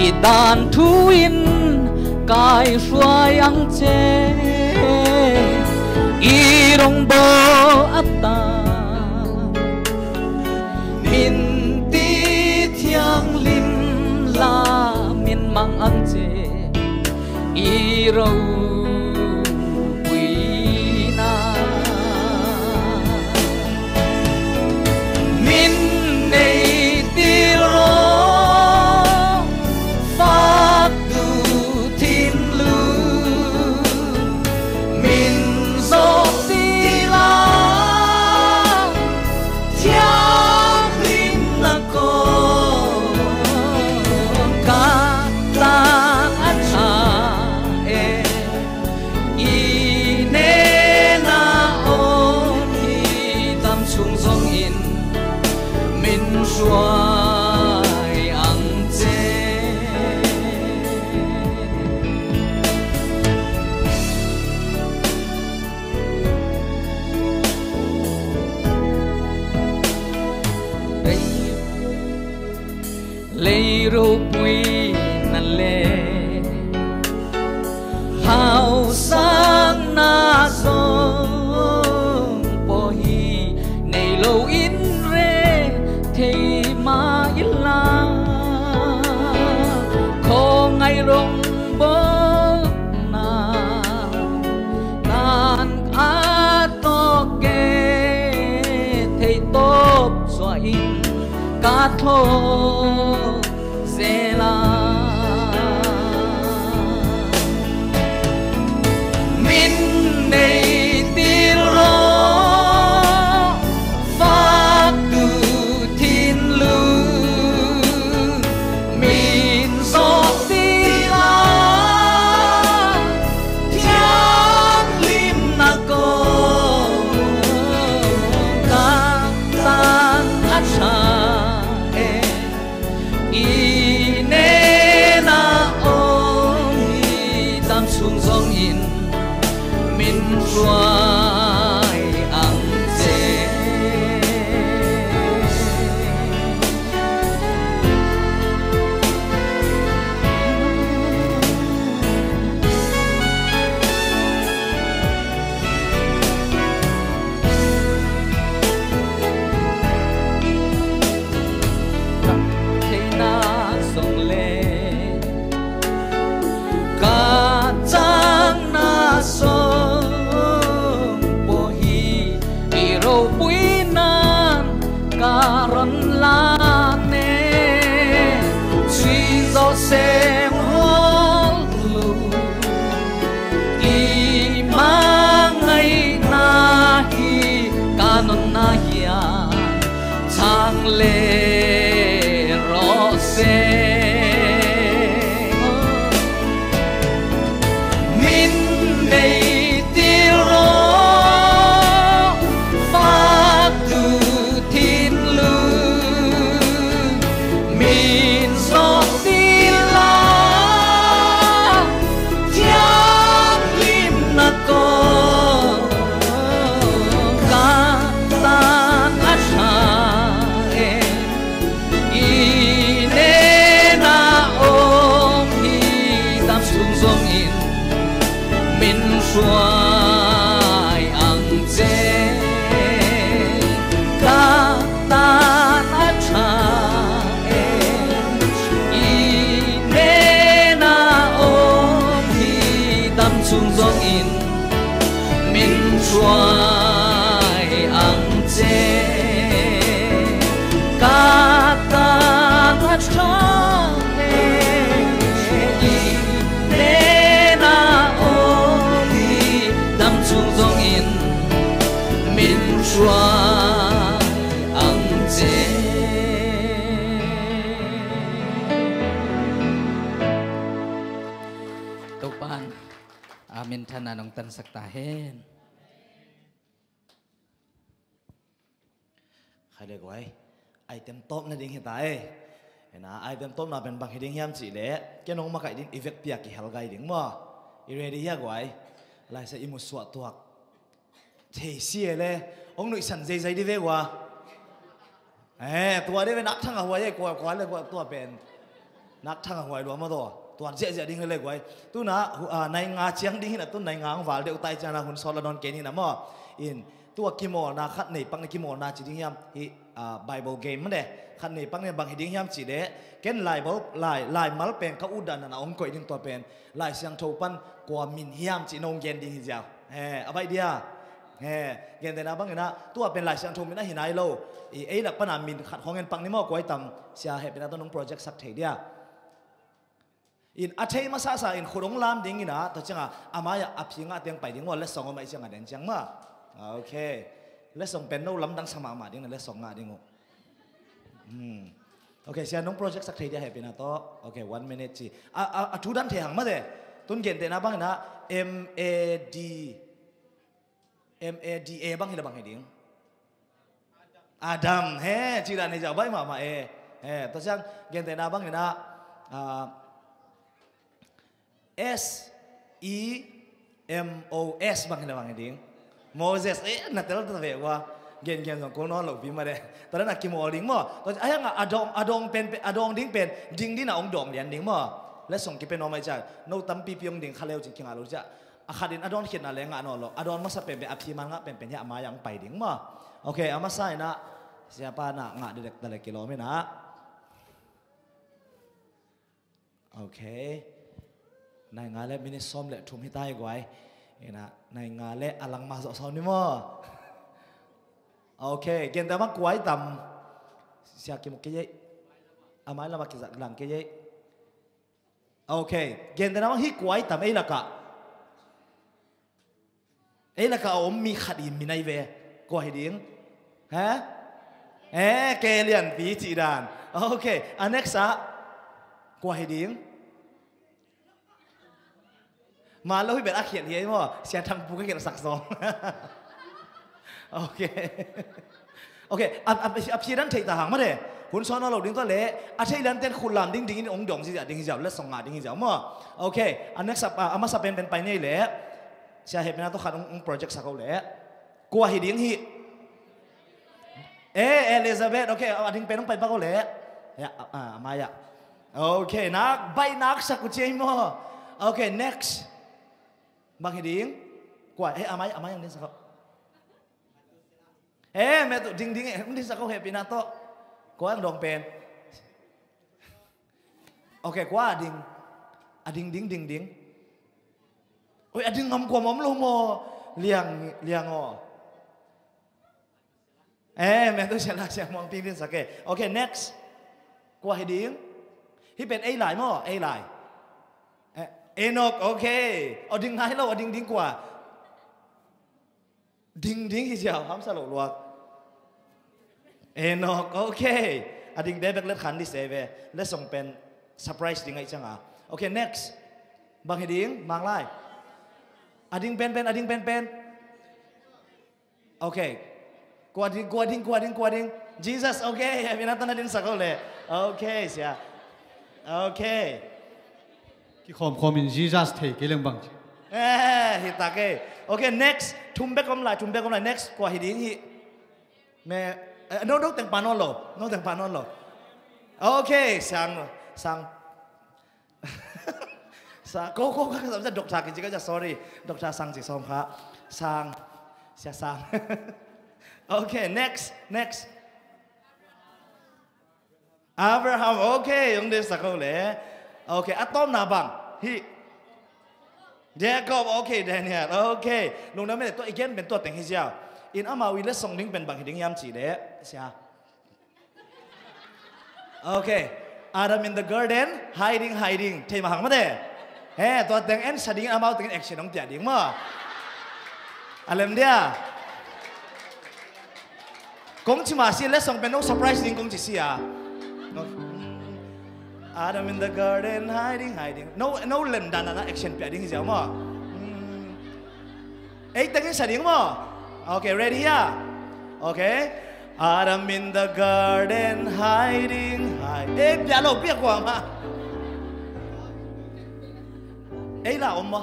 idan thuin kai suai ang che irong bo ata min ti thiang lim la min mang ang che irong hào sang na sông po hi này lâu in re thì mà in la khó ngày rong bơ na tan a to ke thì tốt xóa in cá thô dễ la min này tin ro phát từ thiên lư min gió tin la thiên lim na cô ca tan hát sa song in min xoay ang dê thế na song lên ca chang na sông po hi iro bui nan karon la ne suy do xem hol lu i mang ngày na hi kanon na hia chang le ro se xoay ang dê ca tan át cha em y nê na ôm hi tâm chung giông in min xoay ang dê ca tan át cha xoay ang dê tục ban amin thana nong tan sak ta hen khai le quay item top na ding hitai na item top na ben bang hiding hiam chi le ke nong ma kai ding effect pia ki hal gai ding mo i ready ya quay lai sa imu swat tuak thế xia le ông nội sản dây dây đi về qua tua đi về nát thằng hòi ấy qua lên qua tua bền nát thằng hòi đúng mà tua dễ dễ đi ngay lên quay tu na này ngà chiang đi là tu này ngà vào đều tay cha na hun sol don keni na mo in tua kimo na khát này pang kimo na chỉ đi hiam hi Bible game mà đấy khát này pang này bằng đi hiam chỉ đấy cái lại bảo lại mal pen ka udan na ông coi đi tua pen lại siang thâu pan qua min hiam chỉ nông gen đi hi giàu abai dia gen te na bang na tua pen lai siang thom na hinai lo e nak pana min khat hongen pang ni mo koi tam sia he pena to nong project sak thei dia in athei ma sa in khorong lam ding ina to changa amaya aphinga teng pai ding mo le song ma changa den chang ma okay le song pen no lam dang sama ma ding le song nga ding okay sia nong project sak thei dia he pena to okay 1 minute chi a thu dan the hang ma de tun gen te na bang na MADA bang hila bang hiding Adam he chỉ là này giờ bấy mà tôi sang gen te na bang hina SEMOS bang hila bang hiding Moses na tel ta ve wa gen song ko no lo bi ma de ta na ki mo ding mo to ai nga adong pen adong ding pen ding di na ong dong lian ding mo และส่งกิเป็นน้องไม่ใช่โน้ตตั้มปีพิยงดิ่งข้าเลวจริงๆอะไรจ้ะอาคาดินอดอนเขียนอะไรงานนอลอดอนมาสับเป็นแบบอภิมันงะเป็นยามายังไปดิ่งมาโอเคอามาใส่นะ siapa nak ngak direct dari kilo me nakโอเคนายงาเล่มินิซ้อมเละทุ่มให้ตายกว่าไอ้นะนายงาเล่อลังมาสอซ้อมนี่มั้งโอเคเกินแต่ว่ากวยต่ำเสียกิมกี้อามาละมากิจหลังกี้โอเคเกินแต่ว่าฮิกวยต่ำไอ้ละกะอมมีขัดอินมีนายเวกว่าให้ดิ้งฮะเกลียนปีจีดานโอเคอันนี้ซะกว่าให้ดิ้งมาแล้วให้เป็นอาเขียนเยอะมั้งเสียทางปูก็เขียนสักสองโอเคอับชีดันเทตาหางมาเด้คุณสอนเราดิ้งตัวเละอาเทยันเต้นคุณลำดิ้งองดงสิจ้ะดิ้งเจ้าเล็ดสองงาดิ้งเจ้ามั้งโอเคอันนี้สับอามาสับเป็นไปนี่แหละเสียเหตุเป็นตัวขาดโปรเจกต์สักเอาแหละกว่าให้ดิ้งฮีเอลิซาเบธโอเคอันดิ้งเป็นต้องไปบ้าเขาแหละมาอย่าโอเคนักใบนักสักกุเจมั้งโอเค next บางทีดิ้งกว่าอามาอย่างนี้สักเขาแม่ตัวดิ้งมันที่สักเขาเหตุเป็นตัวกว่าดองเป็นโอเคกว่าดิ้งโอ้ยดิ้งงำกว่าหม่อมลูกโมเลี้ยงอ๋อแม่ตัวเชลักเชียงมองปีนสักโอเค next กว่าให้ดิ้งที่เป็นไอ้หลายมั้งไอ้หลายเอนอกโอเคเอาดิ้งให้เราเอาดิ้งกว่าดิ้งที่เจ้าทำสลบลวกเอนอกโอเคอดิ้งเดบิกเล็ดขันดิเซเวเล็ดส่งเป็นเซอร์ไพรส์ดิ้งไอ้จังอ่ะโอเค next บางให้ดิ้งบางไล่อดิ้งเป็นโอเคกว่าดิ้ง Jesus โอเคมีนัดนั้นดิ้งสักเอาเลยโอเคเสียโอเคที่คอมมินจีซัสเทกิเลงบังฮิตาเกโอเค next ทุ่มเบกอมไล next กว่าฮิดิ้งฮิแม่น้องแต่งปานนหรอโอเคสั่งก็สำหรับด็อกเตอร์จริงๆก็จะ sorry ด็อกเตอร์สั่งจิตสมครับสั่งโอเค next Abraham โอเคยังเดือดสักคนเลยโอเคอะตอมนาบังฮิเจคอบโอเคแดเนียลโอเคลุงนั้นไม่ได้ตัวอีกเป็นตัวแต่งให้เจ้าอินอามาวิเลสส่งดิ้งเป็นบางดิ้งยามจีเด้เสียโอเค Adam in the garden hiding เทมาหังมาเด้ตัวแต่งเอ็นสดิ้งอามาแต่งแอคชั่นน้องเตียดิ้งมั้งอะไรมันเดียกงจิมาสิเลสส่งเป็นน้องเซอร์ไพรส์ดิ้งกงจิเสียAdam in the garden hiding no lendan na action pe ding jaw mo tengin sa ding mo okay ready ya okay Adam in the garden hiding piano pia kwa ma la omma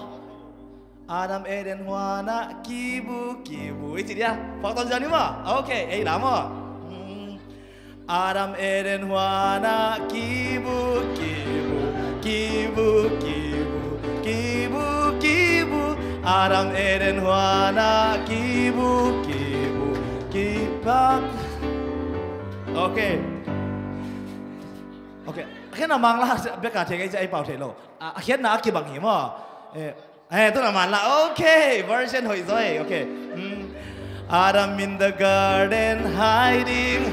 Adam Eden Juana kibu itu dia faktor jani mo okay la mo Adam Eden Juana kibu Adam Eden Juana kibu okay khi nào mang là biết cả thế cái gì bảo thế lo khi nào kia bằng hiểm à tôi là mang là okay version hồi rồi okay Adam in the garden hiding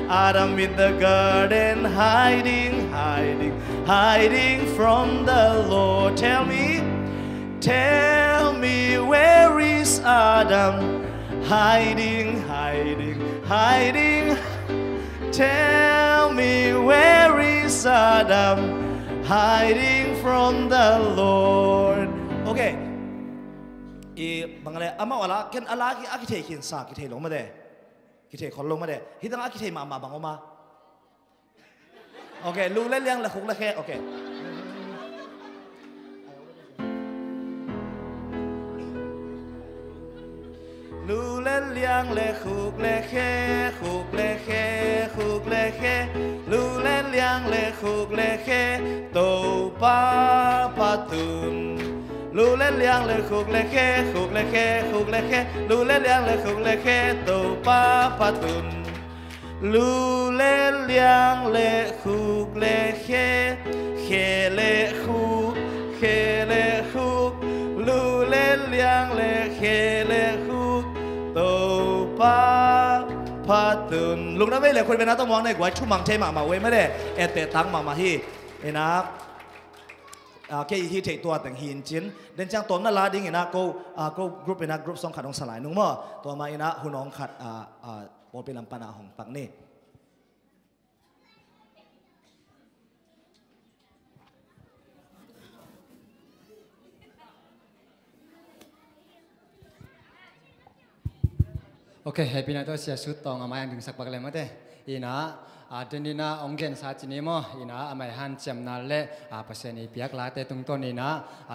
Adam in the garden hiding from the Lord tell me where is Adam hiding tell me where is Adam hiding from the Lord okay บางอะไรอามาว่าละกันอะไรอาคิเทขินสาคิเทลงมาเด้คิเทคนลงมาเด้ที่ตั้งอาคิเทมาบางออกมาโอเครู้เล่นเรื่องละคุกละแค่โอเครู้เล่นเรื่องละคุกละแค่ khúc lệ khê tô pa patun lu lê liang lê khúc lệ khê khúc lệ khê khúc lệ khê lu lê liang lê khúc lệ khê tô pa patun lu lê liang lê khúc lệ khê khê lê khúc lu lê liang lê khê lê khúc tô pa patun lúc đó vậy làคนเป็นนักต้องมองในกว่าชุ่มมังเทมาเว้ยไม่ได้เอเตตังมาฮีเอ็นะแค่ฮีเทตัวแต่งหินจินเดินจังตัวนั่นละดิ้งเอ็นะก็กรุ๊ปเป็นนักกรุ๊ปสองขัดองสลายนุ่งมั่วตัวมาเอ็นะหุ่นน้องขัดบอลเป็นลำปนาของปักนี่โอเคให้พี่น้องตัวเสียสุดตองอามายังถึงสักปักเลยมั้งเต้อีนะเดนน่าองเกนซาจินีโมอีนะอามาหันเจมนาเล่ภาษาในเปียกลาเตตุงต้นอีนะ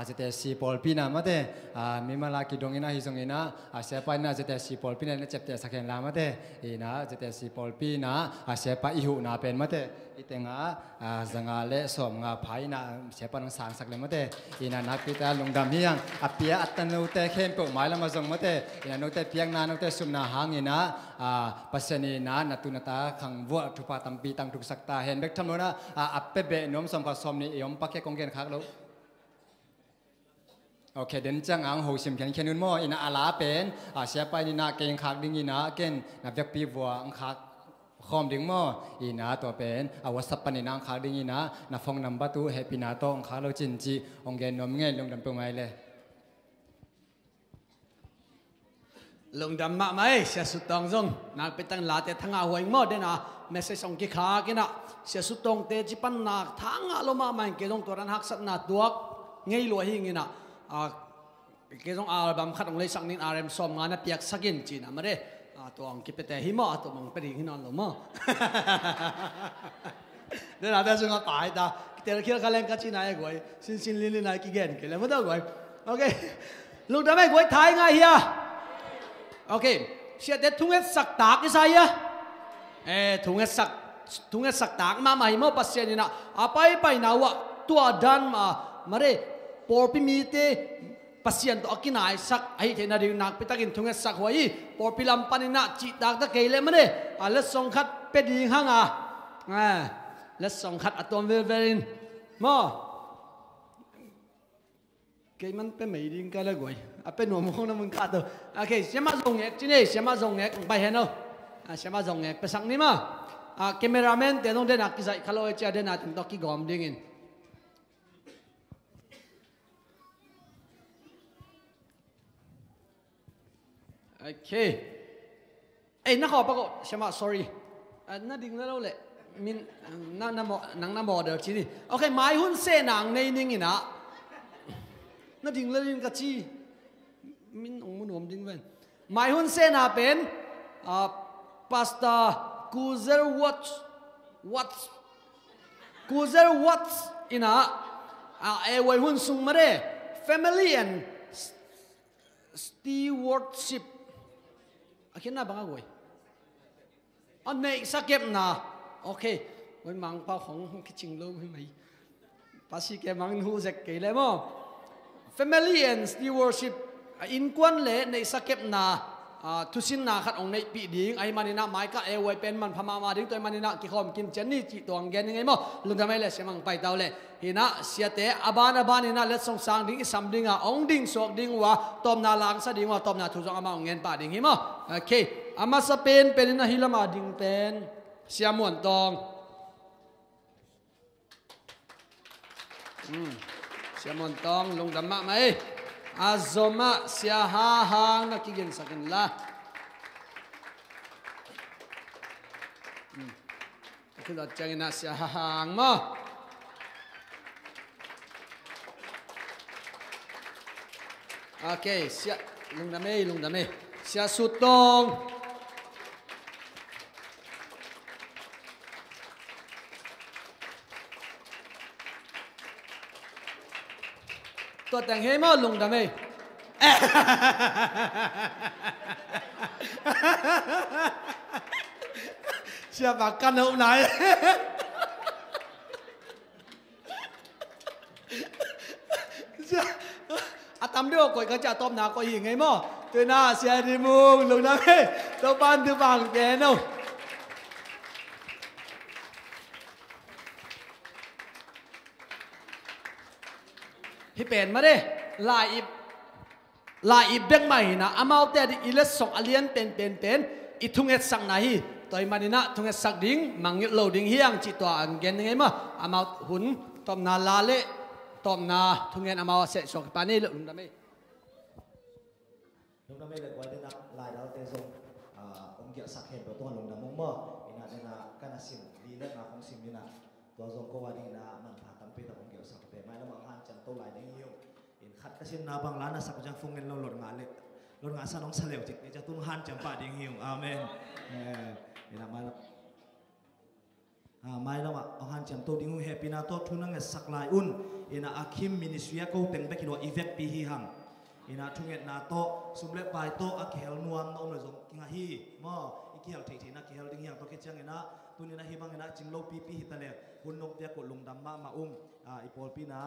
จะเตสีปอลปีนะมั้งเต้มีมาลากิดงอีนะฮิซงอีนะเสียไปนะจะเตสีปอลปีนะเนี่ยเจ็บเตสักแห่งลามั้งเต้อีนะจะเตสีปอลปีนะเสียไปอิหุนาเป็นมั้งเต้อีเตงจังอาเล่สมงาไผ่นะเสียไปน้องสางสักเลยมั้งเต้อีนะนักพิจารณาลงดำเฮียงเปียอัตโนเตเข้มเปิดหมายแล้วมาส่งมั้งเต้อีนะโนเตเปียงนาโนเตสุมนาหางอีนะภาษาในนะนัตุนตาขังวัวทุพาตัมปีตังทุกสักตาเห็นเบกทำโน่นะอัปเปเบน้อมสมกับสมนี่ยอมปักแค่กงเกนคักแล้วโอเคเดินจังอังหูสิมแข็งแค่นู้นมั่วอีน่าอาลาเป็นเสียไปนี่น่าเก่งคักดิ้งอีน่าเก่งนับยักปีวัวอังคักคอมดิ้งมั่วอีน่าตัวเป็นวัสับปนินอังคักดิ้งอีน่านับฟงนำประตูเฮปินาโตอังคักเราจินจีองเกนน้อมเงี้ยลงดำเปิงไงเลยลงดำมาไหมเสียสุดตองจงนักไปตั้งหลาแต่ทั้งอาหัวหมดเดนะไม่ใช่ส่งกี่ขากินะเสียสุดตองเตจิปันนักทั้งอาลมามันเกี่ยงตัวนั้นหักสัตว์นาตัวไงลอยหิงินะเกี่ยงอาบัมขัดองเลยสักนิดอารมณ์สมงานเปียกสักินจีนะมาเด้ตัวองคิดไปแต่หิมะตัวมังไปดีหินอนลงมาเดี๋ยวเราจะส่งกายตาเดี๋ยวเราเล่นกันจีน่าไอ้กวยสินลินนายกี่เกนกี่เลยไม่ต้องกวยโอเคลูกดำไอ้กวยถ่ายไงเฮียโอเคเสียเด็ดทุ่งเอ็ดสักตากนี่ใช่ไหมทุ่งเอ็ดสักตากมาไม่มาปัสเซียนี่นะไปนะวะตัวดันมาเร่ปอร์พิมีเตปัสเซียนตัวกินไหนสักไอ้เทน่าดีนักไปตะกินทุ่งเอ็ดสักหัวยี่ปอร์พิลำปันนะจีตากตะเกยเลยมาเร่เล็ดส่งคัดเป็ดยิงห้างเล็ดส่งคัดอัตโนเวรินมาเกยมันเป็นไม่ดีกันเลยกวยเป็นหนุ่มคงน้ำมันขาดตัวโอเคเสียมาส่งเอกที่นี่เสียมาส่งเอกไปเห็นเอาเสียมาส่งเอกไปสั่งนี่มาแคมราแมนเดี๋ยวต้องเดินหนักกี่ใส่คาร์โลเอเจเดินหนักถึงตอกกี่กอมดิ้งอินโอเคนักขอประกอบเสียมา sorry น่าดิ้งแล้วเลยมินนั่งน้ำบ่อเดี๋ยวที่นี่โอเคหมายหุ้นเส้นหนังในนิ่งอินนะน่าดิ้งแล้วดิ้งกะจีมินองมุนอมดิ้งเว้นหมายหุ้นเส้นอาเป็นพาสต้ากูเซอร์วัตส์อินะไว้หุ้นซุงมาเร่ family and stewardship อาคิดน่าบังอาไว้อันนี้สักเก็บนะโอเคไว้มังเป้าของคิดจริงรู้ไหมภาษีแกมังหูเสกเกยเลยมั้ง family and stewardshipอินกวนเล่ในสักเก็บนาทุสินนาขัดองในปีดิ้งไอ้มันนี่นะหมายก็ไว้เป็นมันพม่ามาดิ้งตัวมันนี่นะกี่คมกินเจนนี่จีตัวงเกนยังไงมั้งลุงทำไมเลยเสียมังไปเตาเลยเห็นนะเสียเตะอบานนี่นะเล็ดส่งสางดิ้งสัมดิ้งองดิ้งสวกดิ้งว่าตอมนาลางสะดิ้งว่าตอมนาทุจงอามาองเงินป่าดิ้งเห็นมั้งโอเคอามาสเปนเป็นนะฮิลามาดิ้งเป็นเสียมวนตองเสียมวนตองลุงทำมาไหมอาซอมาเสียหาหางนักกินสักกันละคือเราจะกินนักเสียหางมั้งโอเคเสียลุงดำเมเสียสุดตรงตัวแต่งให้มาลุงดำเมเสียปากกันเอาไหน tắm được coi cái chả tôm nào coi hình ấy mà từ na xe đi mùng lùng nam ấy tao ban từ vàng kén đâu hi pen mà đấy lại beng mày na amau te di ilet song alien pen i thunget sang na hi toy manina thunget sak ding mangit loading hiang chi to ang gen ngai ma amau hun tom na la le tom na thungen amau se sok pani lung da me lung da me le kwai na lai dal te zong ông kia sak hen to lung da mong mo ina na kana sim li le na khong sim ina to zong ko wa ding na man pha tam pe ta ông kia sak te mai na mang han chan to lai ding hiu in khat ka sim na bang la na sak jang phung ngel lo lor nga le lor nga sa nong saleu chit ja tung han cham pa ding hiu amen ina mai na ông han cham to ding hu happy na to thuna nge sak lai un ina akhim ministry ko teng be kilo event pi hi hang ina thunget na to sumle pai to akhel nuam na om zong kinga hi mo ikhel thei na khel ding hiang to ke chang ina tunina hi bang ina chinglo pi hi ta le hun nok te ko lungdam ma ipol pi na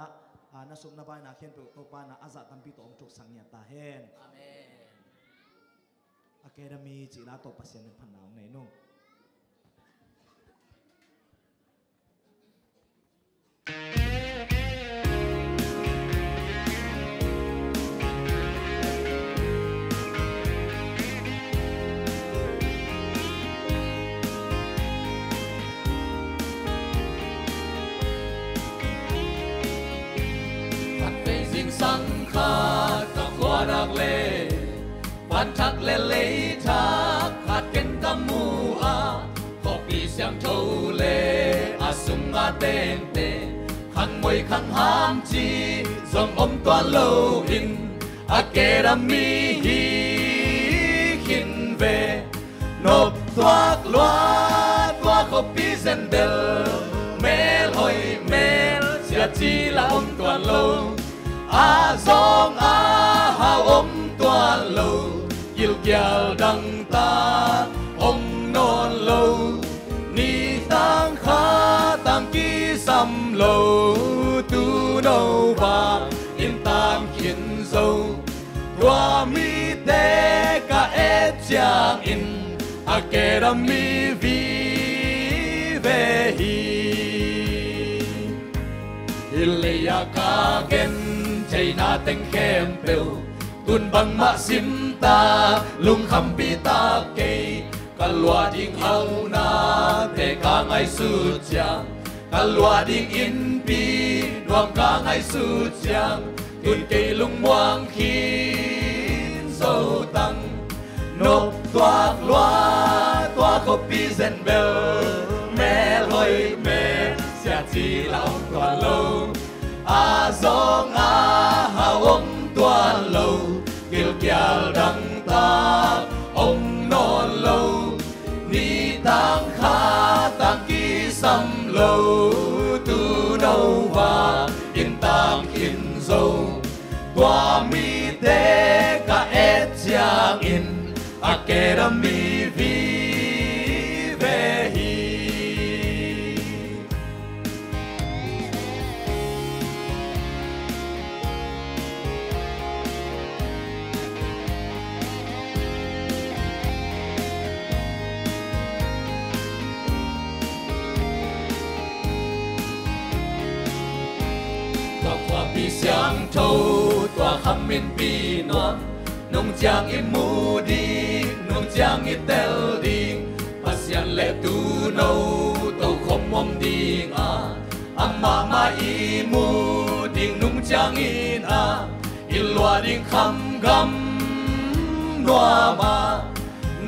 na sum na bai na khen to pa na aza tampi to om chok sang nya ta hen amen academy chi la to pasien phan naw nei no sang khát các hoa đặc lệ ban thắc lệ lấy thác khát kén cam mu có bị sang thâu lệ sung tên khăn môi khăn ham chi dòng toàn lâu in kê đam mi hi khinh về nộp toạc loa có bị zen bel mel hồi mel sẽ chi là toàn lâu zong hao toàn lâu yêu kiều đăng ta non lâu ni tăng khá tăng ký xăm lâu tu đâu và in tam khiến dâu qua mi te cả et chang in kê đam mi vi về hi Ilya ka gen chay nating kempel tun bang masim ta lung kham pi ta kay kalwa ding hau na te ka ngai su chang kalwa ding in pi nuam ka ngai su chang tun kay lung muang khin sâu tăng nộp toạc loa có pi zen bel mel hoi mel sẽ chỉ là ông toàn lâu zong hao ông toàn lâu kiều kiều đăng ta ông non lâu ni tăng khá tăng ký xăm lâu tu đâu và yên tăng khiến dâu qua mi te cả et chang in academy vi về hi pi xiang thâu tòa khăm min pi non nông chang im mu đi nông chang i tel đi pasian le tu nâu tàu không mong đi amma ma i mu ding nông chang in ilwa ding kham gam noa ma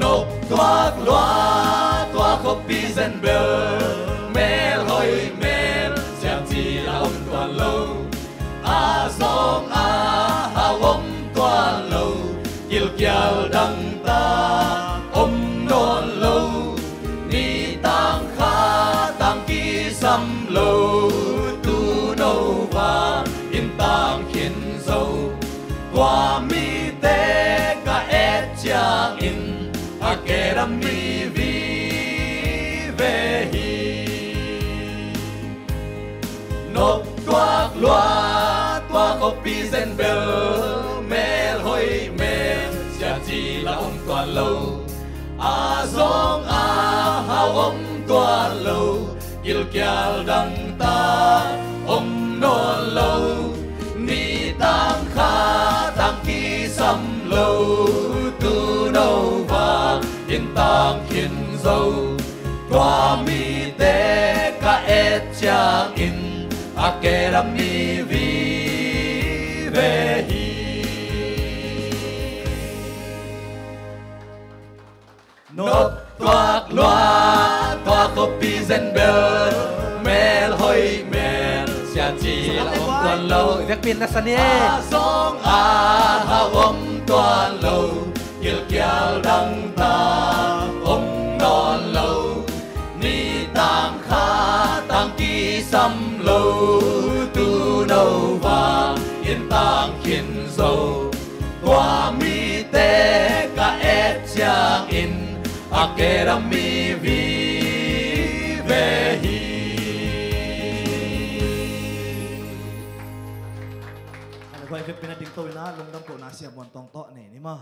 nộp toạc loa có pi zen bel mel hoi mel chẳng chỉ là ông toàn lâu zong hao ông toàn lâu kiều kiều đăng ta ông non lâu ni tăng khá tăng ký xăm lâu tu đâu và in tăng khiến dâu qua mi te cả et chang in academy vi về hi nộp toạc loa copy zen bell mel hoi mel sia chi là ông toàn lâu a zong a hao ông toàn lâu il kial đăng ta ông non lâu ni tang kha tang ki sam lâu tu đâu và in tang khiên dâu toa mi te ka et chang in a ke ram mi vi ve hi nốt toạc loa toa copy zen bell mel hoi mel sia chi là ông toàn lâu việc pin là sao nhỉ song a ha ông toàn lâu il kial đăng ta ông non lâu ni tang kha tang ki sam lâu tu đâu và yên tang khiên dâu toa mi te ka et chang in a ke ram mi vi ve hi Vậy việc bên đình tôi na lung đâm cổ na xiêm mòn tòng tọ này ní mà.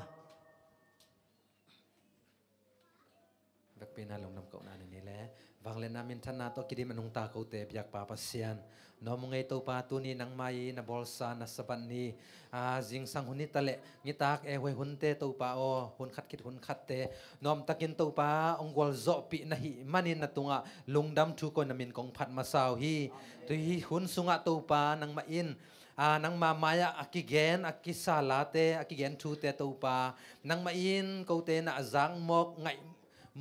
Việc bên na lung đâm cổ na này lẽ vang lên namin thân na to kidi manung ta câu te biak pa pasian. No mong ito pa tuni nang mai na bolsa na saban ni jing sang hunit tale ngitak e hoi hunte to pa o hun khat kit hun khat te nom takin to pa ongwal zo pi na hi manin na tunga lungdam thu ko namin kong phat masaw hi tu hi hun sunga to pa nang main nang mamaya akigen akisalate akigen thu te to pa nang main ko te na azang mok ngai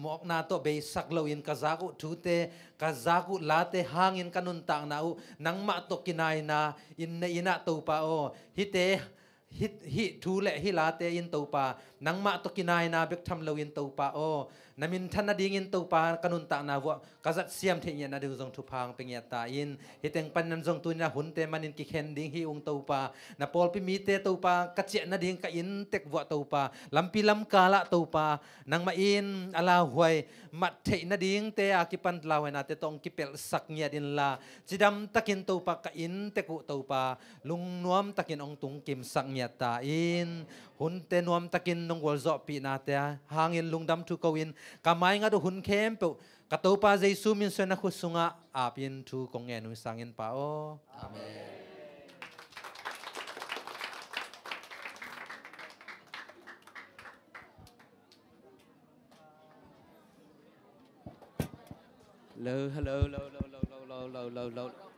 mok na to be saklo in kazaku thute kazaku late hangin kanun tang na u nang ma to kinai na in na ina to pa o hite hi thu le hi late in to pa nang ma to kinai na bek tham lo in to pa o namin than na ding in to pa kanun tang na wa kazat siam the nya na du jong thu phang pengya ta in hiteng pan nan jong tu na hun te manin ki khen ding hi ung to pa na pol pi mi te to pa ka che na ding ka in tek wa to pa lampi lam kala to pa nang ma in ala huai mat the na ding te akipan lawe na te tong kipel sak nya din la chidam takin to pa ka in te ku to pa lung nuam takin ong tung kim sak nya ta in hun te nuam takin nong wol zo pi na te hangin lungdam thu ko in kamai nga do hun kem pe kato pa Jesu min so na khusunga apin thu kong nge nu sangin pa o amen. Hello, hello, hello, hello, hello, hello, hello, hello.